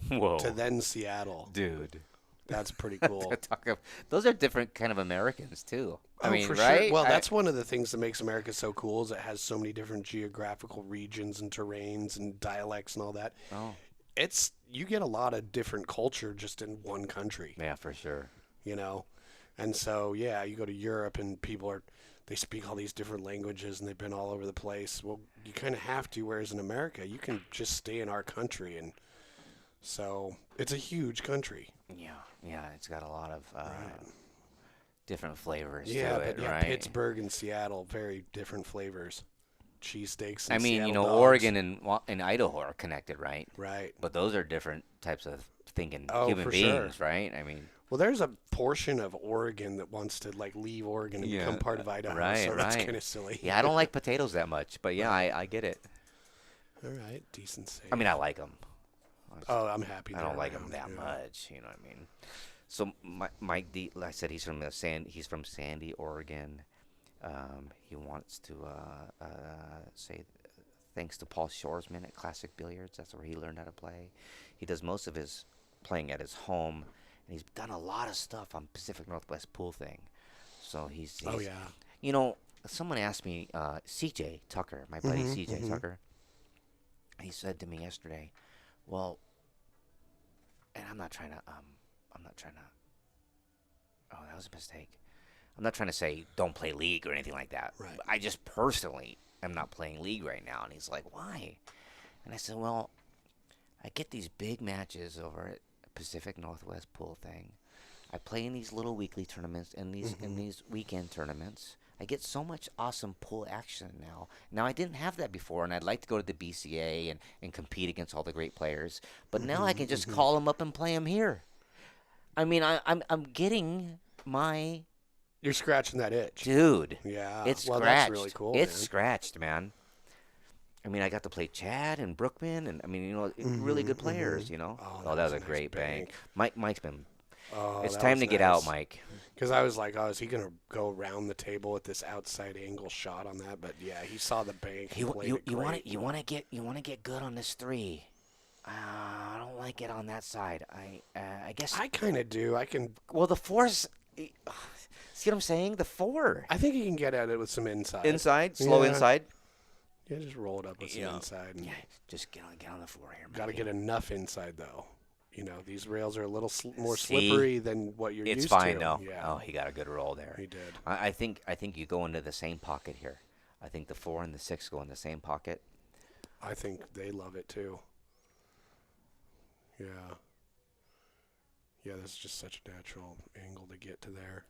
Whoa, to then Seattle. dude. That's pretty cool. Those are different kind of Americans too. I mean, for right? sure. Well, that's one of the things that makes America so cool is it has so many different geographical regions and terrains and dialects and all that. Oh, You get a lot of different culture just in one country, yeah, for sure. you know? And so, yeah, you go to Europe and they speak all these different languages and they've been all over the place. Well, you kind of have to, whereas in America, you can just stay in our country. And so it's a huge country. Yeah, it's got a lot of different flavors Yeah, to it, but yeah, right? Pittsburgh and Seattle, very different flavors. Cheesesteaks and I mean, Seattle dogs. Oregon and Idaho are connected, right? Right. But those are different types of thinking Oh, human for beings, sure. right? I mean, Well, there's a portion of Oregon that wants to like leave Oregon and become part of Idaho. right, so that's right. kind of silly. yeah, I don't like potatoes that much, but yeah, I get it. All right, decent save. I mean, I like them. Oh, I'm happy. I don't like them them that much. You know what I mean? So Mike D, like I said, he's from Sandy, Oregon. He wants to say thanks to Paul Shoresman at Classic Billiards. That's where he learned how to play. He does most of his playing at his home, and he's done a lot of stuff on Pacific Northwest Pool thing. So he's Oh yeah. You know, someone asked me, CJ Tucker, my buddy CJ Tucker. He said to me yesterday, well, and I'm not trying to. Oh, that was a mistake. I'm not trying to say don't play league or anything like that. Right. I just personally am not playing league right now. And he's like, why? And I said, well, I get these big matches over at Pacific Northwest Pool thing. I play in these little weekly tournaments and these weekend tournaments. I get so much awesome pool action now. Now, I didn't have that before, and I'd like to go to the BCA and compete against all the great players. But now I can just call them up and play them here. I mean, I'm getting my You're scratching that itch. dude. Yeah. It's well, scratched. that's really cool. It's man. scratched, man. I mean, I got to play Chad and Brookman, and I mean, you know, really good players. You know. Oh, that was a nice great bank. bank. Mike's been. Oh, It's that time was to get nice. out, Mike. Because I was like, oh, is he going to go around the table with this outside angle shot on that? But yeah, he saw the bank. You played it great. you want to get good on this three. I don't like it on that side. I guess. I kind of do. Well, the four's. See what I'm saying? The four. I think he can get at it with some inside. Inside, slow Yeah. inside. Yeah, just roll it up with some inside. Yeah, just get on the floor here. Got to get enough inside though. You know, these rails are a little more See? slippery than what you're It's used fine to. though. Yeah. Oh, he got a good roll there. He did. I think you go into the same pocket here. I think the 4 and the 6 go in the same pocket. I think they love it too. Yeah. Yeah, this is just such a natural angle to get to there.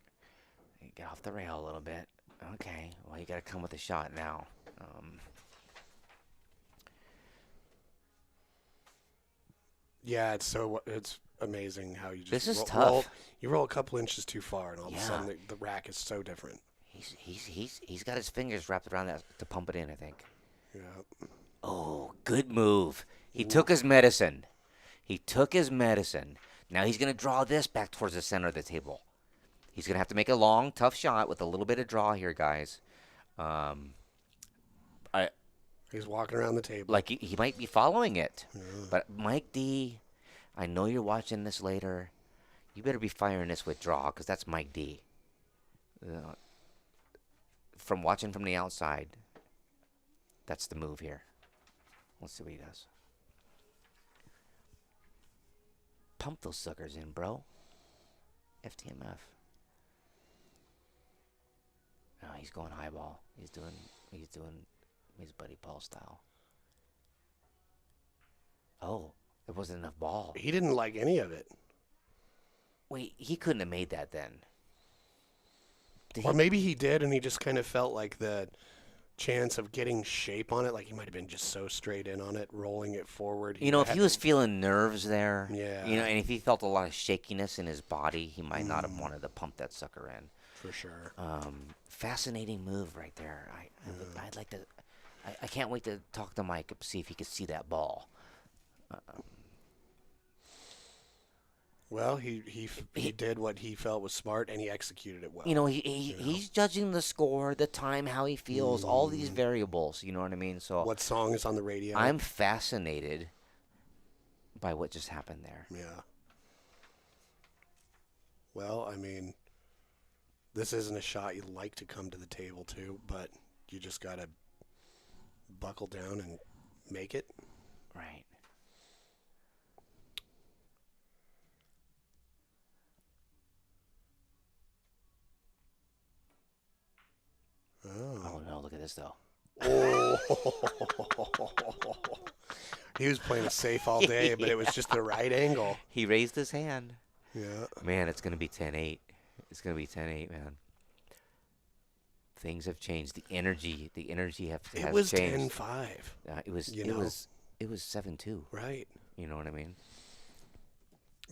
You get off the rail a little bit. Okay. Well, you got to come with a shot now. Yeah, it's amazing how you just This is roll. tough. You roll a couple inches too far, and all of a Yeah. sudden the rack is so different. He's got his fingers wrapped around that to pump it in, I think. Yeah. Oh, good move. He took his medicine. He took his medicine. Now he's going to draw this back towards the center of the table. He's going to have to make a long, tough shot with a little bit of draw here, guys. I He's walking around the table. like he might be following it, but Mike D, I know you're watching this later. You better be firing this with draw because that's Mike D. From watching from the outside, that's the move here. Let's see what he does. Pump those suckers in, bro. FTMF. No, he's going highball. He's doing his buddy Paul style. Oh, there wasn't enough ball. He didn't like any of it. Wait, he couldn't have made that then. Or maybe he did, and he just kind of felt like the chance of getting shape on it, like he might have been just so straight in on it, rolling it forward. If he was feeling nerves there, Yeah. and if he felt a lot of shakiness in his body, he might not have wanted to pump that sucker in. For sure. Fascinating move right there. I'd like to. I can't wait to talk to Mike see if he could see that ball. Well, he did what he felt was smart, and he executed it well. He's judging the score, the time, how he feels, all these variables. You know what I mean? So What song is on the radio? I'm fascinated by what just happened there. Yeah. Well, I mean, this isn't a shot you'd like to come to the table to, but you just got to buckle down and make it. Right. Oh no! Look at this though. Oh. He was playing it safe all day, but it was just the right angle. He raised his hand. Yeah. Man, it's gonna be 10-8. It's gonna be 10-8, man. Things have changed. The energy has It was changed. 10-5. It was 7-2. Right. You know what I mean?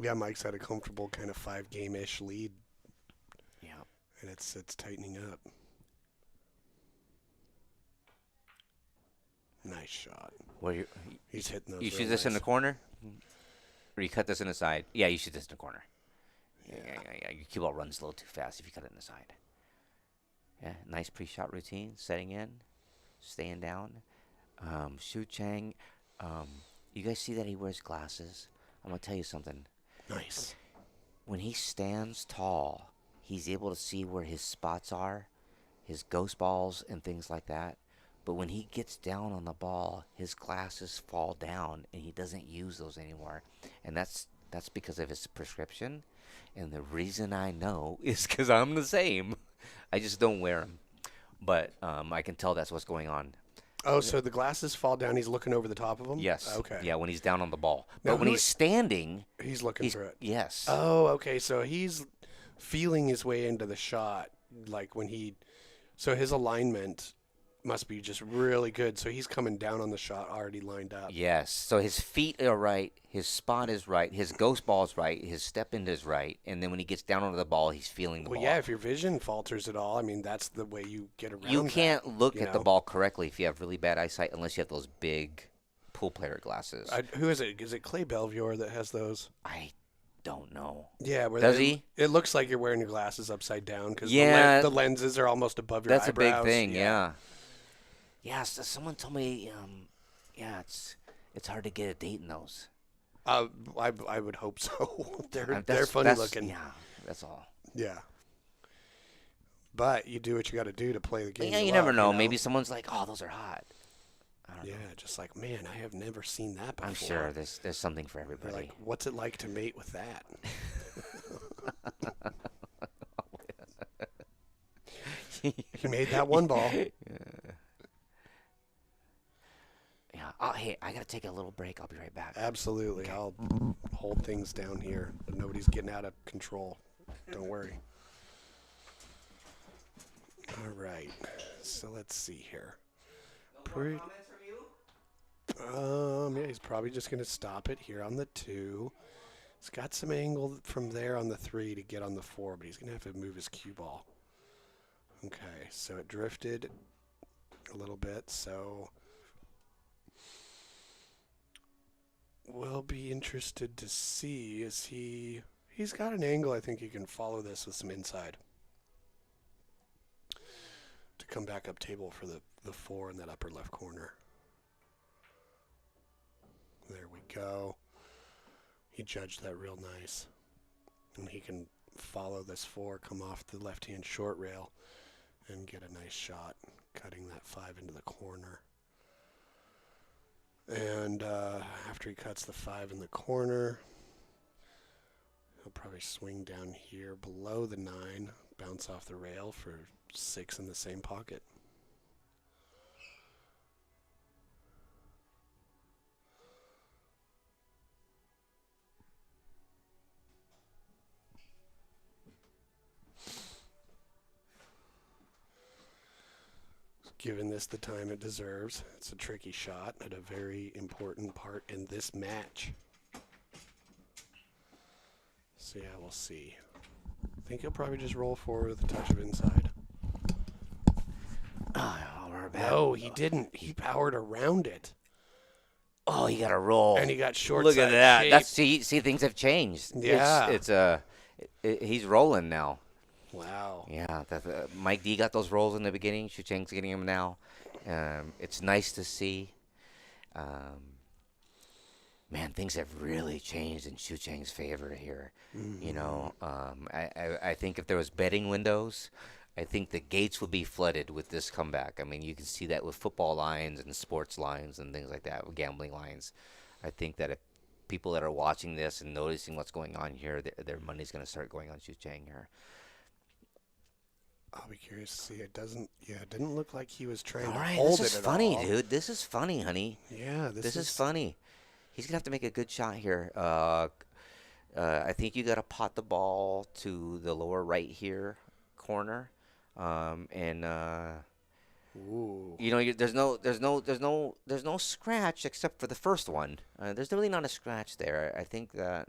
Yeah, Mike's had a comfortable kind of 5-game-ish lead. Yeah. And it's tightening up. Nice shot. He's hitting those. You real shoot this in the nice. corner, or you cut this in the side. Yeah, you shoot this in the corner. Yeah. Your cue ball runs a little too fast if you cut it in the side. Yeah, nice pre-shot routine, setting in, staying down. Shucheng, you guys see that he wears glasses? I'm gonna tell you something. Nice. When he stands tall, he's able to see where his spots are, his ghost balls and things like that. But when he gets down on the ball, his glasses fall down, and he doesn't use those anymore. And that's because of his prescription. And the reason I know is because I'm the same. I just don't wear them. But I can tell that's what's going on. Oh, so the glasses fall down. He's looking over the top of them? Yes. Okay. Yeah, when he's down on the ball. Now, But when he's standing, He's looking through it. yes. Oh, okay. So he's feeling his way into the shot. Like when so his alignment must be just really good. So he's coming down on the shot already lined up. Yes. So his feet are right, his spot is right, his ghost ball is right, his step end is right, and then when he gets down onto the ball, he's feeling the Well, ball. yeah, if your vision falters at all, I mean, that's the way you get around You can't look at the know? ball correctly if you have really bad eyesight unless you have those big pool player glasses. Who is it? Is it Clay Belvior that has those? I don't know. Yeah. Does he? It looks like you're wearing your glasses upside down because Yeah. the lenses are almost above your That's eyebrows. a big thing, yeah. Yeah, so someone told me, it's hard to get a date in those. I would hope so. They're funny looking. Yeah, that's all. Yeah. But you do what you got to do to play the game. Yeah, you never know. Maybe someone's like, oh, those are hot. I don't know. Just like, man, I have never seen that before. I'm sure there's something for They're everybody. like, what's it like to mate with that? He made that one ball. Yeah. Oh, hey, I gotta take a little break. I'll be right back. Absolutely. Okay. I'll hold things down here. Nobody's getting out of control. Don't worry. All right. So let's see here. Yeah, he's probably just going to stop it here on the 2. He's got some angle from there on the 3 to get on the 4, but he's going to have to move his cue ball. Okay, so it drifted a little bit, so we'll be interested to see, he's got an angle. I think he can follow this with some inside to come back up table for the 4 in that upper left corner. There we go. He judged that real nice. And he can follow this 4, come off the left-hand short rail, and get a nice shot, cutting that 5 into the corner. And after he cuts the 5 in the corner, he'll probably swing down here below the 9, bounce off the rail for 6 in the same pocket. Given this the time it deserves. It's a tricky shot at a very important part in this match. So yeah, we'll see. I think he'll probably just roll forward with a touch of inside. No, he didn't. He powered around it. Oh, he got a roll. And he got short Look at that. shape. That's see, things have changed. Yeah. He's rolling now. Wow. Yeah, Mike D got those rolls in the beginning. Shucheng's getting them now. It's nice to see. Man, things have really changed in Shucheng's favor here. Mm-hmm. You know, I think if there was betting windows, I think the gates would be flooded with this comeback. I mean, you can see that with football lines and sports lines and things like that, with gambling lines. I think that if people that are watching this and noticing what's going on here, their money's going to start going on Shucheng here. I'll be curious to see. It didn't look like he was trying All to right, hold this it is at funny, all. dude. This is funny, honey. Yeah, This is funny. He's gonna have to make a good shot here. I think you gotta pot the ball to the lower right here corner, and Ooh. you know, there's no scratch except for the first one. There's really not a scratch there. I think that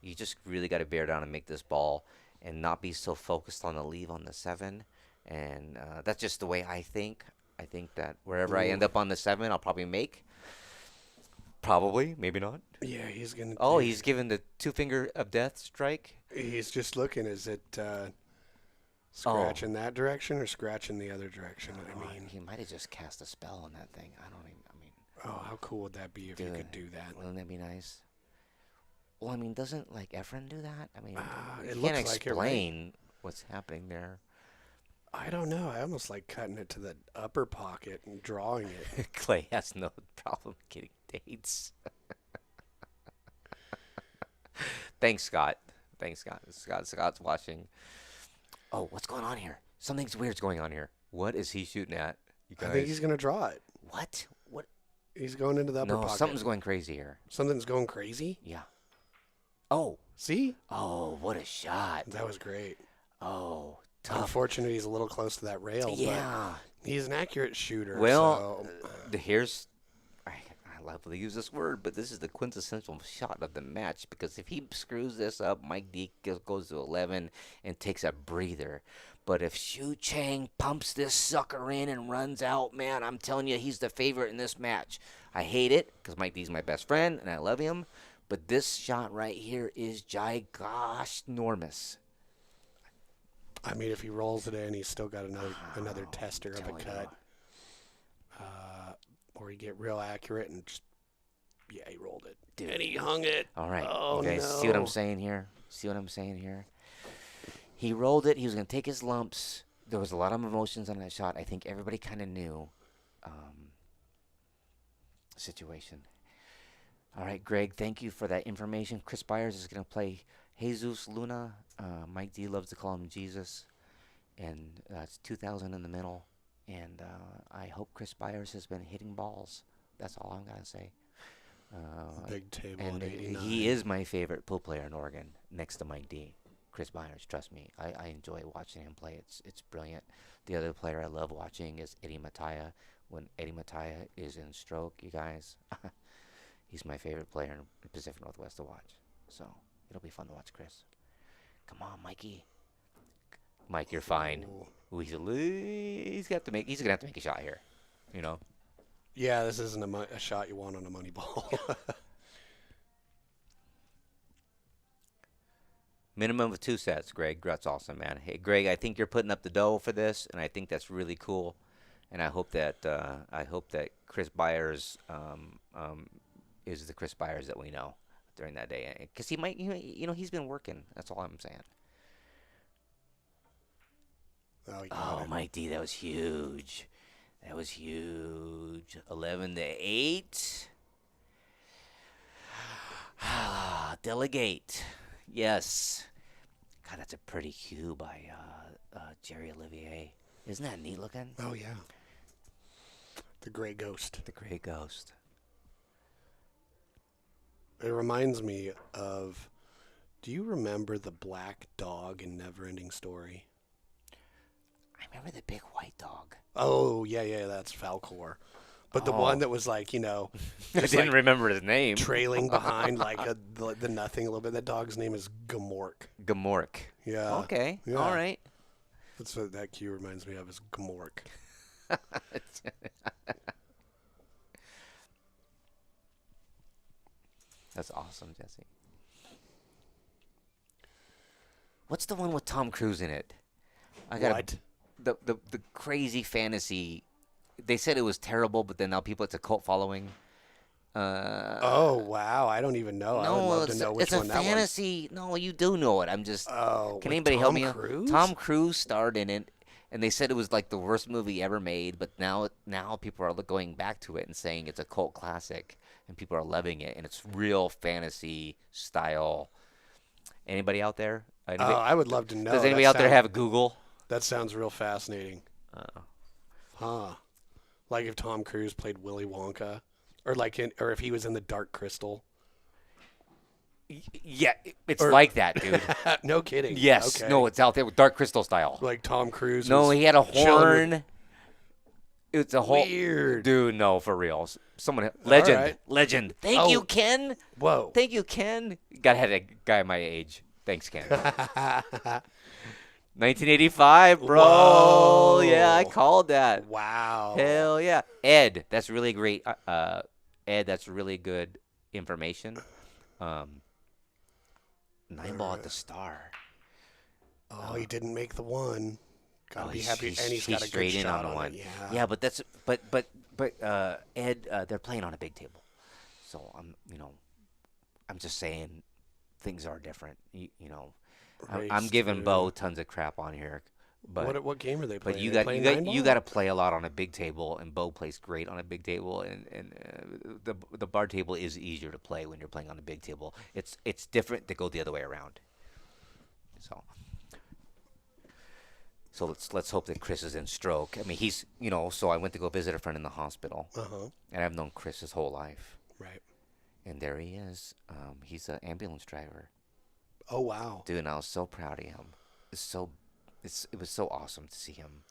you just really got to bear down and make this ball and not be so focused on the leave on the 7. And that's just the way I think. I think that wherever I end up on the 7, I'll probably make. Probably, maybe not. Yeah, he's gonna. Oh, he's given the 2-finger of death strike. He's just looking. Is it scratch in that direction or scratch in the other direction? I mean, He might have just cast a spell on that thing. I mean, oh, how cool would that be if you could do that? wouldn't that be nice? Well, I mean, doesn't like Efren do that? I mean, it you looks can't like it, right? explain what's happening there. I don't know. I almost like cutting it to the upper pocket and drawing it. Clay has no problem getting dates. Thanks, Scott. Scott's watching. Oh, what's going on here? Something's weird's going on here. What is he shooting at? You guys? I think he's gonna draw it. What? He's going into the upper No, pocket. something's going crazy here. Something's going crazy. Yeah. Oh. See? Oh, what a shot. That was great. Oh, tough. Unfortunately, he's a little close to that rail. Yeah. But he's an accurate shooter. Well, so, here's. I love to use this word, but this is the quintessential shot of the match because if he screws this up, Mike D goes to 11 and takes a breather. But if Shucheng pumps this sucker in and runs out, man, I'm telling you, he's the favorite in this match. I hate it because Mike D's my best friend and I love him. But this shot right here is ginormous. I mean, if he rolls it in, he's still got another tester of a cut. Or he get real accurate and just, yeah, he rolled it. Dude. And he hung it. All right. Oh, you guys no. see what I'm saying here? He rolled it. He was going to take his lumps. There was a lot of emotions on that shot. I think everybody kind of knew the situation. All right, Greg, thank you for that information. Chris Byers is going to play Jesus Luna. Mike D loves to call him Jesus. And it's 2,000 in the middle. And I hope Chris Byers has been hitting balls. That's all I'm going to say. Big table and at 89. he is my favorite pool player in Oregon, next to Mike D. Chris Byers, trust me. I enjoy watching him play. It's brilliant. The other player I love watching is Eddie Mataya. when Eddie Mattia is in stroke, you guys. He's my favorite player in the Pacific Northwest to watch. So it'll be fun to watch, Chris. Come on, Mikey. Mike, you're fine. Ooh, he's gonna have to make a shot here. You know. Yeah, this isn't a shot you want on a money ball. Minimum of 2 sets, Greg. That's awesome, man. Hey, Greg, I think you're putting up the dough for this, and I think that's really cool. And I hope that Chris Byers is the Chris Byers that we know during that day, because he might, he's been working. That's all I'm saying. Oh, Mike D, that was huge. That was huge. 11-8. Delegate. Yes. God, that's a pretty cue by Jerry Olivier. Isn't that neat looking? Oh, yeah. The Gray Ghost. The Gray Ghost. It reminds me of, do you remember the black dog in Neverending Story? I remember the big white dog. Oh, yeah, that's Falcor. But the one that was like, I didn't remember his name. Trailing behind like the nothing a little bit. That dog's name is Gamork. Gamork. Yeah. Okay. Yeah. All right. That's what that cue reminds me of, is Gamork. That's awesome, Jesse. What's the one with Tom Cruise in it? What? The crazy fantasy. They said it was terrible, but then now it's a cult following. Oh, wow. I don't even know. I would love to know which one that was. It's a fantasy. No, you do know it. I'm just. Oh, can anybody help me? Tom Cruise? Tom Cruise starred in it, and they said it was like the worst movie ever made. But now people are going back to it and saying it's a cult classic, and people are loving it, and it's real fantasy style. Anybody out there? I would love to know. Does anybody out there have a Google? That sounds real fascinating. Huh. Like if Tom Cruise played Willy Wonka, or if he was in the Dark Crystal. Yeah, it's like that, dude. No kidding. Yes. Okay. No, it's out there with Dark Crystal style. Like Tom Cruise. No, he had a horn. It's a whole weird. Dude, no, for real. Someone legend. Right. Legend. Thank you, Ken. Whoa. Thank you, Ken. Gotta have a guy my age. Thanks, Ken. 1985, bro. Whoa. Yeah, I called that. Wow. Hell yeah. Ed, that's really great. Ed, that's really good information. 9-ball at the Star. Oh, he didn't make the one. Gotta be happy, and he's got a straight good in shot on one. it. Yeah, but Ed, they're playing on a big table, so I'm just saying, things are different. I'm giving Bo tons of crap on here, but what game are they playing? But you got to play a lot on a big table, and Bo plays great on a big table, and the bar table is easier to play when you're playing on a big table. It's different to go the other way around. So let's hope that Chris is in stroke. I mean, he's so I went to go visit a friend in the hospital, and I've known Chris his whole life. Right. And there he is. He's an ambulance driver. Oh wow, dude! And I was so proud of him. It was so awesome to see him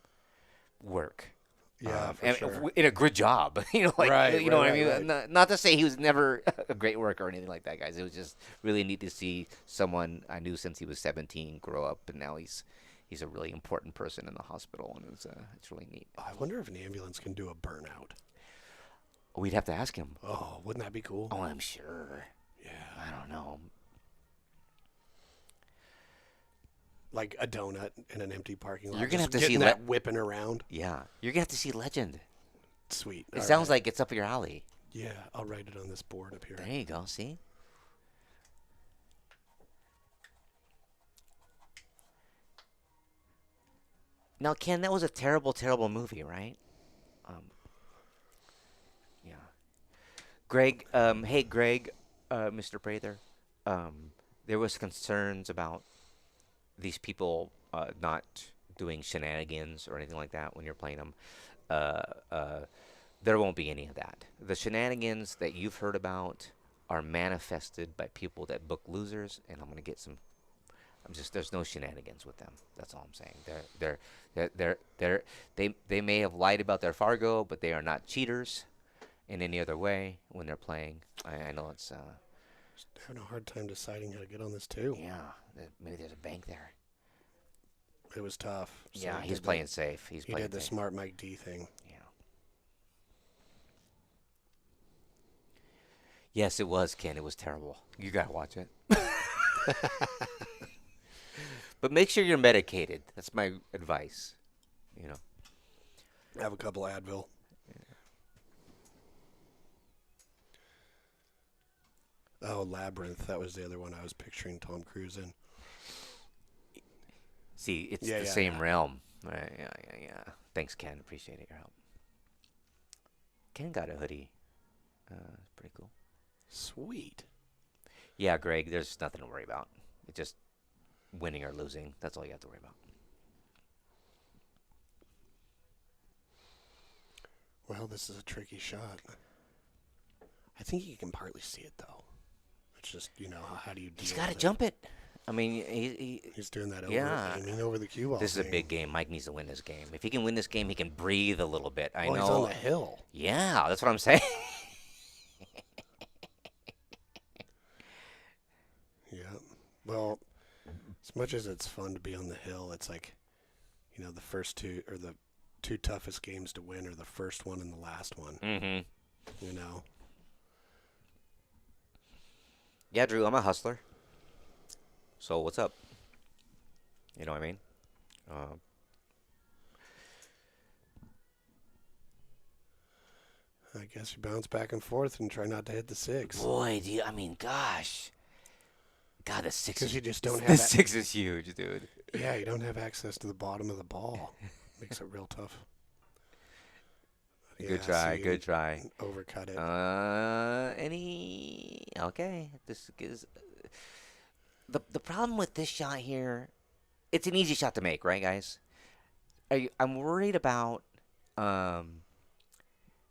work. Yeah, for and sure. In a good job. Right, what I mean. Right. Not to say he was never a great worker or anything like that, guys. It was just really neat to see someone I knew since he was 17 grow up, and now he's a really important person in the hospital, and it's really neat. I wonder if an ambulance can do a burnout. We'd have to ask him. Oh, wouldn't that be cool? Oh, I'm sure. Yeah. I don't know. Like a donut in an empty parking lot. You're gonna have to see see that whipping around. Yeah, you're gonna have to see Legend. Sweet. It sounds like it's up your alley. Yeah, I'll write it on this board up here. There you go. See. Now, Ken, that was a terrible, terrible movie, right? Yeah. Greg, hey, Greg, Mr. Prather, there was concerns about these people not doing shenanigans or anything like that when you're playing them. There won't be any of that. The shenanigans that you've heard about are manifested by people that book losers, and I'm going to get some There's no shenanigans with them. That's all I'm saying. They may have lied about their Fargo, but they are not cheaters in any other way when they're playing. I know it's Having a hard time deciding how to get on this too. maybe there's a bank there. It was tough. So Yeah, he's playing safe. He did the smart Mike D thing. Yeah. Yes, it was, Ken. It was terrible. You gotta watch it. But make sure you're medicated. That's my advice. You know. Have a couple Advil. Oh, Labyrinth. That was the other one I was picturing Tom Cruise in. See, it's the same realm. Right, yeah. Thanks, Ken. Appreciate it, your help. Ken got a hoodie. Pretty cool. Sweet. Yeah, Greg, there's nothing to worry about. It's just winning or losing. That's all you have to worry about. Well, this is a tricky shot. I think you can partly see it, though. It's just, how do you deal He's got to with jump it. I mean, He's doing that Yeah. over the cue ball. This is a big game. Mike needs to win this game. If he can win this game, he can breathe a little bit. I know. He's on the hill. Yeah, that's what I'm saying. Yeah. Well, as much as it's fun to be on the hill, it's like, the first two, or the two toughest games to win are the first one and the last one. Mm-hmm. Yeah, Drew, I'm a hustler. So what's up? You know what I mean? I guess you bounce back and forth and try not to hit the six. Boy, gosh. God, the six. Because you just don't have the six is huge, dude. Yeah, you don't have access to the bottom of the ball. Makes it real tough. Good try. Good try. Overcut it. Okay. This is the problem with this shot here. It's an easy shot to make, right, guys? I'm worried about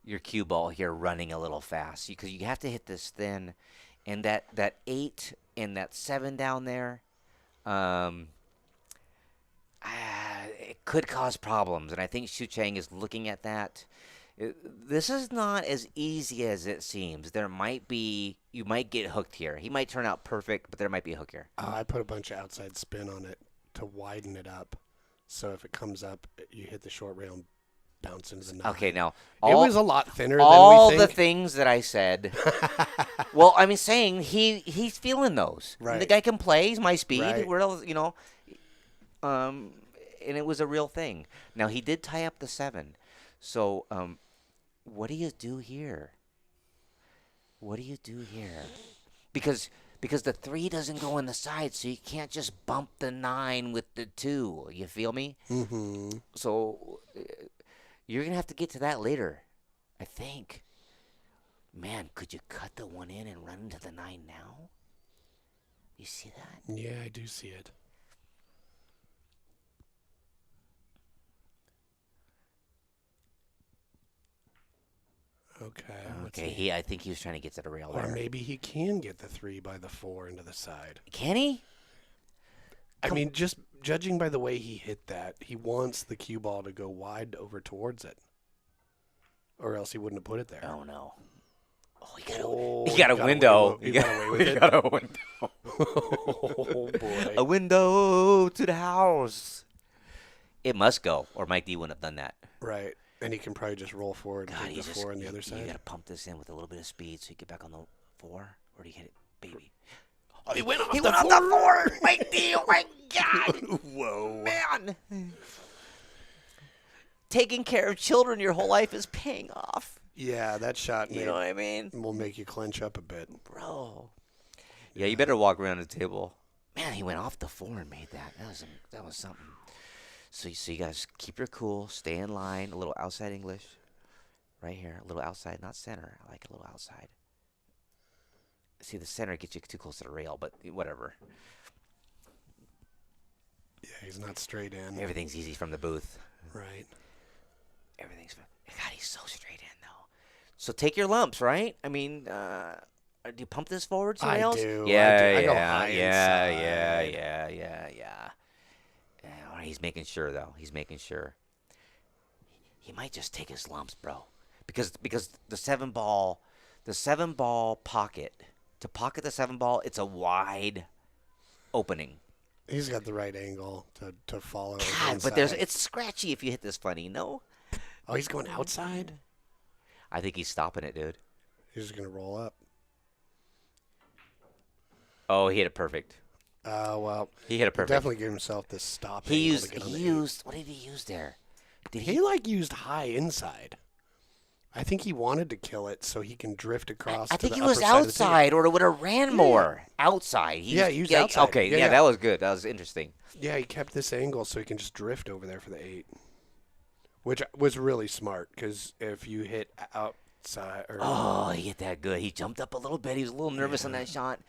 your cue ball here running a little fast because you have to hit this thin, and that 8 and that 7 down there, it could cause problems, and I think Shucheng is looking at that. This is not as easy as it seems. You might get hooked here. He might turn out perfect, but there might be a hook here. I put a bunch of outside spin on it to widen it up. So if it comes up, you hit the short rail and bounce into the 9. Okay, now it was a lot thinner than all we think. the things that I said. Well, I'm saying he's feeling those. Right. The guy can play. He's my speed. Right. Where else, and it was a real thing. Now he did tie up the 7. So what do you do here? What do you do here? Because the 3 doesn't go on the side, so you can't just bump the 9 with the 2. You feel me? Mm-hmm. So you're going to have to get to that later, I think. Man, could you cut the 1 in and run into the 9 now? You see that? Yeah, I do see it. Okay. I think he was trying to get to the rail Or there. maybe he can get the 3 by the 4 into the side. Can he? I mean, just judging by the way he hit that, he wants the cue ball to go wide over towards it. Or else he wouldn't have put it there. Oh, no. Oh, he He got a window. He got away with He it. got a window. Oh, boy. A window to the house. It must go, or Mike D wouldn't have done that. Right. And he can probably just roll forward and God, take the 4 on the other You side. got to pump this in with a little bit of speed so you get back on the 4. Or do you hit it, baby? Oh, he went off He the went 4. on the 4. Mike D, oh, my God. Whoa. Man. Taking care of children your whole life is paying off. Yeah, that shot You know what I mean? will make you clench up a bit. Bro. Yeah, you better walk around the table. Man, he went off the 4 and made that. That was something. So you guys keep your cool, stay in line, a little outside English. Right here, a little outside, not center. I like a little outside. See, the center gets you too close to the rail, but whatever. Yeah, he's not straight in. Everything's easy from the booth. Right. Everything's fine. God, he's so straight in, though. So take your lumps, right? I mean, do you pump this forward to I rails? do. Yeah, I go yeah, high yeah, inside. yeah. he's making sure though. He's making sure. He might just take his lumps, bro, because the 7 ball, pocket to pocket the 7 ball, it's a wide opening. He's got the right angle to follow. God, but it's scratchy if you hit this funny, no? Oh, he's going outside? I think he's stopping it, dude. He's just going to roll up. Oh, he hit it perfect. Well, he hit it perfect. Definitely gave himself this stop. He used what did he use there? Did he used high inside? I think he wanted to kill it so he can drift across. I think he was outside, or it would have ran more outside. He used outside. Okay, yeah, that was good. That was interesting. Yeah, he kept this angle so he can just drift over there for the 8, which was really smart because if you hit outside, he hit that good. He jumped up a little bit. He was a little nervous on that shot.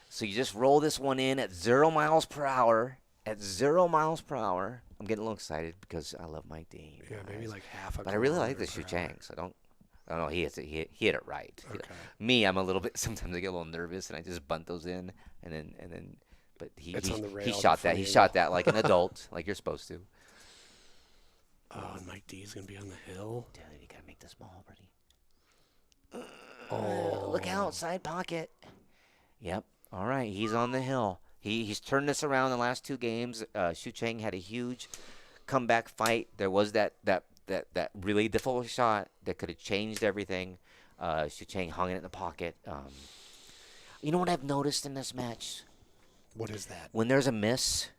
So you just roll this one in at 0 miles per hour. At 0 miles per hour, I'm getting a little excited because I love Mike Dean. Yeah, maybe like half a. But I really like the Shucheng, so don't. Oh no, he hit it right. Okay. Me, I'm a little bit. Sometimes I get a little nervous and I just bunt those in, and then. But he shot that. He shot that like an adult, like you're supposed to. Oh, and Mike D's gonna be on the hill. Dude, you gotta make this ball, buddy. Look out, side pocket. Yep. All right, he's on the hill. He's turned this around the last 2 games. Shucheng had a huge comeback fight. There was that really difficult shot that could have changed everything. Shucheng hung it in the pocket. You know what I've noticed in this match? What is that? When there's a miss,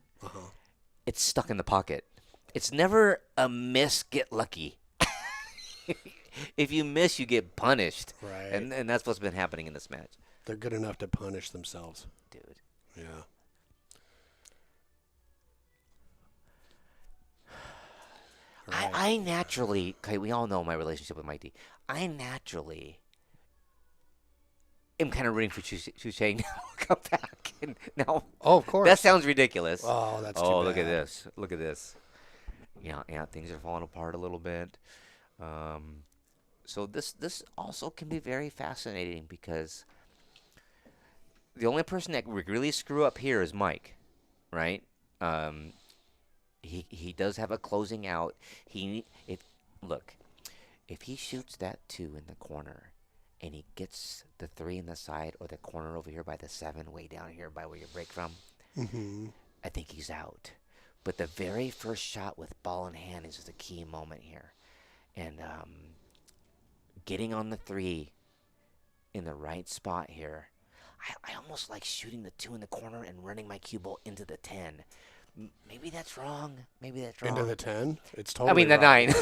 it's stuck in the pocket. It's never a miss, get lucky. If you miss, you get punished. Right. And that's what's been happening in this match. They're good enough to punish themselves. Dude. Yeah. Right. I naturally, okay, we all know my relationship with Mike D. I naturally am kind of rooting for Shucheng now come back. And now, oh, of course. That sounds ridiculous. Oh, that's too bad. bad. Look at this. Look at this. Yeah, things are falling apart a little bit. So this also can be very fascinating because the only person that would really screw up here is Mike, right? He does have a closing out. If he shoots that 2 in the corner, and he gets the 3 in the side or the corner over here by the 7, way down here by where you break from, I think he's out. But the very first shot with ball in hand is the key moment here, and getting on the 3 in the right spot here. I almost like shooting the 2 in the corner and running my cue ball into the 10. Maybe that's wrong. Into the 10? It's totally the wrong. 9.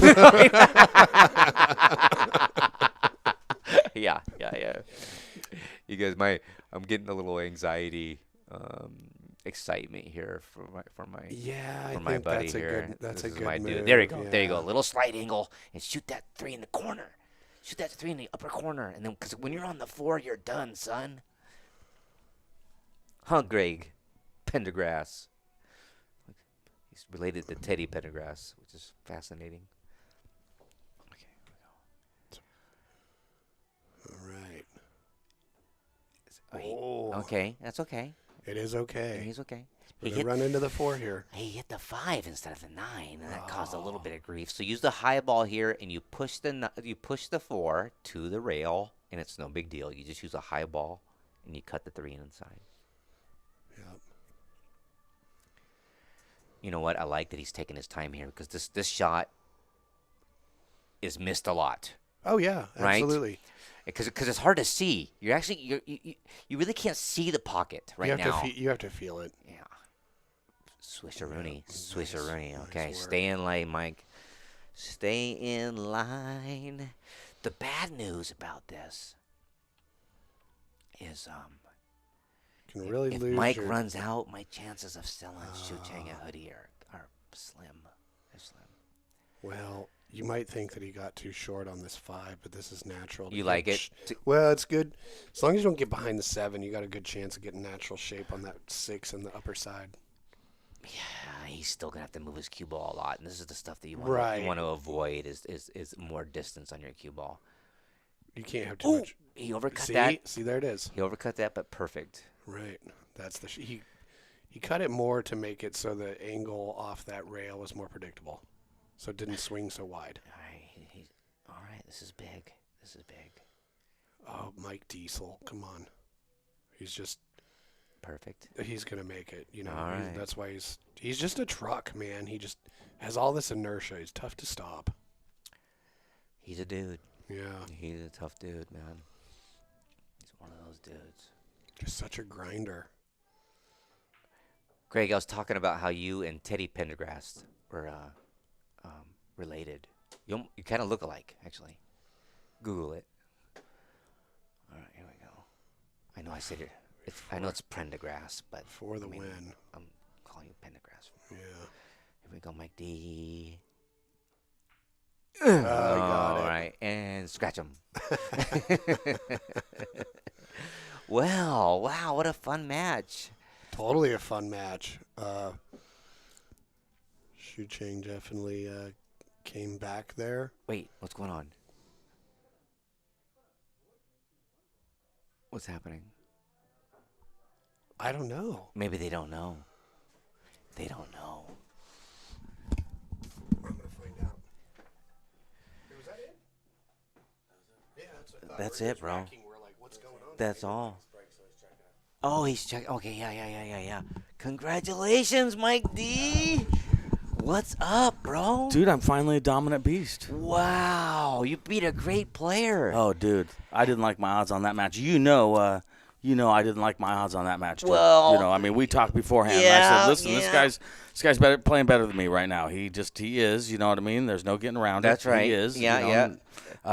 Yeah. You guys, I'm getting a little anxiety, excitement here for my buddy here. That's a good my move. dude. There you go. Yeah. There you go. A little slight angle and shoot that 3 in the corner. Shoot that 3 in the upper corner, and then because when you're on the 4, you're done, son. Huh, Greg Pendergrass. He's related to Teddy Pendergrass, which is fascinating. Okay, here we go. All right. Okay, that's okay. It is okay. He's okay. He run into the 4 here. He hit the 5 instead of the 9, and that caused a little bit of grief. So use the high ball here, and you push the 4 to the rail, and it's no big deal. You just use a high ball, and you cut the 3 inside. Yep. You know what? I like that he's taking his time here because this shot is missed a lot. Oh yeah, absolutely. Right? Because it's hard to see. You really can't see the pocket now. You have to feel it. Yeah. Swisheroonie. Nice. Okay, Nice stay in line, Mike. Stay in line. The bad news about this is Can really if lose Mike your... runs out, my chances of selling Shucheng a hoodie are slim. They're slim. Well, you might think that he got too short on this 5, but this is natural. You like it? Well, it's good. As long as you don't get behind the 7, you got a good chance of getting natural shape on that 6 in the upper side. Yeah, he's still gonna have to move his cue ball a lot, and this is the stuff that you want to avoid is more distance on your cue ball. You can't have too much. He overcut that. See, there it is. He overcut that, but perfect. Right. That's the he He cut it more to make it so the angle off that rail was more predictable, so it didn't swing so wide. All right, this is big. This is big. Oh, Mike Diesel, come on. He's just Perfect. he's gonna make it. You know, All right. that's why he's just a truck, man. He just has all this inertia. He's tough to stop. He's a dude. Yeah, He's a tough dude, man. He's one of those dudes. just such a grinder. Greg, I was talking about how you and Teddy Pendergrast were related. You kind of look alike, actually. Google it. All right, here we go. I know I said it. I know it's Prendergast, but For the win. I'm calling you Pendergrast. Yeah. Here we go, Mike D. Oh, you got All it. right, and scratch him. Well, wow, what a fun match. Totally a fun match. Shucheng definitely came back there. Wait, what's going on? What's happening? I don't know. Maybe they don't know. They don't know. I'm gonna find out. Was that it? Yeah, that's what I thought. That's We're it, just bro. racking. We're like, what's going on? That's all. Oh, he's checking. Okay, yeah. Congratulations, Mike D. What's up, bro? Dude, I'm finally a dominant beast. Wow, you beat a great player. Oh, dude, I didn't like my odds on that match. You know, I didn't like my odds on that match. Dude. Well, I mean, we talked beforehand. And I yeah, said, listen, yeah. this guy's playing better than me right now. He is. You know what I mean? There's no getting around That's it. right. He is. Yeah, you know, yeah. and,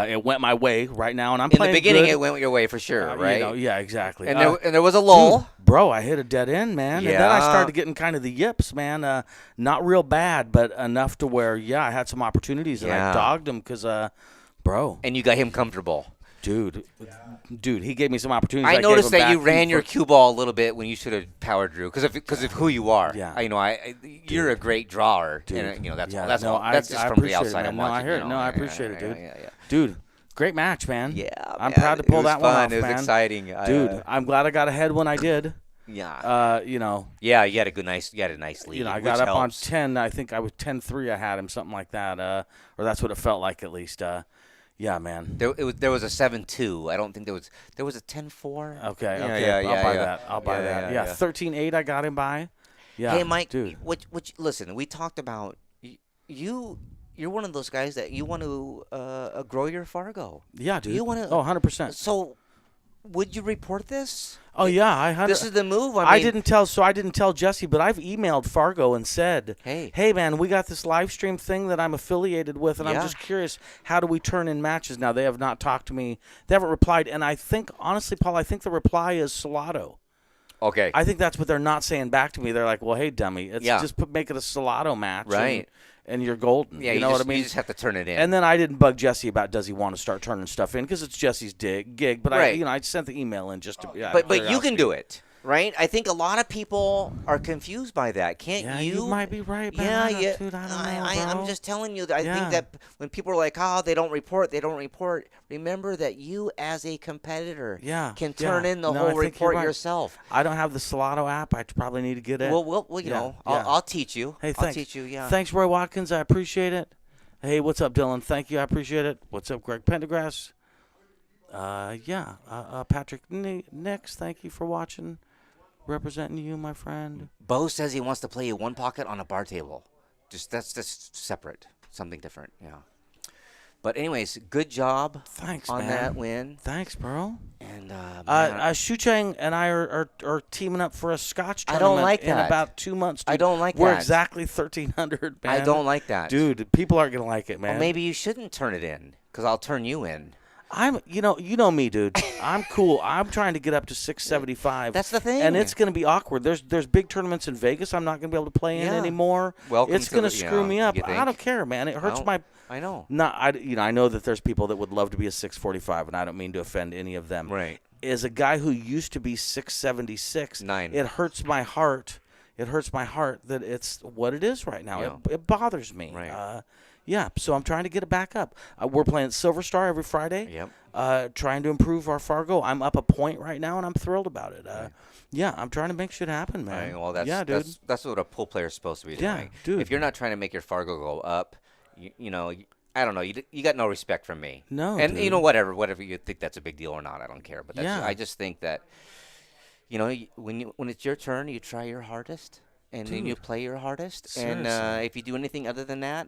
it went my way right now, and I'm In the playing beginning, good. it went your way for sure, right? You know, yeah, exactly. And there was a lull. Dude, bro, I hit a dead end, man. And then I Yeah. started getting kind of the yips, man. Not real bad, but enough to where, I had some opportunities, and Yeah. I dogged him because, bro, And you got him comfortable. dude, he gave me some opportunities. I noticed gave him that you back ran your for- cue ball a little bit when you should have power drew because of who you are. Yeah. You're a great drawer. Dude. And, that's Yeah, all. That's no, all. That's I just from appreciate the it, outside. man. I'm No, I watching. hear it. you know. No, I Yeah, appreciate it, yeah, dude. Yeah. Dude, great match, man. Yeah, I'm man, proud to pull it was that one fun. off, It was man. exciting. Dude, I'm glad I got ahead when I did. Yeah. Yeah, you had a nice lead. I which got up on helps. 10. I think I was 10-3. I had him, something like that. Or that's what it felt like, at least. Yeah, man. There was a 7-2. I don't think there was a 10-4. Okay. Yeah, I'll buy yeah. that. I'll buy that. Yeah. 13-8. I got him by. Yeah. Hey, Mike. dude. Listen, we talked about you. You're one of those guys that you want to grow your Fargo. Yeah, dude. You want to? 100%. So, would you report this? Oh yeah, I had. This is the move. I I mean, didn't tell Jesse, but I've emailed Fargo and said, hey man, we got this live stream thing that I'm affiliated with, and I'm Yeah. just curious, how do we turn in matches now? They have not talked to me. They haven't replied, and I think, honestly, Paul, the reply is Salado. Okay. I think that's what they're not saying back to me. They're like, well, hey, dummy, it's just make it a Salado match, Right. And you're golden. Yeah, you know what I mean? You just have to turn it in. And then I didn't bug Jesse about does he want to start turning stuff in because it's Jesse's gig. But Right. I sent the email in just to. Yeah, but you can do it, right? I think a lot of people are confused by that. Can't Yeah, you? you might be right, man. Yeah, I don't- yeah. dude, I don't know, I'm bro. just telling you. I Yeah. think that when people are like, "Oh, they don't report," remember that you, as a competitor, can turn in the No, I whole think you're report right. yourself. I don't have the Salado app. I probably need to get it. Well, you know, I'll teach you. Hey, I'll thanks. teach you. Yeah. Thanks, Roy Watkins. I appreciate it. Hey, what's up, Dylan? Thank you. I appreciate it. What's up, Greg Pendergrass? Patrick Nix, thank you for watching. Representing you, my friend. Bo says he wants to play you one pocket on a bar table. That's just separate, something different. Yeah. But anyways, good job. Thanks, on man. that win. Thanks, bro. And Shucheng and I are teaming up for a Scotch I tournament don't like in that. about 2 months. Dude. I don't like We're that. exactly 1,300, man. I don't like that. Dude, people aren't going to like it, man. Well, maybe you shouldn't turn it in, because I'll turn you in. You know me, dude. I'm cool. I'm trying to get up to 675. That's the thing. And it's going to be awkward. There's big tournaments in Vegas I'm not going to be able to play in anymore. Welcome it's to going to the- screw me up. you I think? don't care, man. It hurts my. I know. I know that there's people that would love to be a 645, and I don't mean to offend any of them. Right. As a guy who used to be 676, it hurts my heart. It hurts my heart that it's what it is right now. Yeah. It bothers me. Right. So I'm trying to get it back up. We're playing Silver Star every Friday. Yep. trying to improve our Fargo. I'm up a point right now, and I'm thrilled about it. Yeah, I'm trying to make shit happen, man. Well, dude. That's what a pool player is supposed to be doing. Yeah, dude. If you're not trying to make your Fargo go up, I don't know. You got no respect from me. No, and dude. whatever you think that's a big deal or not, I don't care. But I just think that when it's your turn, you try your hardest and then you play your hardest. Seriously. And if you do anything other than that,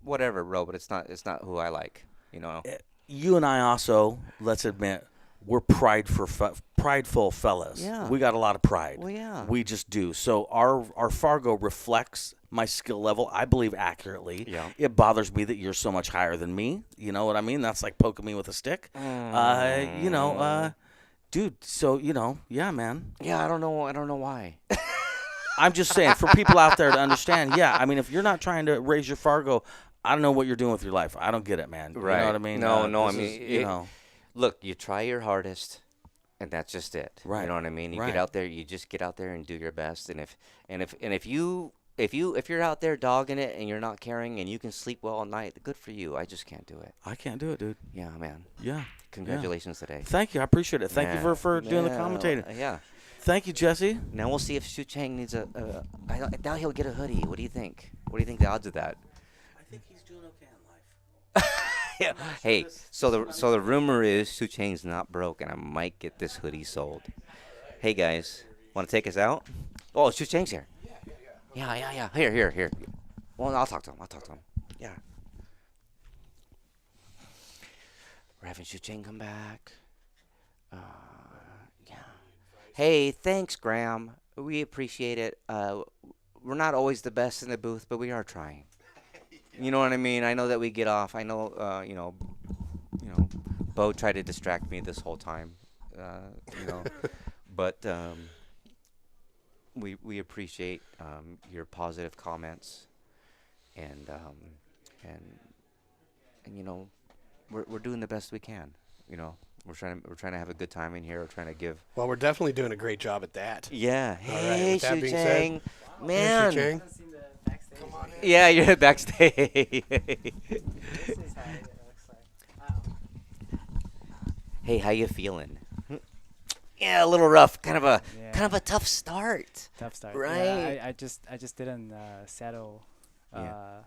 whatever, bro. But it's not who I like. You and I also, let's admit, we're prideful fellas. Yeah. We got a lot of pride. Well, yeah. We just do. So our Fargo reflects my skill level, I believe, accurately. Yeah. It bothers me that you're so much higher than me. You know what I mean? That's like poking me with a stick. Dude, so, yeah, man. Yeah, I don't know why. I'm just saying, for people out there to understand, yeah, I mean, if you're not trying to raise your Fargo, I don't know what you're doing with your life. I don't get it, man. Right. You know what I mean? No, I mean, look, you try your hardest, and that's just it. Right. You know what I mean? You Right. get out there, you just get out there and do your best. And if you're out there dogging it and you're not caring and you can sleep well at night, good for you. I just can't do it. I can't do it, dude. Yeah, man. Yeah. Congratulations today. Thank you. I appreciate it. Thank you Yeah. for doing the Yeah, commentating. Yeah. Thank you, Jesse. Now we'll see if Shucheng needs I doubt he'll get a hoodie. What do you think? What do you think the odds of that? I think he's doing okay in life. Yeah. Hey, so the rumor is Shucheng's not broke, and I might get this hoodie sold. Hey guys, want to take us out? Oh, Shucheng's here. Yeah. Here. Well, I'll talk to him. Yeah. We're having Shucheng come back. Yeah. Hey, thanks, Graham. We appreciate it. We're not always the best in the booth, but we are trying. You know what I mean? I know that we get off. I know, Bo tried to distract me this whole time. But we appreciate your positive comments, and we're doing the best we can. We're trying to have a good time in here. We're trying to give. Well, we're definitely doing a great job at that. Yeah. All right, Hey, with that being said- Shucheng. Man. Hey, Shucheng. Come on in. Yeah, you're backstage. This is how it looks like. Wow. Hey, how you feeling? Yeah, a little rough. Kind of a tough start. Tough start. Right. Yeah, I just didn't settle. Yeah.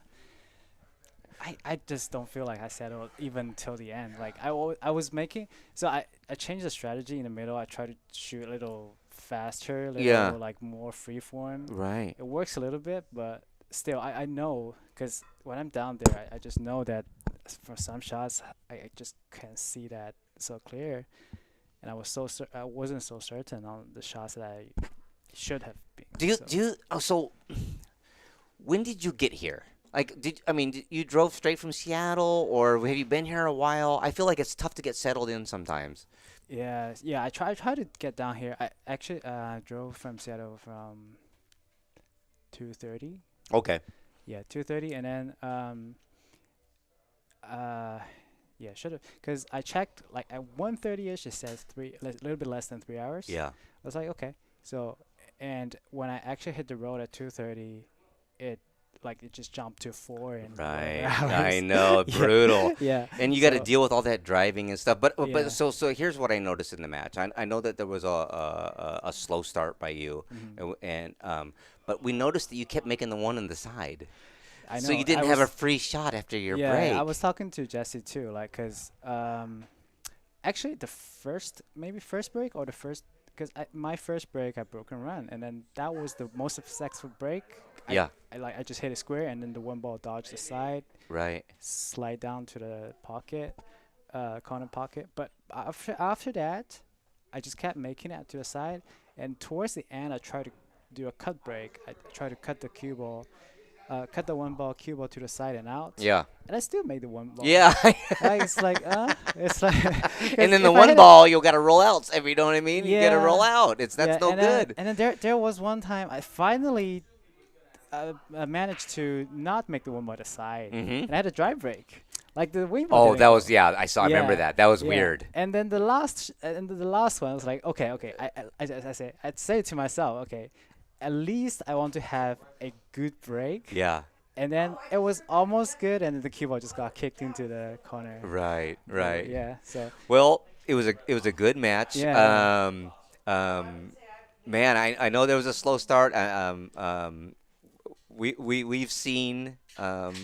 I just don't feel like I settled even till the end. Like I was making, so I changed the strategy in the middle. I tried to shoot a little faster, like more free form. Right. It works a little bit, but still I know, because when I'm down there, I just know that for some shots I just can't see that so clear, and I wasn't so certain on the shots that I should have been. So when did you get here? Like, did you drove straight from Seattle, or have you been here a while? I feel like it's tough to get settled in sometimes. Yeah. I tried to get down here. I actually drove from Seattle from 2:30. Okay. Yeah, 2:30, and then yeah, should have, because I checked like at 1:30ish. It says a little bit less than 3 hours. Yeah. I was like, okay. So, and when I actually hit the road at 2:30, it just jumped to 4 and 4 Right. hours. I know, brutal. Yeah. And you got to So- deal with all that driving and stuff. But Yeah. so here's what I noticed in the match. I know that there was a slow start by you, and but we noticed that you kept making the one on the side. I know. So you didn't I have a was- free shot after your yeah, break. I was talking to Jesse too, like, cause actually the first break or the first, cause my first break I broke and run, and then that was the most successful break. Yeah. I just hit a square, and then the one ball dodged the side, Right. slide down to the pocket, corner pocket. But after that, I just kept making it to the side, and towards the end, I tried to do a cut break. I tried to cut the cue ball. Cut the one ball cue ball to the side and out. Yeah. And I still made the one ball. Yeah. Like, it's like, it's like. And then the if I one hit it- ball, you got to roll out. If you know what I mean, you got to Yeah. roll out. That's yeah, no and good. Then there was one time I finally managed to not make the one ball to the side, and I had a drive break, like the wing ball. Oh, didn't that go. was I saw. I remember Yeah, that. That was yeah. weird. And then the last one was like, okay. I'd say to myself, okay, at least I want to have a good break. Yeah. and then it was almost good, and then the cue ball just got kicked into the corner. Right, So, right. yeah. So Well, it was a good match. yeah. Man, I know there was a slow start. We've seen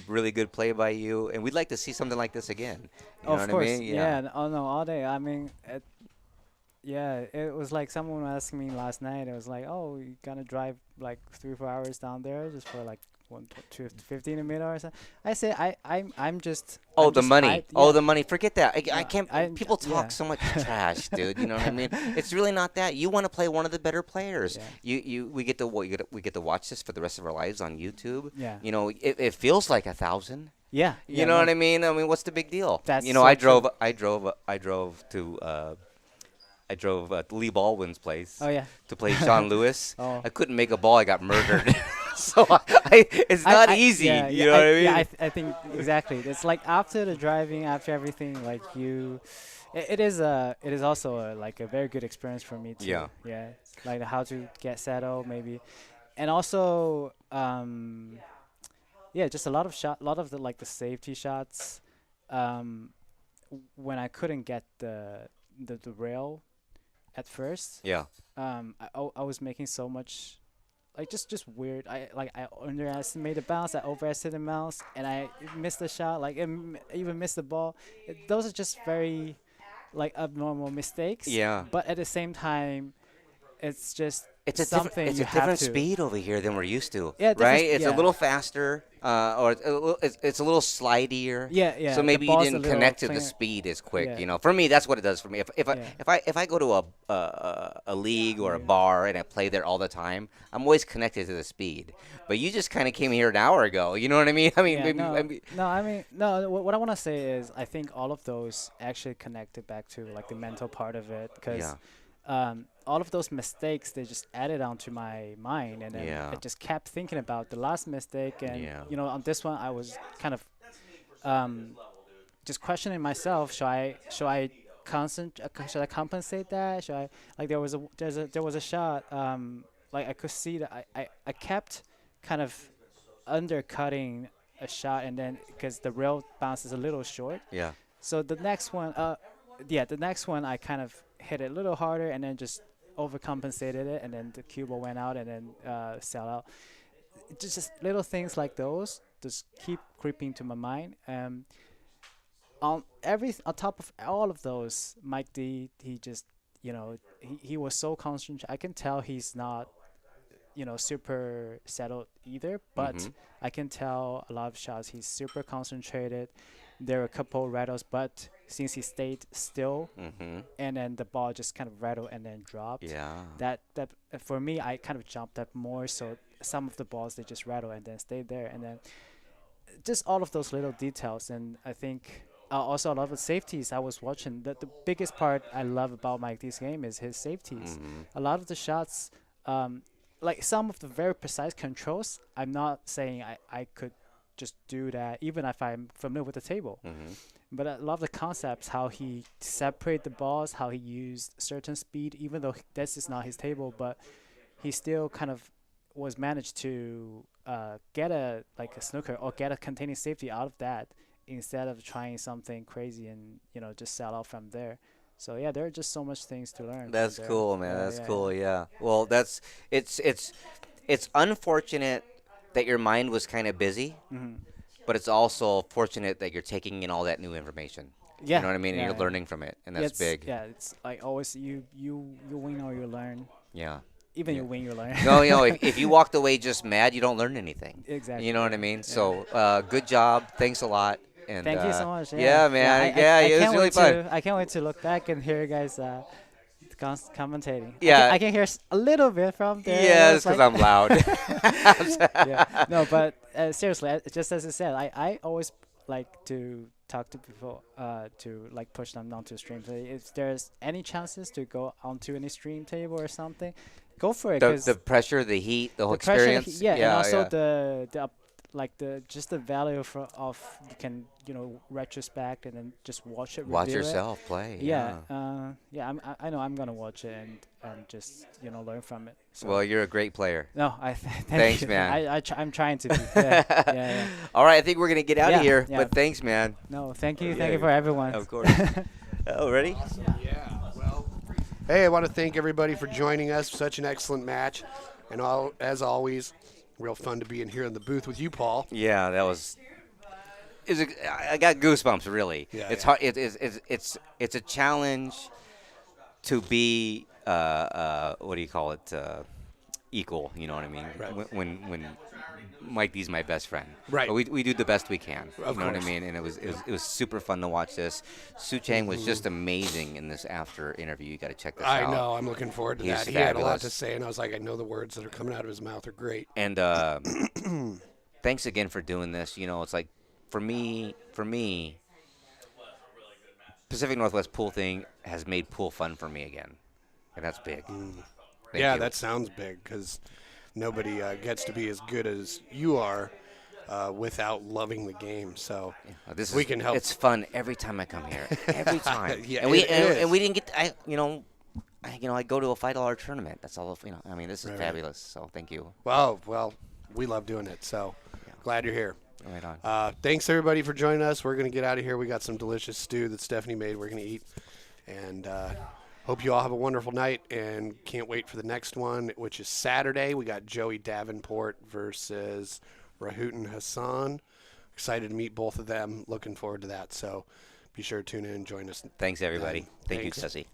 really good play by you, and we'd like to see something like this again. You know Of what I course, mean? Yeah. yeah. Oh no, all day. I mean, yeah. It was like someone asked me last night. It was like, oh, you gonna drive like 3 4 hours down there just for like 15 a minute or something. I say I'm just Oh, I'm the just money. hyped. Oh, Yeah. the money. Forget that. I No, can't. I People talk yeah. so much trash, dude. You know what I mean? It's really not that. You want to play one of the better players. Yeah. We get to we get to watch this for the rest of our lives on YouTube. Yeah. You know, it feels like 1,000. Yeah. You Yeah. know No, what I mean? I mean, what's the big deal? that's You know, so true. I drove to Lee Baldwin's place Oh yeah. to play Sean Lewis. Oh. I couldn't make a ball. I got murdered. So it's not easy. Yeah, You yeah, know what I mean? yeah. I think exactly. It's like after the driving, after everything, like it is also like a very good experience for me too. Yeah. Yeah. Like how to get settled maybe, and also yeah, just a lot of the like the safety shots, um, when I couldn't get the rail at first, Yeah. I was making so much like just weird. I underestimated the bounce, I overestimated the bounce, and I missed the shot. Like even missed the ball. Those are just very like abnormal mistakes. Yeah. But at the same time, it's just It's something a you have different to. speed over here than we're used to, Yeah, right? different. It's a Yeah. little faster, or it's a little slidier. Yeah, yeah. So The maybe you ball's a didn't little connect to the cleaner. speed as quick. Yeah. You know, for me, that's what it does for me. Yeah. If I go to a league or a Yeah. bar and I play there all the time, I'm always connected to the speed. But you just kind of came here an hour ago. You know what I mean? I mean, Yeah, maybe. no, I mean, no. I mean, no. What I want to say is, I think all of those actually connected back to like the mental part of it, because Yeah. all of those mistakes they just added onto my mind, and then Yeah. I just kept thinking about the last mistake, and Yeah. on this one I was kind of just questioning myself. Should I compensate that? Should I like there was a shot like I could see that I kept kind of undercutting a shot, and then because the rail bounce is a little short, Yeah. so the next one the next one I kind of hit it a little harder, and then just overcompensated it, and then the cue ball went out, and then sell out. Just little things like those just keep creeping to my mind. On top of all of those, Mike D, he just he was so concentrated. I can tell he's not super settled either, but Mhm. I can tell a lot of shots he's super concentrated. There were a couple rattles, but since he stayed still, Mhm. and then the ball just kind of rattled and then dropped. Yeah. That for me, I kind of jumped up more. So some of the balls they just rattle and then stayed there, and then just all of those little details. And I think also a lot of the safeties I was watching. The biggest part I love about Mike D's game is his safeties. Mhm. A lot of the shots, like some of the very precise controls. I'm not saying I could just do that even if I'm familiar with the table. Mhm. But I love the concepts, how he separate the balls, how he used certain speed, even though this is not his table, but he still kind of was managed to get a snooker or get a containing safety out of that instead of trying something crazy and just sell out from there. So yeah, there are just so much things to learn. from That's there. cool, man. Yeah, That's yeah, cool. Yeah. Well, it's unfortunate that your mind was kind of busy, yeah. Hmm. but it's also fortunate that you're taking in all that new information. Yeah, You know what I mean? And yeah, you're yeah. learning from it, and Yeah, that's big. Yeah, it's like always you win or you learn. Yeah. Even Yeah. you win, you learn. No, if you walked away just mad, you don't learn anything. Exactly. You know what I mean? Yeah. So, good job. Thanks a lot. And Thank you so much. Yeah, man. Yeah, it was can't really wait fun. I can't wait to look back and hear you guys commentating. Yeah. I can hear a little bit from there. Yeah, It's it's because like- I'm loud. Yeah. No, but seriously, just as I said, I always like to talk to people to like push them onto stream. So if there's any chances to go onto any stream table or something, go for it. the, 'Cause the pressure, the heat, the whole the pressure, experience. yeah, and also yeah. the just the value of you can retrospect and then just watch it. Watch review it. yourself play. Yeah, I know I'm gonna watch it, and and just learn from it. So Well, you're a great player. no, thank Thanks, you. man. I'm trying to be. Yeah, yeah. All right, I think we're gonna get out Yeah, of here. yeah. But thanks, man. No, thank you. Yeah, Thank you for everyone. Of course. Oh, ready? Yeah. Well, hey, I want to thank everybody for joining us. Such an excellent match, and as always, real fun to be in here in the booth with you, Paul. Yeah, that was. I got goosebumps. Really. Yeah, It's yeah. hard. It's a challenge to be what do you call it? Equal. You know what I mean? Right. When Mike D's my best friend. Right. But we do the best we can. Of you know what I course. mean? And it was super fun to watch this. Shucheng was just amazing in this after interview. You got to check this out. I know. I'm looking forward to He's that. He had a lot fabulous. to say, and I was like, I know the words that are coming out of his mouth are great. And thanks again for doing this. It's like for me, Pacific Northwest pool thing has made pool fun for me again, and that's big. Thank Yeah, you. that sounds big because nobody gets to be as good as you are without loving the game. So we can help. It's fun every time I come here. Every time. Yeah, and we it is. and we didn't get. I go to a $5 tournament. That's all. I mean, this is Right. fabulous. So thank you. Well, we love doing it. So glad you're here. Right on. Thanks everybody for joining us. We're gonna get out of here. We got some delicious stew that Stephanie made. We're gonna eat, and hope you all have a wonderful night. And can't wait for the next one, which is Saturday. We got Joey Davenport versus Rahutin Hassan. Excited to meet both of them. Looking forward to that. So be sure to tune in and join us. Thanks everybody. Thank you, Thanks. Sussy.